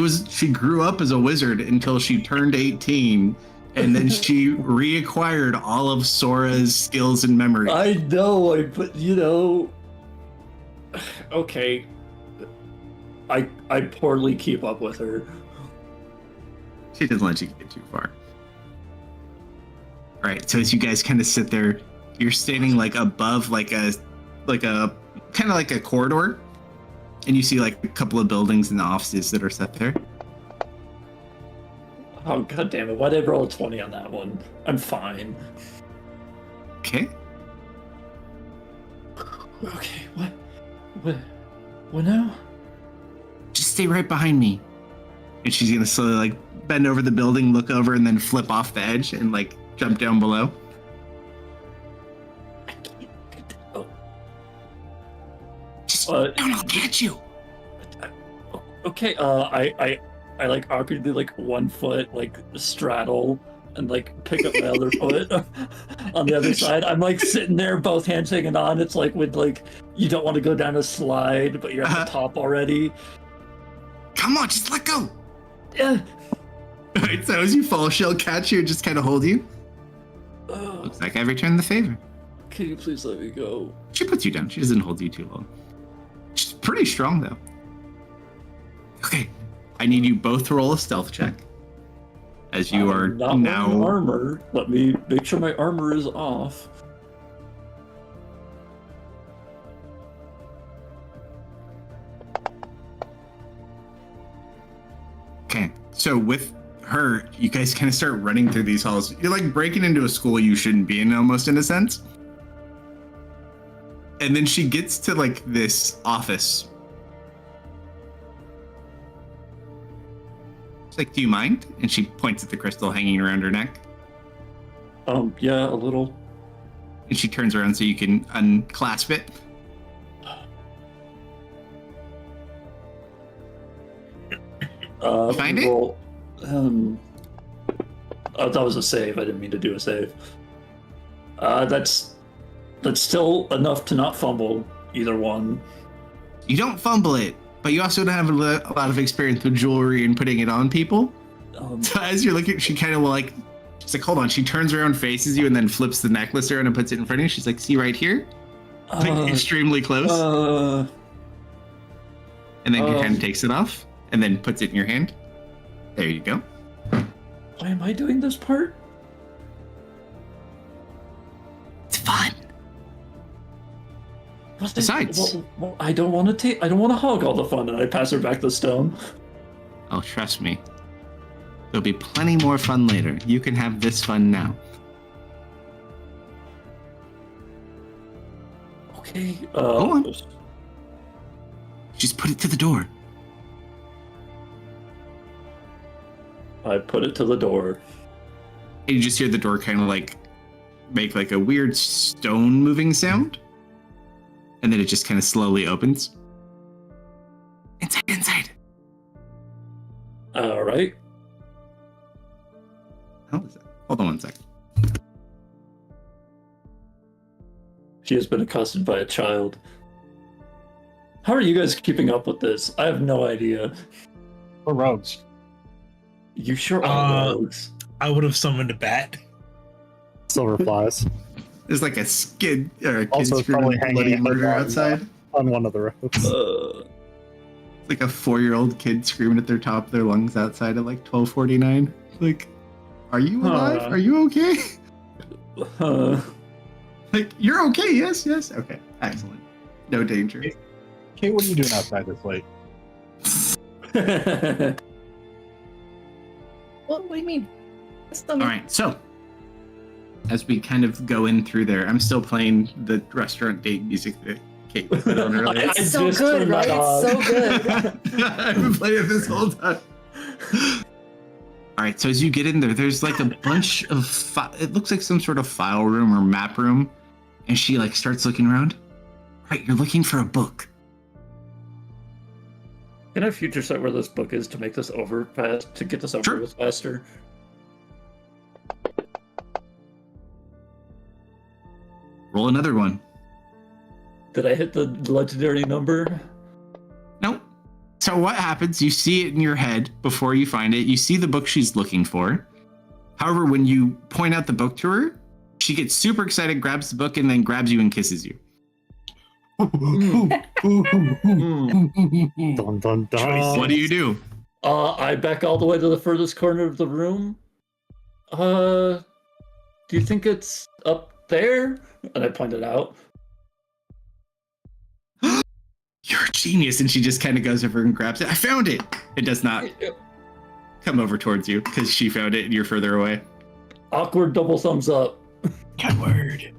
grew up as a wizard until she turned 18. And then she reacquired all of Sora's skills and memories. I know, but you know, okay. I poorly keep up with her. She doesn't let you get too far. All right, so as you guys kind of sit there, you're standing like above like a kind of like a corridor, and you see like a couple of buildings and offices that are set there. Oh god damn it! Why did I roll a 20 on that one? I'm fine. Okay. Okay, what now? Just stay right behind me. And she's gonna slowly like bend over the building, look over, and then flip off the edge and like jump down below. I can't. Oh. Just don't I'll catch you. Okay. I like awkwardly like 1 foot like straddle and like pick up my other foot on the other side. I'm like sitting there, both hands hanging on. It's like with like you don't want to go down a slide, but you're at the top already. Come on, just let go. Yeah. All right, so as you fall, she'll catch you and just kind of hold you. Looks like I've returned the favor. Can you please let me go? She puts you down. She doesn't hold you too long. She's pretty strong, though. Okay, I need you both to roll a stealth check. As you are not now wearing armor. Let me make sure my armor is off. Okay, so with her, you guys kind of start running through these halls. You're like breaking into a school you shouldn't be in, almost in a sense. And then she gets to like this office. She's like, "Do you mind?" And she points at the crystal hanging around her neck. Yeah, a little. And she turns around so you can unclasp it. Find it? Roll, oh, that was a save. I didn't mean to do a save. That's still enough to not fumble either one. You don't fumble it, but you also don't have a lot of experience with jewelry and putting it on people. So as you're looking, she kind of like, she's like, hold on. She turns around, faces you, and then flips the necklace around and puts it in front of you. She's like, see right here? Like extremely close. And then your hand takes it off and then puts it in your hand. There you go. Why am I doing this part? It's fun. Besides, well, I don't want to hog all the fun, and I pass her back the stone. oh, trust me. There'll be plenty more fun later. You can have this fun now. Okay. Go on. Just put it to the door. I put it to the door. And you just hear the door kind of like make like a weird stone moving sound. And then it just kind of slowly opens. Inside. All right. How is that? Hold on 1 sec. She has been accosted by a child. How are you guys keeping up with this? I have no idea. We're rogues. You sure are rogues. I would have summoned a bat. Silver flies There's like a skid or a kid also probably screaming hanging bloody out murder on, outside. on one of the ropes. It's like a 4-year-old kid screaming at their top of their lungs outside at like 12:49. Like, are you alive? Are you okay? Like, you're okay? Yes. Okay, excellent. No danger. Kate, what are you doing outside this late? What do you mean? All right, so as we kind of go in through there, I'm still playing the restaurant date music that Kate put on earlier. It's so good, right? It's so good. I've been playing it this whole time. All right, so as you get in there, there's like a bunch of it looks like some sort of file room or map room, and she like starts looking around. Right, you're looking for a book. Can I future set where this book is to make this over fast, to get this over with faster? Roll another one. Did I hit the legendary number? Nope. So what happens? You see it in your head before you find it. You see the book she's looking for. However, when you point out the book to her, she gets super excited, grabs the book, and then grabs you and kisses you. Dun, dun, dun. What do you do? I back all the way to the furthest corner of the room. Do you think it's up there? And I point it out. You're a genius. And she just kind of goes over and grabs it. I found it. It does not come over towards you because she found it and you're further away. Awkward double thumbs up. Good word.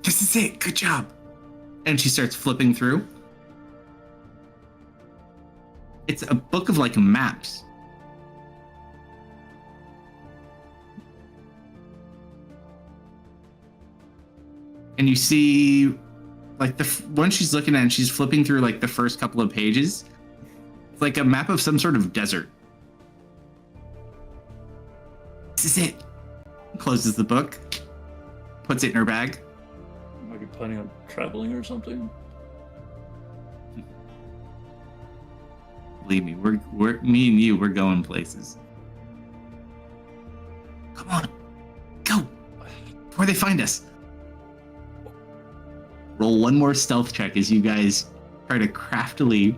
This is it. Good job. And she starts flipping through. It's a book of like maps. And you see like the one she's looking at and she's flipping through like the first couple of pages. It's like a map of some sort of desert. This is it. Closes the book. Puts it in her bag. Are you planning on traveling or something? Believe me, we're me and you, we're going places. Come on, go before they find us. Roll one more stealth check as you guys try to craftily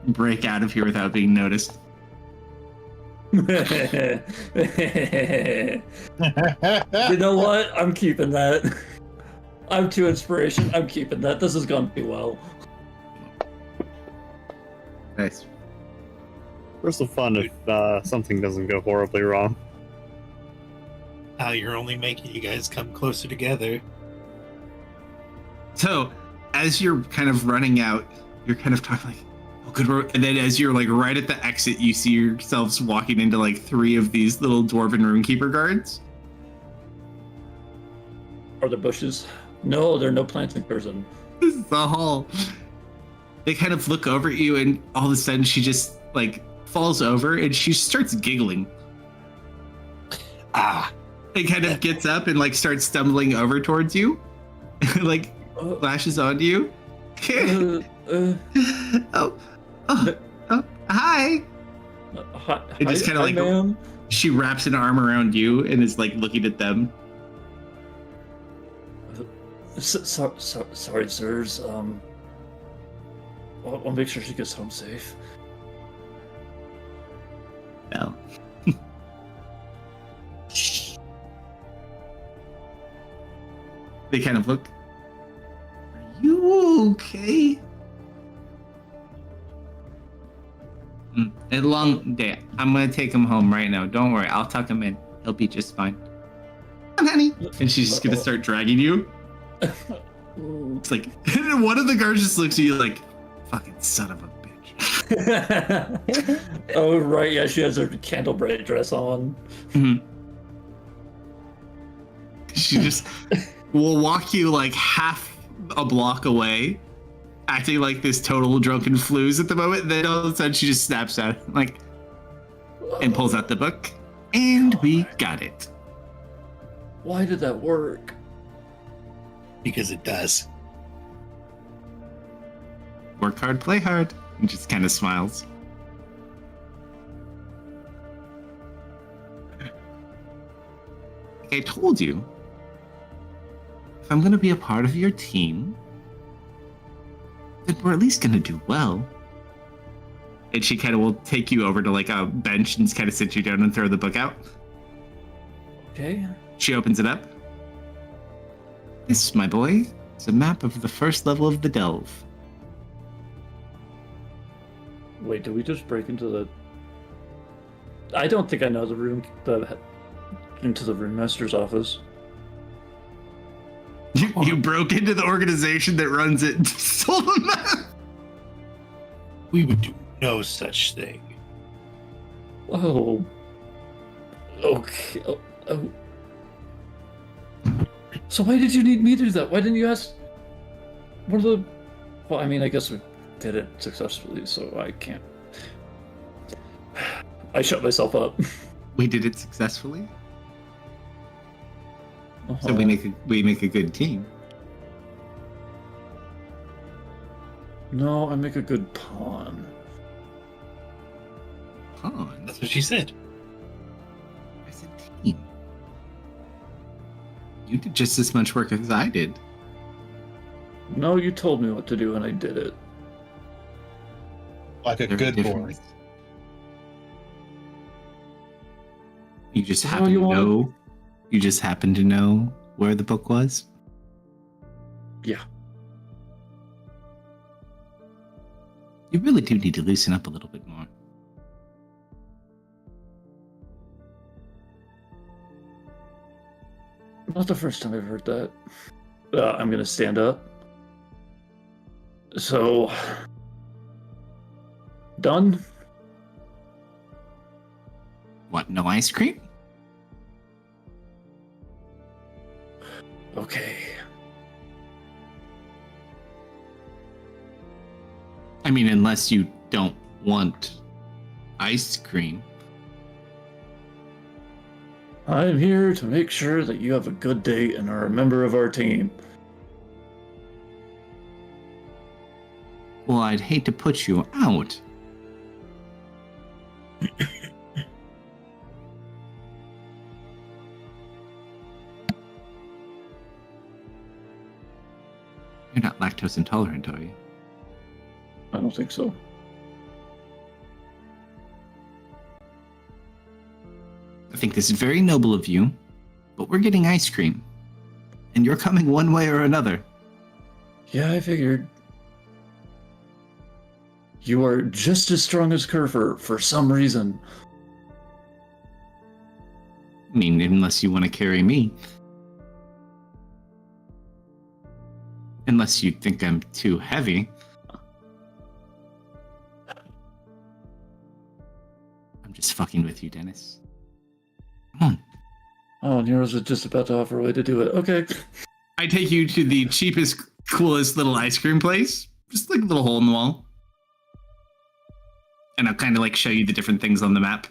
break out of here without being noticed. You know what? I'm keeping that. I'm too inspiration. I'm keeping that. This is going to be well. Nice. Where's the fun if something doesn't go horribly wrong? Now you're only making you guys come closer together. So, as you're kind of running out, you're kind of talking like, "Oh, good road." And then, as you're like right at the exit, you see yourselves walking into like 3 of these little dwarven runekeeper guards. Are there bushes? No, there are no plants in person. This is the hall. They kind of look over at you, and all of a sudden, she just like falls over and she starts giggling. It kind of gets up and like starts stumbling over towards you, like lashes onto you. Oh, hi. Hi, It just kind of like ma'am. she wraps an arm around you and is like looking at them. Sorry, sirs. I'll make sure she gets home safe. No. They kind of look. Are you okay? A long day. I'm gonna take him home right now. Don't worry. I'll tuck him in. He'll be just fine. Come on, honey. And she's just gonna start dragging you. It's like one of the guards just looks at you like, "Fucking son of a bitch." Oh right, yeah, she has her candlebright dress on. Mm-hmm. She just will walk you like half a block away, acting like this total drunken flues at the moment. And then all of a sudden, she just snaps out like and pulls out the book, and we got it. Why did that work? Because it does. Work hard, play hard, and just kind of smiles. Like I told you, if I'm going to be a part of your team, then we're at least going to do well. And she kind of will take you over to like a bench and kind of sit you down and throw the book out. Okay. She opens it up. This, my boy, is a map of the first level of the delve. Wait, did we just break into the... I don't think I know the room... into the room master's office. You broke into the organization that runs it and stole the map. We would do no such thing. Oh. Okay. Oh. So why did you need me to do that? Why didn't you ask one of the... Well, I mean, I guess we did it successfully, so I can't... I shut myself up. We did it successfully. Uh-huh. So we make a good team. No, I make a good pawn. Pawn. That's what she said. It's a team. You did just as much work as I did. No, you told me what to do and I did it. Like a There are good boy. differences. You just Is that happen all you to wanted? know. You just happen to know where the book was. Yeah. You really do need to loosen up a little bit more. Not the first time I've heard that. I'm gonna stand up. So, done? What, no ice cream? Okay. I mean, unless you don't want ice cream. I'm here to make sure that you have a good date and are a member of our team. Well, I'd hate to put you out. You're not lactose intolerant, are you? I don't think so. I think this is very noble of you, but we're getting ice cream. And you're coming one way or another. Yeah, I figured. You are just as strong as Kerfer for some reason. I mean, unless you want to carry me. Unless you think I'm too heavy. I'm just fucking with you, Dennis. Come on. Oh, Nero's was just about to offer a way to do it. Okay. I take you to the cheapest, coolest little ice cream place. Just like a little hole in the wall. And I'll kind of like show you the different things on the map.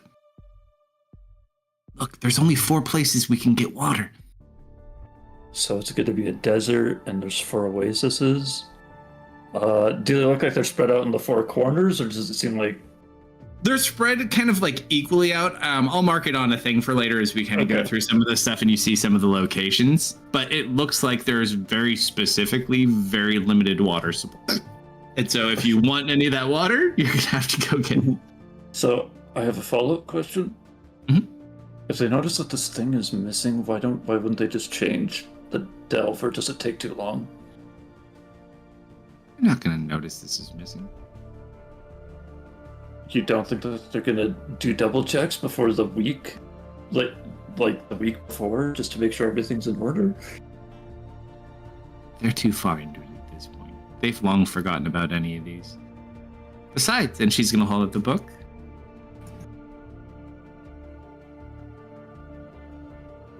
Look, there's only 4 places we can get water. So it's going to be a desert, and there's 4 oases. Do they look like they're spread out in the 4 corners, or does it seem like... They're spread kind of like equally out. I'll mark it on a thing for later as we kind of go Okay. through some of the stuff and you see some of the locations. But it looks like there's very specifically very limited water supply. And so if you want any of that water, you're going to have to go get it. So I have a follow-up question. Mhm. If they notice that this thing is missing, why wouldn't they just change the delve, or does it take too long? You're not going to notice this is missing. You don't think that they're gonna do double checks before the week, like the week before, just to make sure everything's in order? They're too far into it at this point. They've long forgotten about any of these. Besides, and she's going to hold up the book.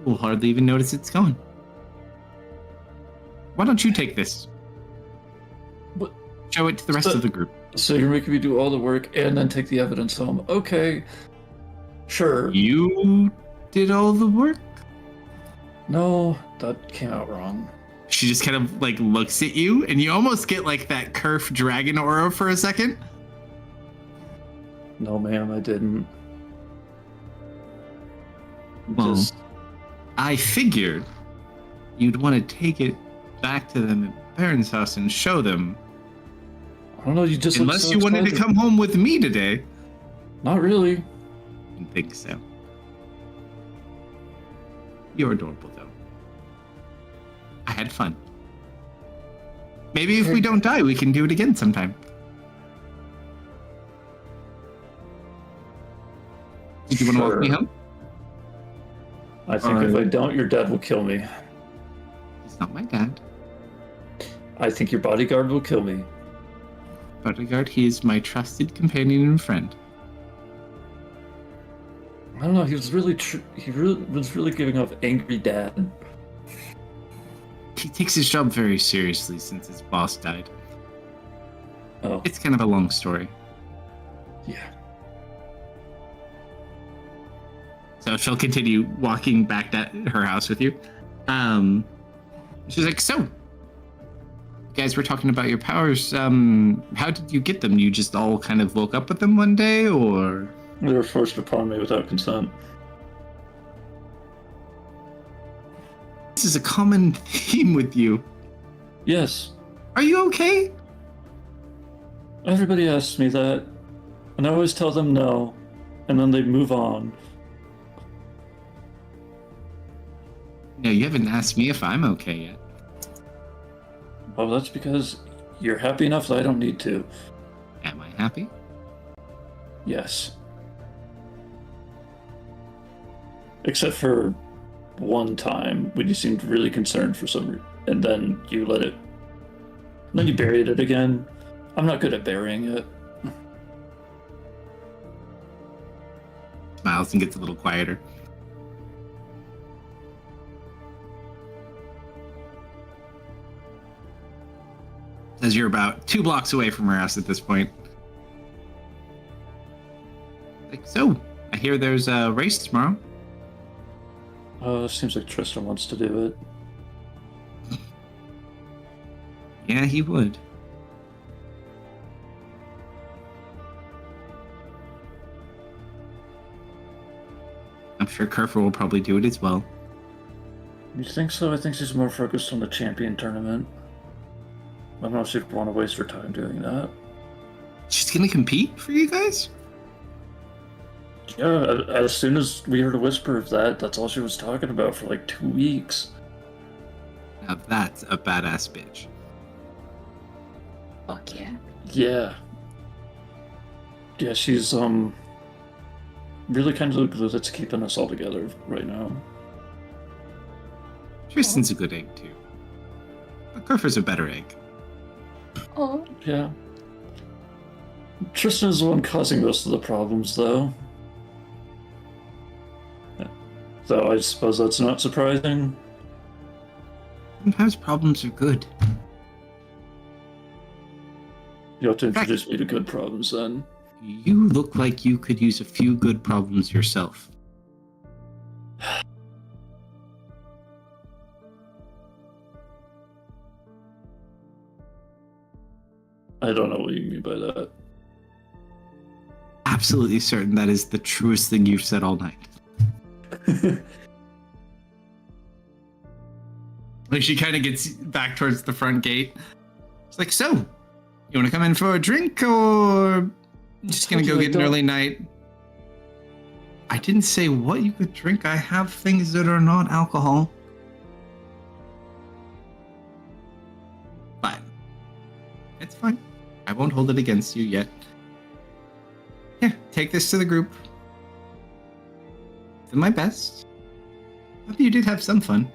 We'll hardly even notice it's gone. Why don't you take this? What? Show it to the rest So- of the group. So you're making me do all the work and then take the evidence home? Okay, sure. You did all the work? No, that came out wrong. She just kind of like looks at you and you almost get like that Kerf dragon aura for a second. No, ma'am, I didn't. Well, Just I figured you'd want to take it back to them at Baron's house and show them. I don't know. You just look Unless so you wanted to excited. come home with me today. Not really. I didn't think so. You're adorable, though. I had fun. Maybe if we don't die, we can do it again sometime. Did you want to walk me Sure. home? I think if I don't, your dad will kill me. He's not my dad. I think your bodyguard will kill me. Bodyguard, he is my trusted companion and friend. I don't know. He was really was really giving off angry dad. He takes his job very seriously since his boss died. Oh, It's kind of a long story. yeah. So she'll continue walking back to her house with you. She's like, so, you guys were talking about your powers. How did you get them? You just all kind of woke up with them one day, or? They were forced upon me without consent. This is a common theme with you. Yes. Are you okay? Everybody asks me that, and I always tell them no, and then they move on. No, you haven't asked me if I'm okay yet. Well, that's because you're happy enough that I don't need to. Am I happy? Yes. Except for one time when you seemed really concerned for some reason, and then you let it. And then you buried it again. I'm not good at burying it. Smiles and gets a little quieter. Says you're about 2 blocks away from her house at this point. Like, so, I hear there's a race tomorrow. Seems like Tristan wants to do it. Yeah, he would. I'm sure Kerfer will probably do it as well. You think so? I think she's more focused on the champion tournament. I don't know if she'd want to waste her time doing that. She's gonna compete for you guys? Yeah, as soon as we heard a whisper of that, that's all she was talking about for like 2 weeks. Now that's a badass bitch. Fuck yeah. Yeah. Yeah, she's really kind of the glue that's keeping us all together right now. Tristan's a good egg too. But Kerfer's a better egg. Oh. Yeah. Tristan's the one causing most of the problems, though. So I suppose that's not surprising. Sometimes problems are good. You have to introduce me to good problems, then. You look like you could use a few good problems yourself. I don't know what you mean by that. Absolutely certain that is the truest thing you've said all night. Like, she kind of gets back towards the front gate. It's like, so, you want to come in for a drink, or just gonna go get an early night? I didn't say what you could drink. I have things that are not alcohol. But it's fine. I won't hold it against you yet. Here, take this to the group. Did my best. Hope you did have some fun.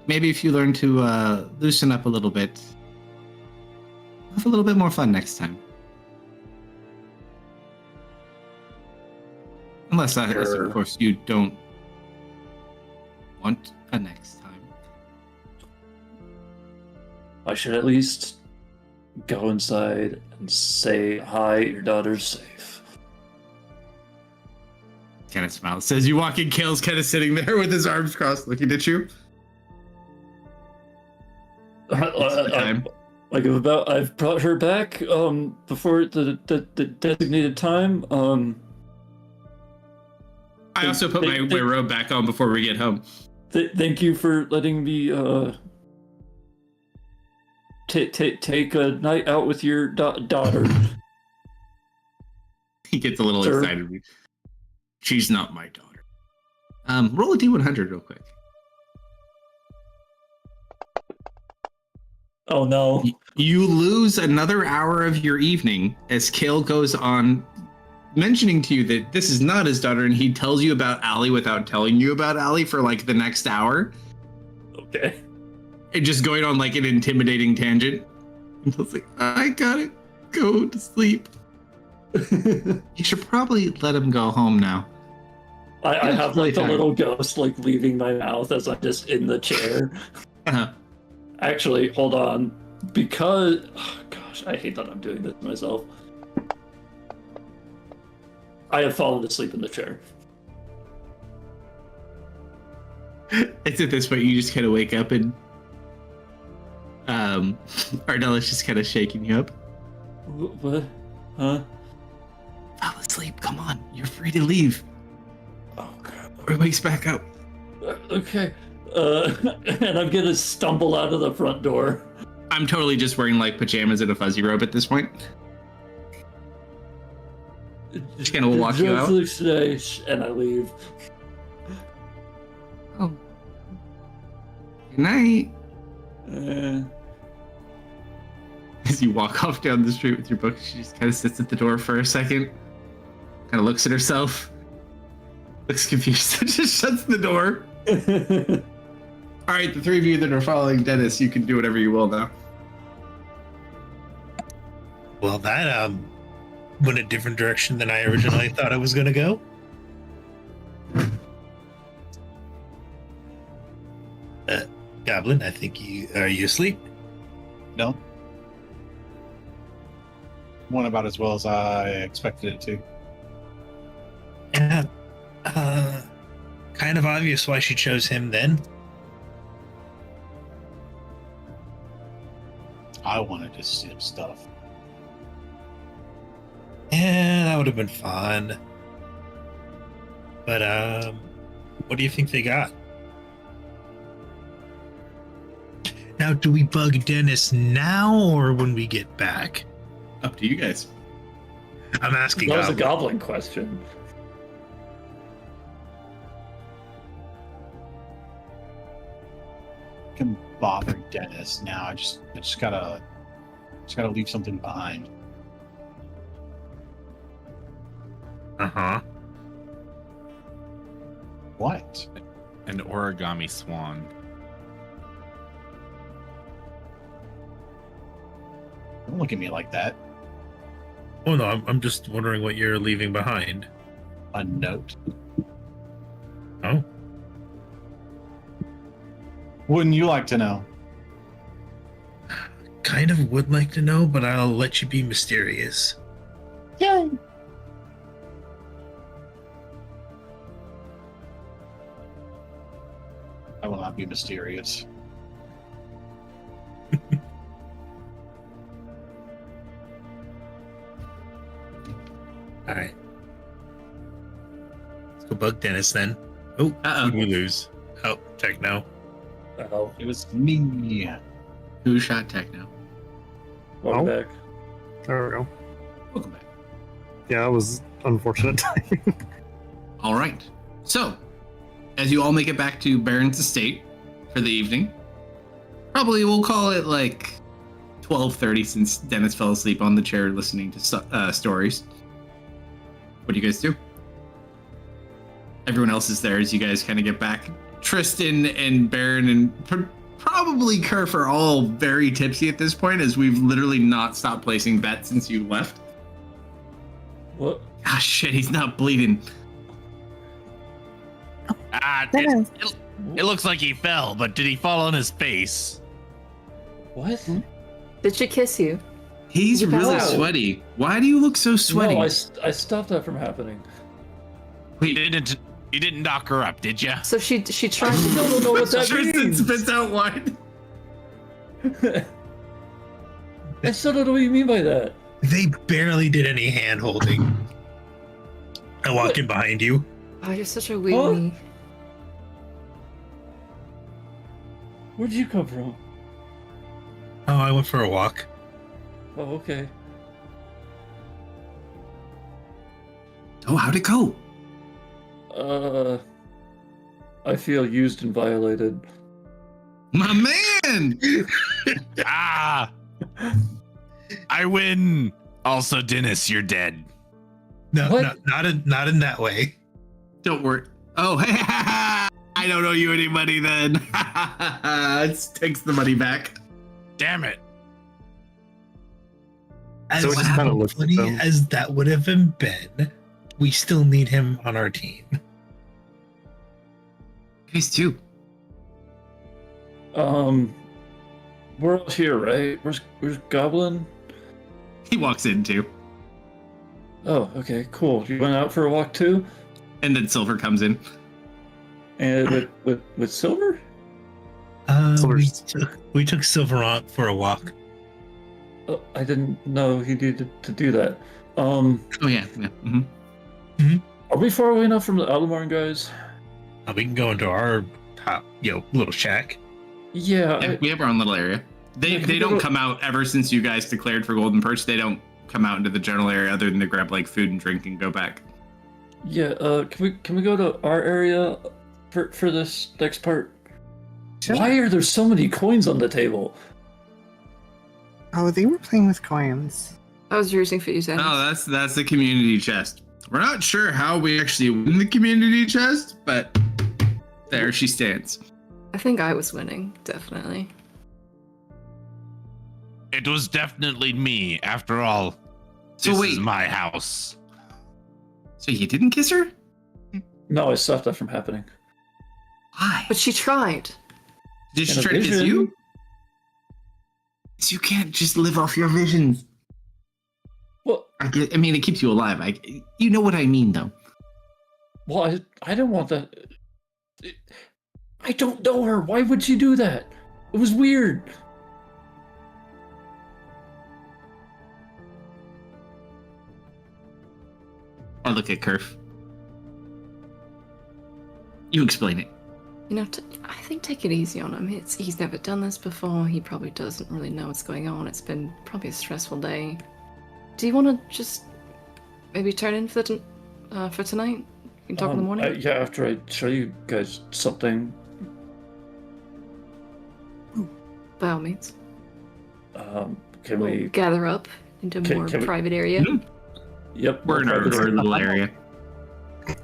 Maybe if you learn to loosen up a little bit, have a little bit more fun next time. Unless, of course, you don't want a next time. I should at least go inside and say, hi, your daughter's safe. Kind of smiles. Says you walk in, Kale's kind of sitting there with his arms crossed looking at you. I've brought her back before the designated time. I also put my robe back on before we get home. Thank you for letting me take a night out with your daughter. He gets a little excited. She's not my daughter. Roll a D100 real quick. Oh no. You lose another hour of your evening as Kale goes on mentioning to you that this is not his daughter, and he tells you about Allie without telling you about Allie for like the next hour. Okay. And just going on like an intimidating tangent. And it's like, I gotta go to sleep. You should probably let him go home now. I have like the little ghost like leaving my mouth as I'm just in the chair. Uh-huh. Actually, hold on. Because, oh gosh, I hate that I'm doing this myself. I have fallen asleep in the chair. It's at this point you just kind of wake up and Ardella's just kind of shaking you up. What? Huh? Fall asleep, come on, you're free to leave. Everybody's back up. Okay. And I'm gonna stumble out of the front door. I'm totally just wearing like pajamas and a fuzzy robe at this point. Just gonna walk you out. Today, and I leave. Oh. Good night. As you walk off down the street with your book, she just kind of sits at the door for a second, kind of looks at herself, looks confused, and just shuts the door. All right, the three of you that are following Dennis, you can do whatever you will now. Well, that went a different direction than I originally thought I was going to go. Goblin, I think are you asleep? No. Went about as well as I expected it to. Yeah. Kind of obvious why she chose him then. I wanted to sip stuff. Yeah, that would have been fun. But what do you think they got? Now, do we bug Dennis now or when we get back? Up to you guys. I'm asking. That was a goblin question. Can bother Dennis now. I just gotta leave something behind. Uh-huh. What? An origami swan. Don't look at me like that. Oh no, I'm just wondering what you're leaving behind. A note. Oh. Wouldn't you like to know? Kind of would like to know, but I'll let you be mysterious. Yay! I will not be mysterious. All right. Let's go bug Dennis then. Oh, Uh-oh. we lose. Oh, Techno. Oh, It was me. Who shot Techno? welcome Oh. back. There we go. Welcome back. Yeah, it was unfortunate timing. All right. So, as you all make it back to Baron's estate for the evening, probably we'll call it like 12:30 since Dennis fell asleep on the chair listening to stories. What do you guys do? Everyone else is there as you guys kind of get back. Tristan and Baron and probably Kerf are all very tipsy at this point, as we've literally not stopped placing bets since you left. What? Ah, shit, he's not bleeding. It looks like he fell, but did he fall on his face? What? Did she kiss you? He's You really passed out. sweaty. Why do you look so sweaty? No, I stopped that from happening. You didn't knock her up, did you? So she tried I to. still don't know what that Tristan means. spits out wine. I still don't know what you mean by that. They barely did any hand holding. I walked in behind you. Oh, you're such a weenie. Where'd you come from? Oh, I went for a walk. Oh, okay. Oh, how'd it go? I feel used and violated. My man! Ah! I win! Also, Dennis, you're dead. No, What? not in that way. Don't worry. Oh, hey, I don't owe you any money then. Takes the money back. Damn it. As So it just kinda looks at funny them. as that would have been, we still need him on our team. You guys too. We're out here, right? Where's Goblin? He walks in too. Oh, okay, cool. You went out for a walk too? And then Silver comes in. And with Silver? We took Silver on for a walk. Oh, I didn't know he needed to do that. Oh, yeah. Yeah. Mm-hmm. Are we far away enough from the Aldemarn guys? We can go into our top, little shack. Yeah, we have our own little area. They don't come out ever since you guys declared for Golden Perch. They don't come out into the general area other than to grab like food and drink and go back. Yeah, can we go to our area for this next part? Sure. Why are there so many coins on the table? Oh, they were playing with coins. I was rooting for you, Zen. Oh, that's the community chest. We're not sure how we actually win the community chest, but there she stands. I think I was winning, definitely. It was definitely me. After all, So this wait. is my house. So you didn't kiss her? No, I stopped that from happening. Why? But she tried. Did she In a try to kiss vision. you? So you can't just live off your visions. Well, I mean, it keeps you alive. You know what I mean, though. well, I don't want that. I don't know her. Why would she do that? It was weird. I look at Kerf. You explain it. You know, I think take it easy on him. He's never done this before. He probably doesn't really know what's going on. It's been probably a stressful day. Do you want to just maybe turn in for tonight? We can talk in the morning. Yeah, after I show you guys something. By all means. Can We'll we? gather up into a more can we- private area. Mhm. Yep, We're in our private area. little area.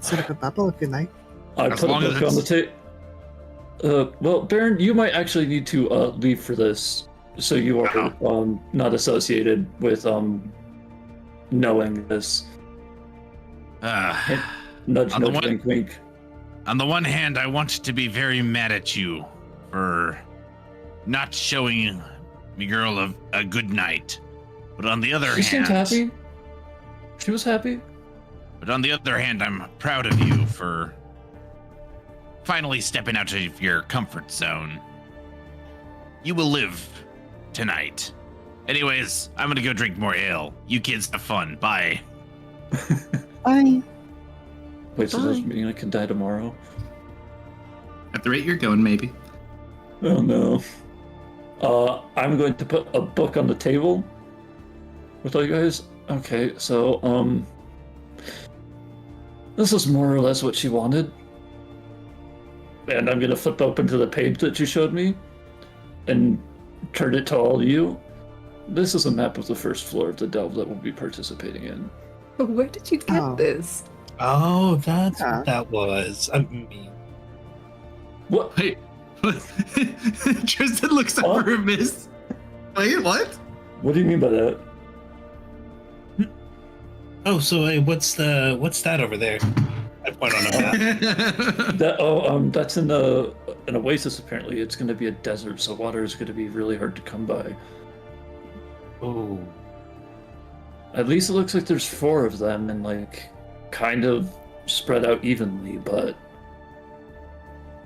Set up a bubble if you like. I As put a long as book on the it's- table. Well, Baron, you might actually need to leave for this, so you are not associated with knowing this. Nudge, On the nudge, one- wink, wink. On the one hand, I want to be very mad at you for not showing me girl a good night. But on the other She seemed hand, happy. She was happy. But on the other hand, I'm proud of you for finally stepping out of your comfort zone. You will live tonight. Anyways, I'm gonna go drink more ale. You kids have fun. Bye. Bye. Wait, so does Bye. that mean I can die tomorrow? At the rate you're going, maybe. Oh no. I'm going to put a book on the table with all you guys. Okay, so this is more or less what she wanted. And I'm gonna flip open to the page that you showed me and turn it to all of you. This is a map of the first floor of the delve that we'll be participating in. Where did you get Oh. this? Oh, that's Yeah. what that was. I mean, What? Wait. Tristan looks What? over at Miss. Wait, what? What do you mean by that? so hey, what's that over there? I point on a map. That's in an oasis. Apparently, it's going to be a desert, so water is going to be really hard to come by. Oh, At least it looks like there's 4 of them, and like kind of spread out evenly. But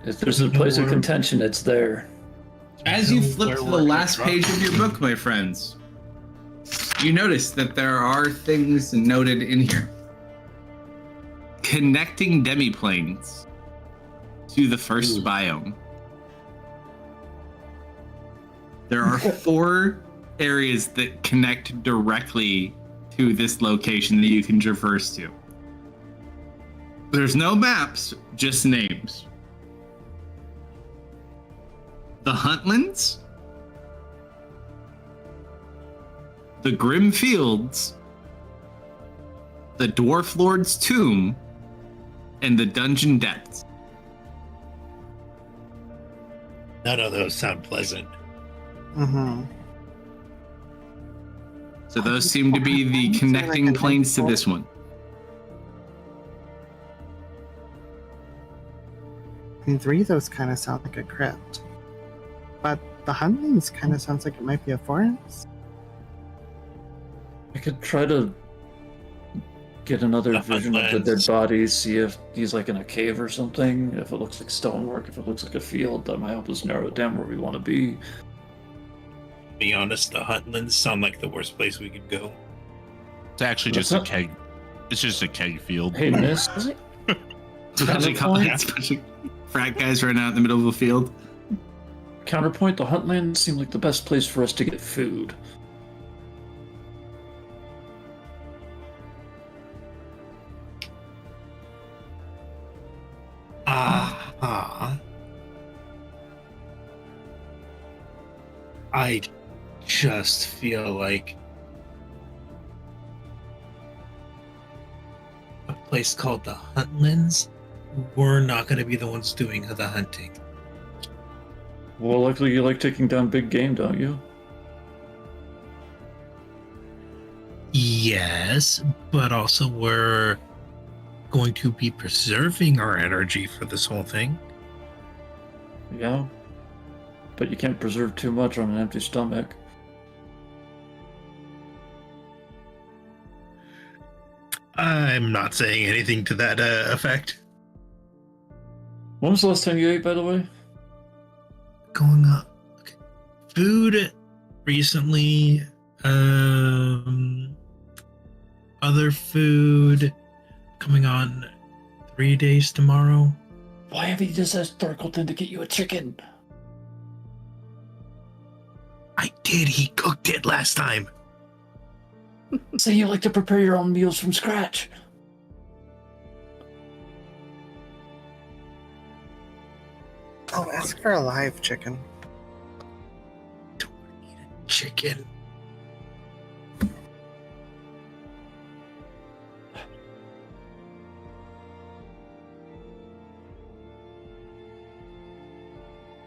if there's a place of contention, it's there. As you flip to the last page of your book, my friends, you notice that there are things noted in here. Connecting demiplanes to the first biome. There are 4 areas that connect directly to this location that you can traverse to. There's no maps, just names. The Huntlands, the Grim Fields, the Dwarf Lord's Tomb, and the Dungeon Depths. none of those sound pleasant. Mm-hmm. So those seem to be the connecting planes to this one. I mean, 3 of those kind of sound like a crypt. But the Huntlings kind of sounds like it might be a forest. I could try to get another The vision of the dead Huntlands. bodies, see if he's like in a cave or something. If it looks like stonework, if it looks like a field, that might help us narrow it down where we want to be. Be honest, the Huntlands sound like the worst place we could go. It's actually What's just a that? keg. It's just a keg field. Hey, Miss, It's a bunch of frat guys running out in the middle of a field. Counterpoint, the Huntlands seem like the best place for us to get food. I just feel like a place called the Huntlands, we're not going to be the ones doing the hunting. Well, luckily you like taking down big game, don't you? Yes, but also we're going to be preserving our energy for this whole thing. Yeah. But you can't preserve too much on an empty stomach. I'm not saying anything to that effect. When was the last time you ate, by the way? Going up. Okay. Food recently. Other food coming on 3 days tomorrow. Why haven't you just asked Darkleton to get you a chicken? I did. He cooked it last time. Say you like to prepare your own meals from scratch. Oh, ask for a live chicken. Don't eat a chicken.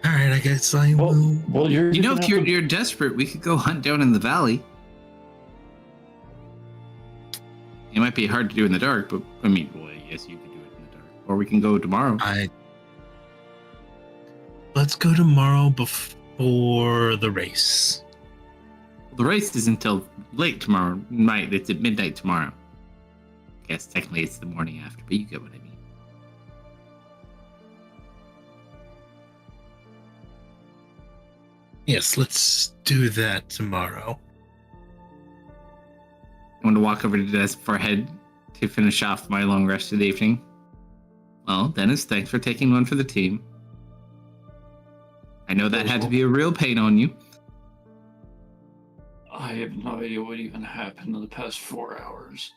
All right, I guess I will. Well, You know, if you're desperate, we could go hunt down in the valley. It might be hard to do in the dark, but I mean, well, yes, you could do it in the dark. Or we can go tomorrow. Let's go tomorrow before the race. The race is until late tomorrow night. It's at midnight tomorrow. I guess technically it's the morning after, but you get what I mean. Yes, let's do that tomorrow. I want to walk over to the desk before I head to finish off my long rest of the evening. Well, Dennis, thanks for taking one for the team. I know that had to be a real pain on you. I have no idea what even happened in the past 4 hours.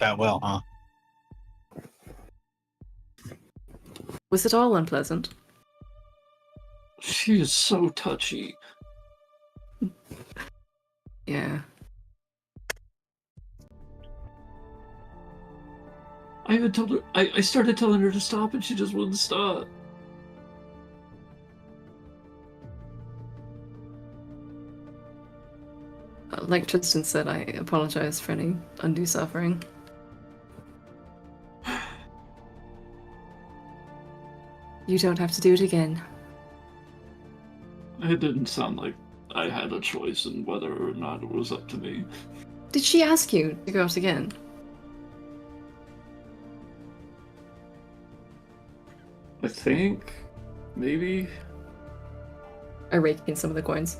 That well, huh? Was it all unpleasant? She is so touchy. Yeah. I even told her. I started telling her to stop, and she just wouldn't stop. Like Tristan said, I apologize for any undue suffering. You don't have to do it again. It didn't sound like I had a choice in whether or not it was up to me. Did she ask you to go out again? I think, maybe. I rake in some of the coins.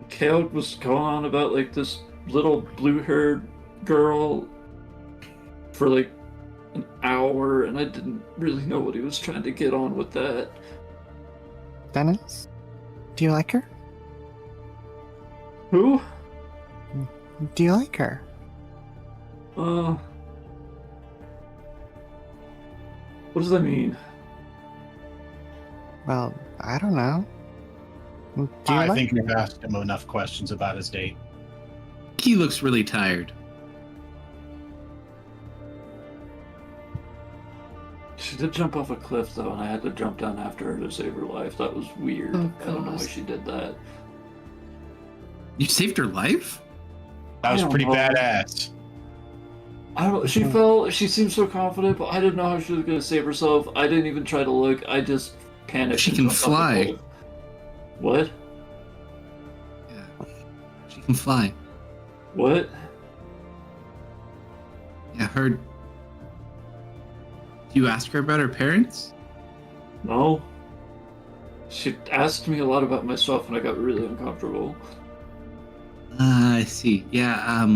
Kale was going on about like this little blue-haired girl for like an hour, and I didn't really know what he was trying to get on with that. Dennis? Do you like her? Who? Do you like her? What does that mean? Well, I don't know. Do you I like think her? you've asked him enough questions about his date. He looks really tired. She did jump off a cliff though, and I had to jump down after her to save her life. That was weird. Oh, I don't know why God. she did that. You saved her life? That was I don't pretty know. badass. I don't. She felt. She seemed so confident, but I didn't know how she was gonna save herself. I didn't even try to look. I just panicked. She and can jumped off the fly. cliff. What? Yeah. She can fly. What? Yeah, heard. Do you ask her about her parents? No. She asked me a lot about myself, and I got really uncomfortable. I see. Yeah.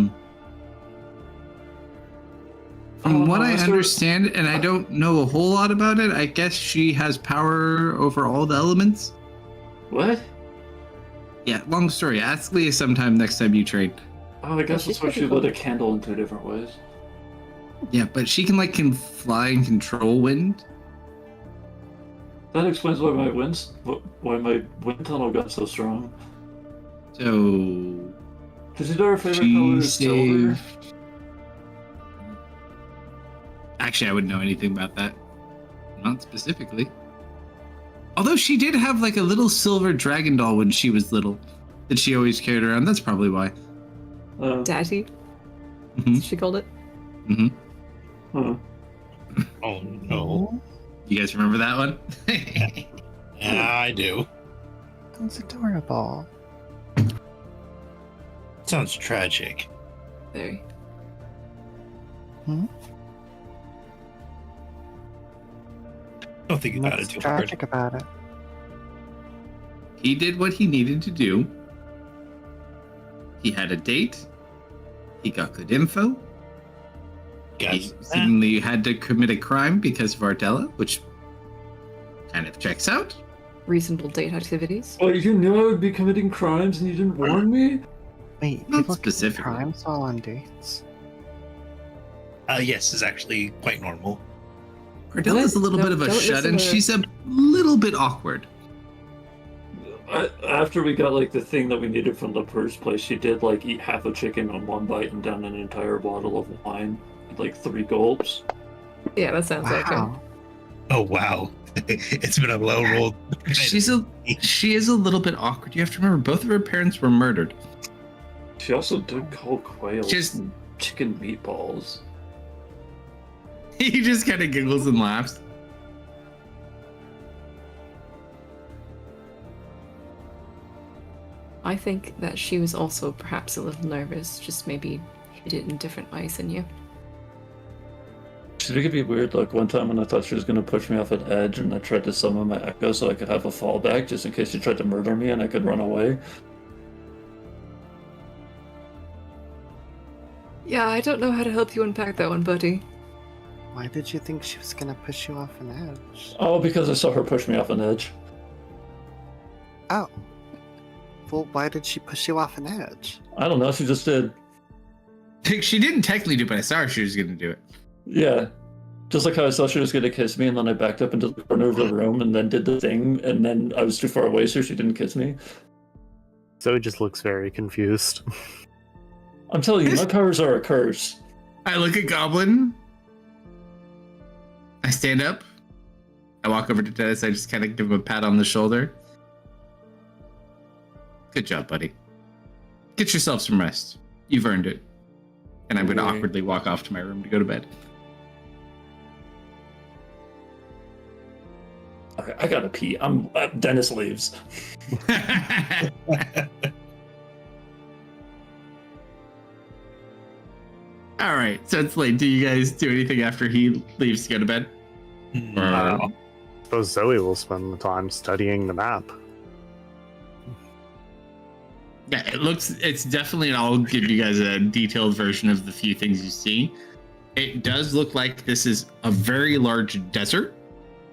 From what I understand, and I don't know a whole lot about it, I guess she has power over all the elements. What? Yeah, long story. Ask Leah sometime next time you train. Oh, I guess she's that's why pretty she cool. lit a candle in 2 different ways. Yeah, but she can fly and control wind. That explains why my wind tunnel got so strong. So Because you know her favorite she color is silver. saved. Actually, I wouldn't know anything about that. Not specifically. Although she did have like a little silver dragon doll when she was little that she always carried around. That's probably why. Daddy, Mhm. she called it. Mhm. Huh. Oh no. You guys remember that one? Yeah, I do. That's adorable. Sounds tragic. Very. Don't think about it What's too hard. tragic about it? He did what he needed to do. He had a date. He got good info. He Guys, seemingly had to commit a crime because of Ardella, which kind of checks out. Reasonable date activities. Well, you knew I would be committing crimes and you didn't warn me? Wait, Not people commit specifically. crimes while on dates? yes, is actually quite normal. Ardella's a little No, bit of a don't listen shut-in. to her. She's a little bit awkward. After we got like the thing that we needed from the first place, she did like eat half a chicken on one bite and down an entire bottle of wine, like 3 gulps. Yeah, that sounds like her. Wow. Oh wow, it's been a low roll. She is a little bit awkward. You have to remember, both of her parents were murdered. She also did cold quail Just- and chicken meatballs. He just kind of giggles and laughs. I think that she was also perhaps a little nervous, just maybe hid it in different ways than you. She did be weird. Like one time when I thought she was gonna push me off an edge, and I tried to summon my echo so I could have a fallback just in case she tried to murder me and I could run away. Yeah, I don't know how to help you unpack that one, buddy. Why did you think she was gonna push you off an edge? Oh, because I saw her push me off an edge. Oh. Well, why did she push you off an edge? I don't know. She just did. She didn't technically do it, but I saw her she was going to do it. Yeah. Just like how I saw she was gonna kiss me, and then I backed up into the corner of the room, and then did the thing, and then I was too far away, so she didn't kiss me. Zoe just looks very confused. I'm telling you, my powers are a curse. I look at Goblin. I stand up. I walk over to Dennis. I just kind of give him a pat on the shoulder. Good job, buddy. Get yourself some rest. You've earned it. And I'm going to Okay. awkwardly walk off to my room to go to bed. Okay, I gotta pee. Dennis leaves. All right, so it's late. Do you guys do anything after he leaves to go to bed? I suppose Zoe will spend the time studying the map. Yeah, it's definitely, and I'll give you guys a detailed version of the few things you see. It does look like this is a very large desert.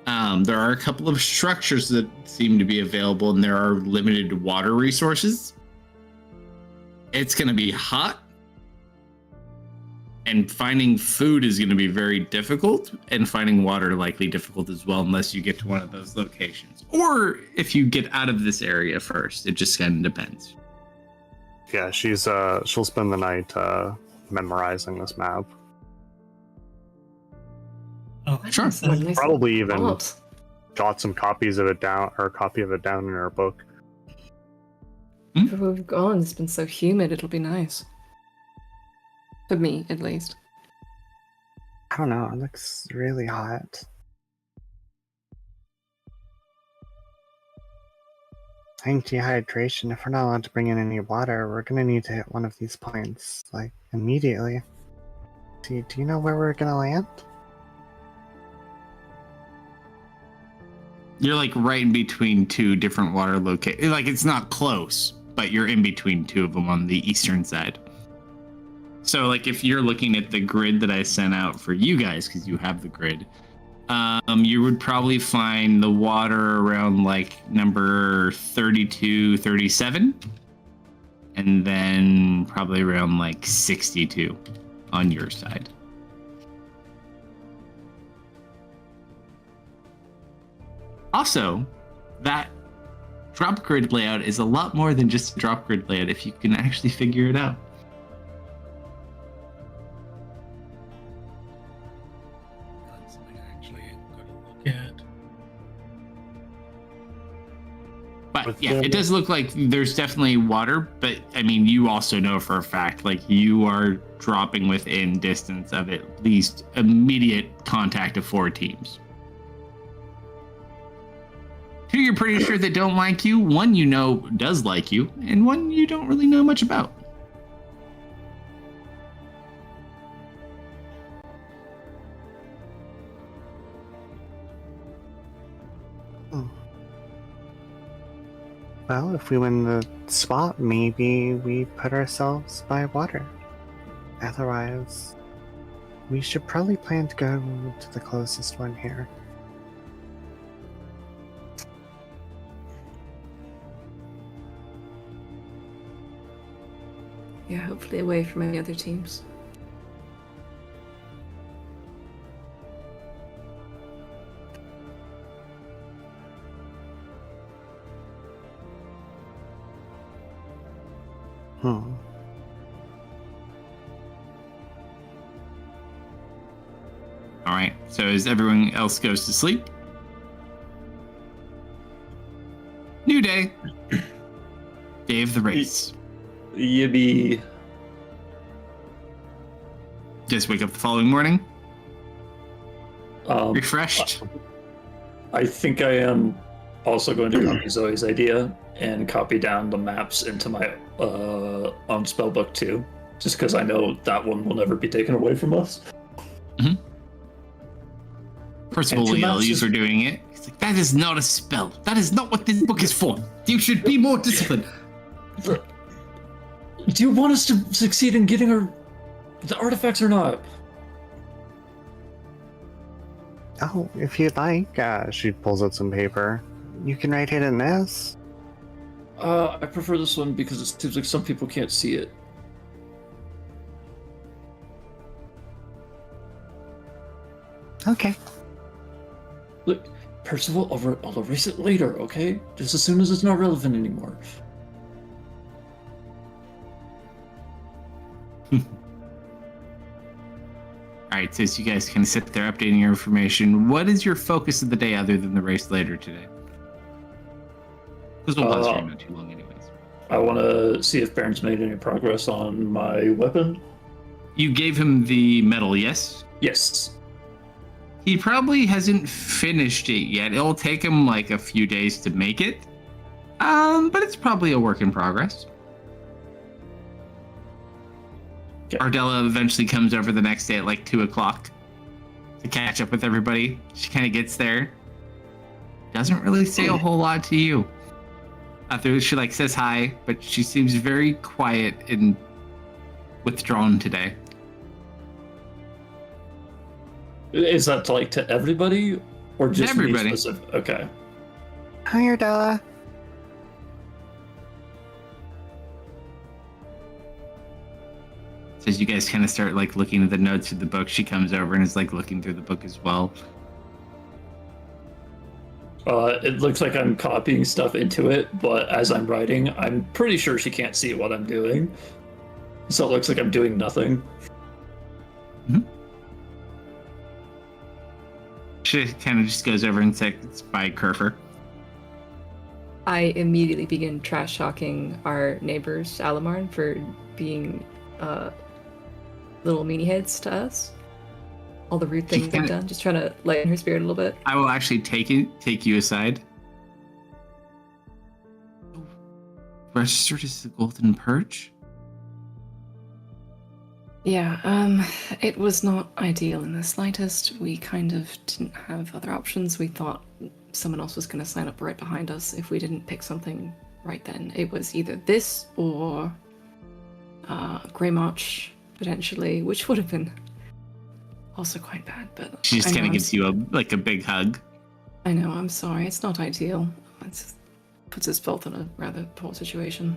There are a couple of structures that seem to be available, and there are limited water resources. It's going to be hot, and finding food is going to be very difficult, and finding water likely difficult as well, unless you get to one of those locations. Or if you get out of this area first, it just kind of depends. Yeah, she'll spend the night memorizing this map. Oh, Sure. So nice Probably little even bumps. jot some copies of it down, or a copy of it down in her book. Before we've gone, it's been so humid, it'll be nice. For me, at least. I don't know, it looks really hot. I think dehydration, if we're not allowed to bring in any water, we're gonna need to hit one of these points, like, immediately. Do you know where we're gonna land? You're like right in between two different water locations. Like it's not close, but you're in between two of them on the eastern side. So like if you're looking at the grid that I sent out for you guys, because you have the grid, you would probably find the water around like number 32, 37, and then probably around like 62 on your side. Also, that drop grid layout is a lot more than just a drop grid layout if you can actually figure it out. That's something I actually got to look at. But yeah, it does look like there's definitely water, but I mean, you also know for a fact, like you are dropping within distance of at least immediate contact of 4 teams. 2 you're pretty sure they don't like you, 1 you know does like you, and 1 you don't really know much about. Well, if we win the spot, maybe we put ourselves by water. Otherwise, we should probably plan to go to the closest one here. Yeah, hopefully away from any other teams. All right, so as everyone else goes to sleep, new day, day of the race. Yibby. Just wake up the following morning, Um, refreshed. I think I am also going to copy Zoe's idea and copy down the maps into my own spellbook too, just because I know that one will never be taken away from us. Percival And will yell, 2 you maps for doing it. He's like, that is not a spell. That is not what this book is for. You should be more disciplined. Do you want us to succeed in getting the artifacts or not? Oh, if you'd like, she pulls out some paper. You can write it in this. I prefer this one because it seems like some people can't see it. Okay. Look, Percival, I'll erase it later, okay? Just as soon as it's not relevant anymore. All right, so as you guys kind of sit there updating your information, what is your focus of the day other than the race later today? Because we'll pause here not too long anyways. I want to see if Baron's made any progress on my weapon. You gave him the medal, yes? Yes. He probably hasn't finished it yet. It'll take him like a few days to make it. But it's probably a work in progress. Okay. Ardella eventually comes over the next day at like 2 o'clock to catch up with everybody. She kind of gets there. Doesn't really say a whole lot to you. After she like says hi, but she seems very quiet and withdrawn today. Is that like to everybody or just everybody? Me specific? Okay. Hi, Ardella. So as you guys kind of start like looking at the notes of the book, she comes over and is like looking through the book as well. It looks like I'm copying stuff into it, but as I'm writing, I'm pretty sure she can't see what I'm doing. So it looks like I'm doing nothing. She kind of just goes over and says by Kerfer. I immediately begin trash talking our neighbors, Alamarn, for being little meanie heads to us. All the rude things they've done, just trying to lighten her spirit a little bit. I will actually take you aside. Registered as the Golden Perch? Yeah, it was not ideal in the slightest. We kind of didn't have other options. We thought someone else was going to sign up right behind us if we didn't pick something right then. It was either this or Grey March, potentially, which would have been also quite bad. But She just kind of gives you a big hug. I know, I'm sorry. It's not ideal. It puts us both in a rather poor situation.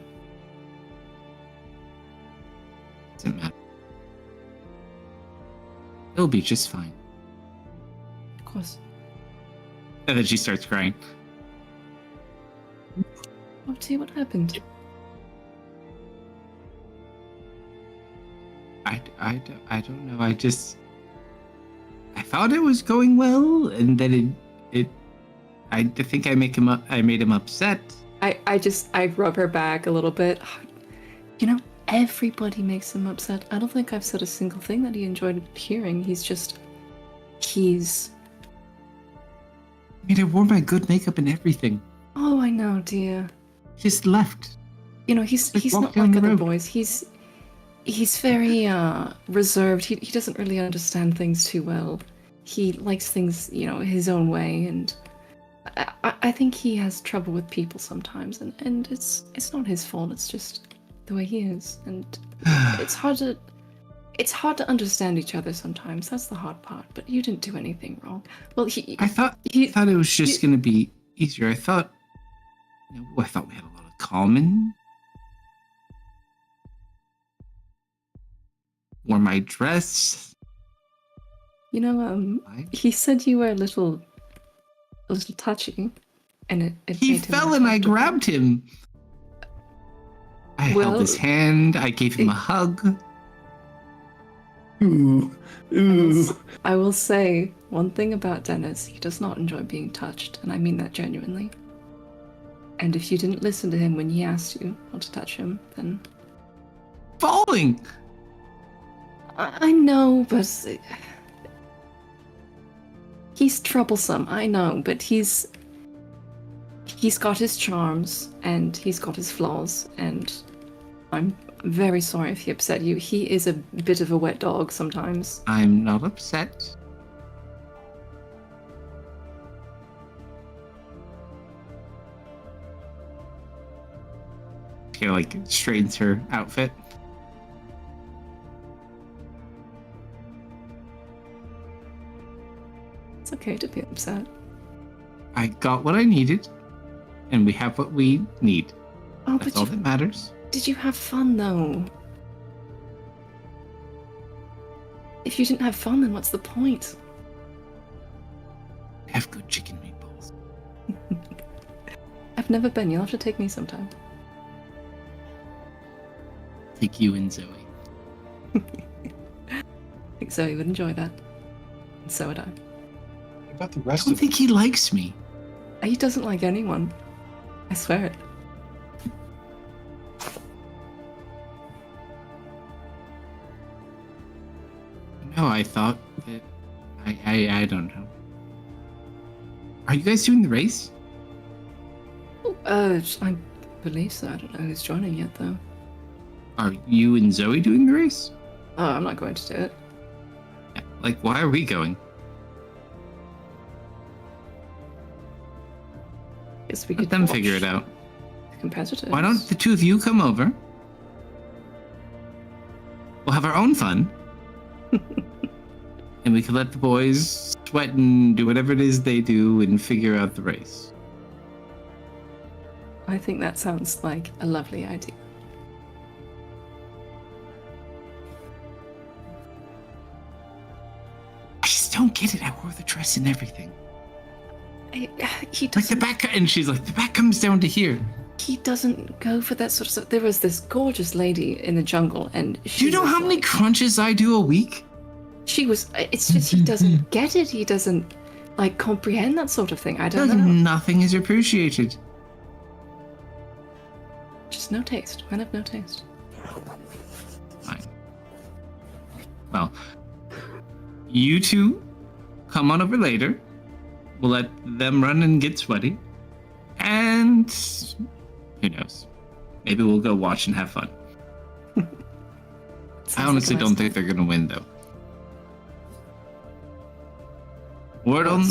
Doesn't matter. It'll be just fine. Of course. And then she starts crying. Oh dear, what happened? I don't know. I thought it was going well, and then I think I made him upset. I rub her back a little bit. You know, everybody makes him upset. I don't think I've said a single thing that he enjoyed hearing. He's I mean, I wore my good makeup and everything. Oh, I know, dear. Just left. You know, he's walk not down like the other road. boys. He's very reserved. He doesn't really understand things too well. He likes things, you know, his own way, and I think he has trouble with people sometimes, and it's not his fault. It's just the way he is, and it's hard to understand each other sometimes. That's the hard part. But you didn't do anything wrong. Well, I thought it was just going to be easier. I thought we had a lot of common. Wore my dress. You know, he said you were a little touchy, and it He made him fell and I uncomfortable. grabbed him. I held his hand. I gave him a hug. Ooh. I will say one thing about Dennis: he does not enjoy being touched, and I mean that genuinely. And if you didn't listen to him when he asked you not to touch him, then Falling. I know, but he's troublesome. I know, but he's got his charms and he's got his flaws, and I'm very sorry if he upset you. He is a bit of a wet dog sometimes. I'm not upset. She straightens her outfit. It's okay to be upset. I got what I needed, and we have what we need. Oh, That's but all that matters. did you have fun though? If you didn't have fun, then what's the point? We have good chicken meatballs. I've never been. You'll have to take me sometime. Take you and Zoe. I think Zoe would enjoy that. And so would I. What about the I rest don't of think he likes me. He doesn't like anyone. I swear it. No, I thought that I don't know. Are you guys doing the race? I believe so. I don't know who's joining yet, though. Are you and Zoe doing the race? Oh, I'm not going to do it. Yeah, why are we going? Guess we Let could them watch figure it out. the competitors. Why don't the two of you come over? We'll have our own fun. And we can let the boys sweat and do whatever it is they do and figure out the race. I think that sounds like a lovely idea. I just don't get it. I wore the dress and everything. He Like the doesn't. back, and she's like, the back comes down to here. He doesn't go for that sort of stuff. There was this gorgeous lady in the jungle, and she Do you know was how many like- crunches I do a week? She was. It's just he doesn't get it. He doesn't comprehend that sort of thing. I don't know. Nothing is appreciated. Just no taste. Men have no taste. Fine. Well, you two come on over later. We'll let them run and get sweaty. And who knows? Maybe we'll go watch and have fun. I honestly don't think they're gonna win though. Word on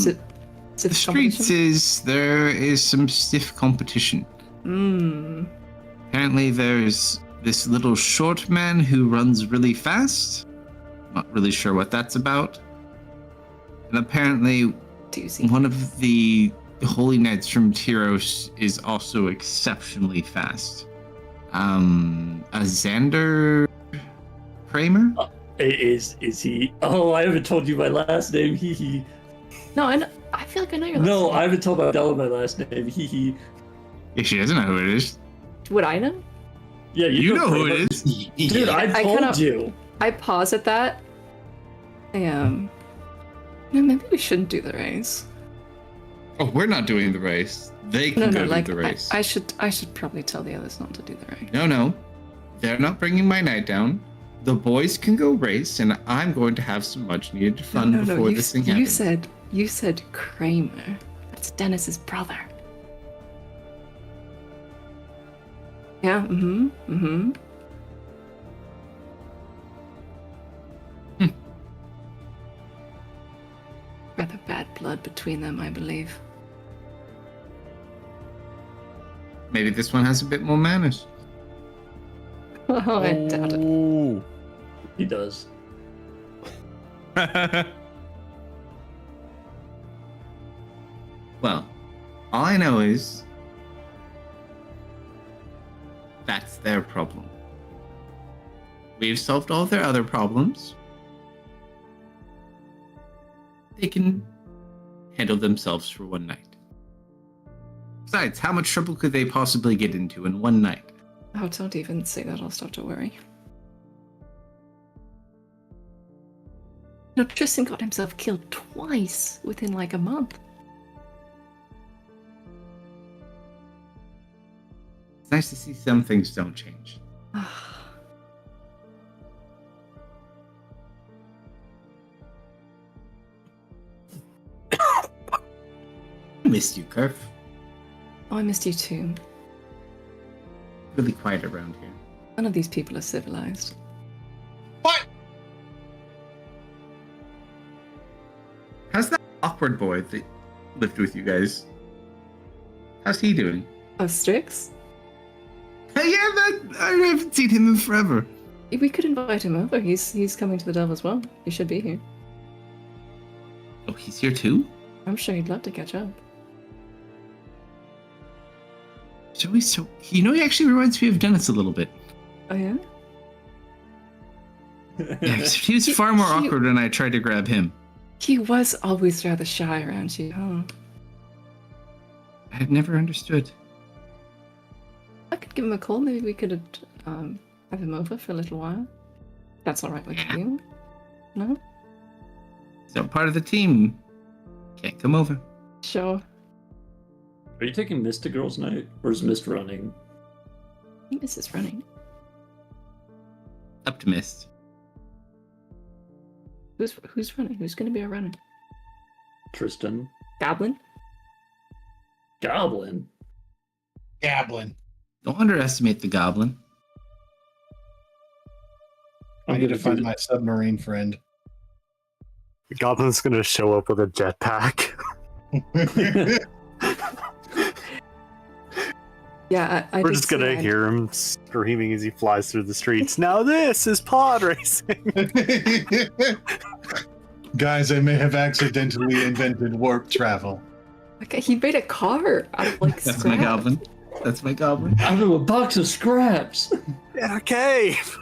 The streets there is some stiff competition. Apparently there's this little short man who runs really fast. Not really sure what that's about. And apparently one of the Holy Knights from Tyros is also exceptionally fast. A Xander Kramer? Is he? Oh, I haven't told you my last name. Hee hee. No, I feel like I know your last name. No, I haven't told Bella my last name. Hee hee. Yeah, she doesn't know who it is. Would I know? Yeah, You know who Kramer. it is. Dude, I told you. I pause at that. No, maybe we shouldn't do the race. Oh, we're not doing the race. They can go do the race. I should probably tell the others not to do the race. No. They're not bringing my knight down. The boys can go race, and I'm going to have some much-needed fun before this thing happens. You said Kramer. That's Dennis's brother. Yeah, Rather bad blood between them, I believe. Maybe this one has a bit more manners. Oh, I doubt it. He does. Well, all I know is that's their problem. We've solved all their other problems. They can handle themselves for one night. Besides, how much trouble could they possibly get into in one night? Oh, don't even say that. I'll start to worry. No, Tristan got himself killed twice within like a month. It's nice to see some things don't change. I missed you, Kerf. Oh, I missed you too. Really quiet around here. None of these people are civilized. What? How's that awkward boy that lived with you guys? How's he doing? Oh, Strix? I haven't seen him in forever. We could invite him over. He's coming to the Dove as well. He should be here. Oh, he's here too? I'm sure he'd love to catch up. So he actually reminds me of Dennis a little bit. Oh yeah? Yeah, he was far more awkward when I tried to grab him. He was always rather shy around you, huh? I had never understood. I could give him a call. Maybe we could have him over for a little while. That's all right with you? No? He's not part of the team. Can't come over. Sure. Are you taking Mist to girls' night, or is Mist running? I think this is running. Optimist. Who's running? Who's going to be our runner? Tristan. Goblin? Goblin? Gablin. Don't underestimate the goblin. I need to find my submarine friend. The goblin's gonna show up with a jetpack. Yeah, We're just gonna hear him screaming as he flies through the streets. Now this is pod racing. Guys, I may have accidentally invented warp travel. Okay, he made a car out of like That's scrap. my goblin. That's my goblin. Out of a box of scraps. In a cave.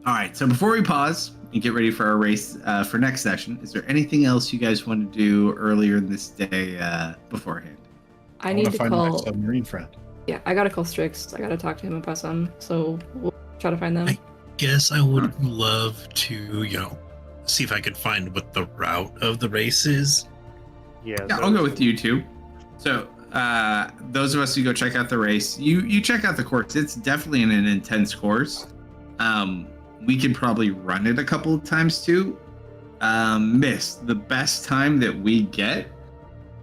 All right, so before we pause and get ready for our race for next session, is there anything else you guys want to do earlier in this day beforehand? I need to find my call. submarine friend. Yeah, I gotta call Strix. I gotta talk to him about something. So we'll try to find them. Guess I would love to, see if I could find what the route of the race is. Yeah, I'll go with you two. So those of us who go check out the race, you check out the course. It's definitely an intense course. We could probably run it a couple of times too. Miss, the best time that we get,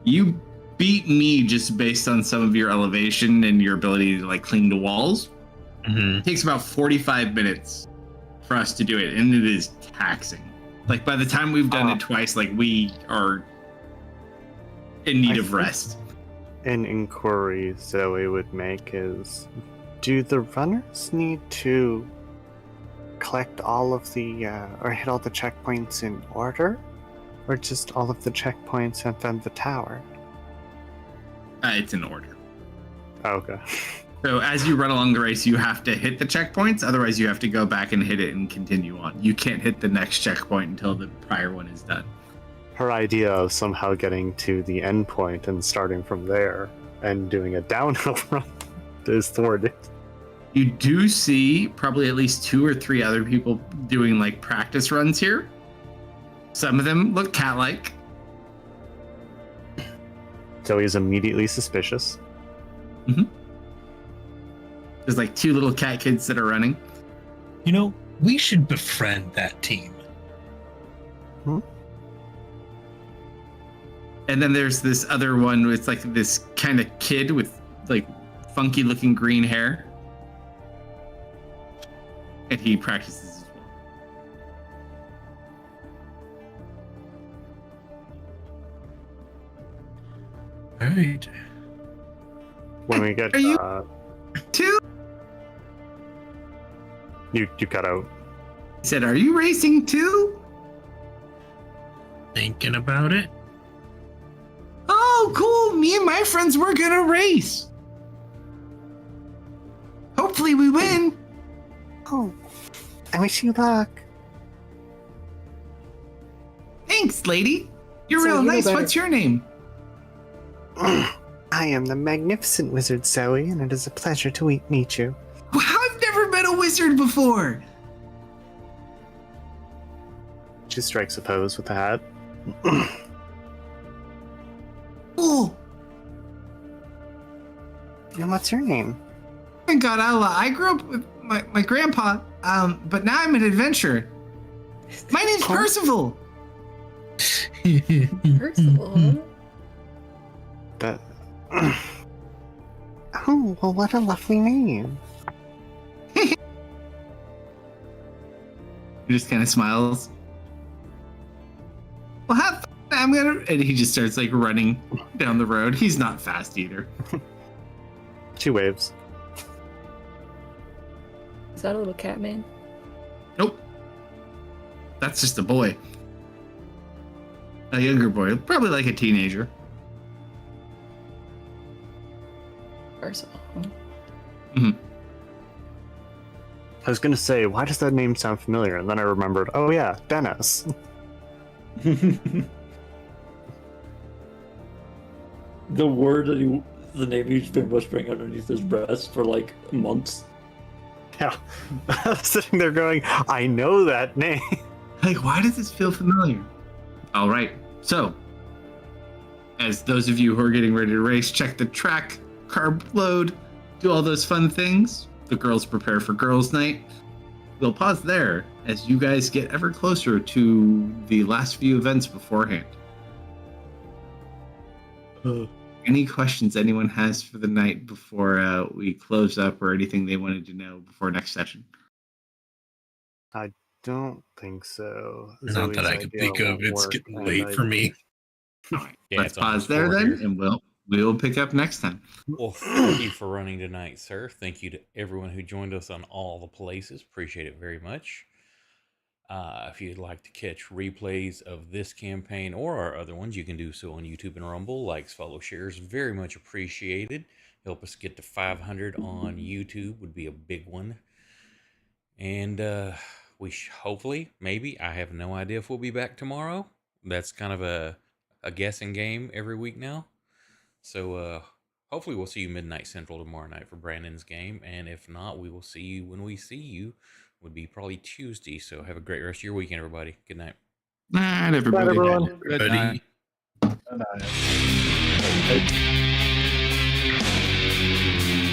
you beat me just based on some of your elevation and your ability to like cling to walls. Mm-hmm. It takes about 45 minutes for us to do it, and it is taxing. Like by the time we've done it twice, like we are in need of rest. An inquiry Zoe would make is, do the runners need to collect all of the, or hit all the checkpoints in order? Or just all of the checkpoints and then the tower? It's in order. Okay. So as you run along the race, you have to hit the checkpoints. Otherwise, you have to go back and hit it and continue on. You can't hit the next checkpoint until the prior one is done. Her idea of somehow getting to the end point and starting from there and doing a downhill run is thwarted. You do see probably at least 2 or 3 other people doing like practice runs here. Some of them look cat-like. Zoe's immediately suspicious. There's like 2 little cat kids that are running. You know, we should befriend that team. And then there's this other one with like this kind of kid with like funky looking green hair. And he practices as well. All right. When we get Are you 2? You cut out. He said, "Are you racing too?" Thinking about it. Oh, cool. Me and my friends were gonna race. Hopefully we win. Oh, I wish you luck. Thanks, lady. You're So real you know nice. better. What's your name? I am the magnificent wizard Zoe, and it is a pleasure to meet you. Wow, I've never met a wizard before. She strikes a pose with the hat. Cool. And what's your name? Thank God, I grew up with my grandpa, but now I'm an adventurer. My name's Percival. Percival. That. Oh, well, what a lovely name. He just kind of smiles. Well, have fun. I'm gonna. And he just starts like running down the road. He's not fast either. She waves. Is that a little cat man? Nope. That's just a boy. A younger boy, probably like a teenager. Percival. I was gonna say, why does that name sound familiar? And then I remembered, oh yeah, Dennis. The word that the name he's been whispering underneath his breath for like months. Yeah. I was sitting there going, I know that name. Like, why does this feel familiar? All right. So, as those of you who are getting ready to race, check the track, carb load, do all those fun things. The girls prepare for girls' night. We'll pause there as you guys get ever closer to the last few events beforehand. Any questions anyone has for the night before we close up, or anything they wanted to know before next session? I don't think so. Not that I can think of. It's getting late for me. All right, Yeah, let's it's pause almost there 4 then, here. and we'll pick up next time. Well, thank you for running tonight, sir. Thank you to everyone who joined us on all the places. Appreciate it very much. If you'd like to catch replays of this campaign or our other ones, you can do so on YouTube and Rumble. Likes, follow, shares, very much appreciated. Help us get to 500 on YouTube would be a big one. And we hopefully, maybe, I have no idea if we'll be back tomorrow. That's kind of a guessing game every week now. So hopefully we'll see you midnight Central tomorrow night for Brandon's game. And if not, we will see you when we see you. Would be probably Tuesday. So have a great rest of your weekend, everybody. Good night. Night, everybody. Bye, everyone. Good Everybody. night. Good night.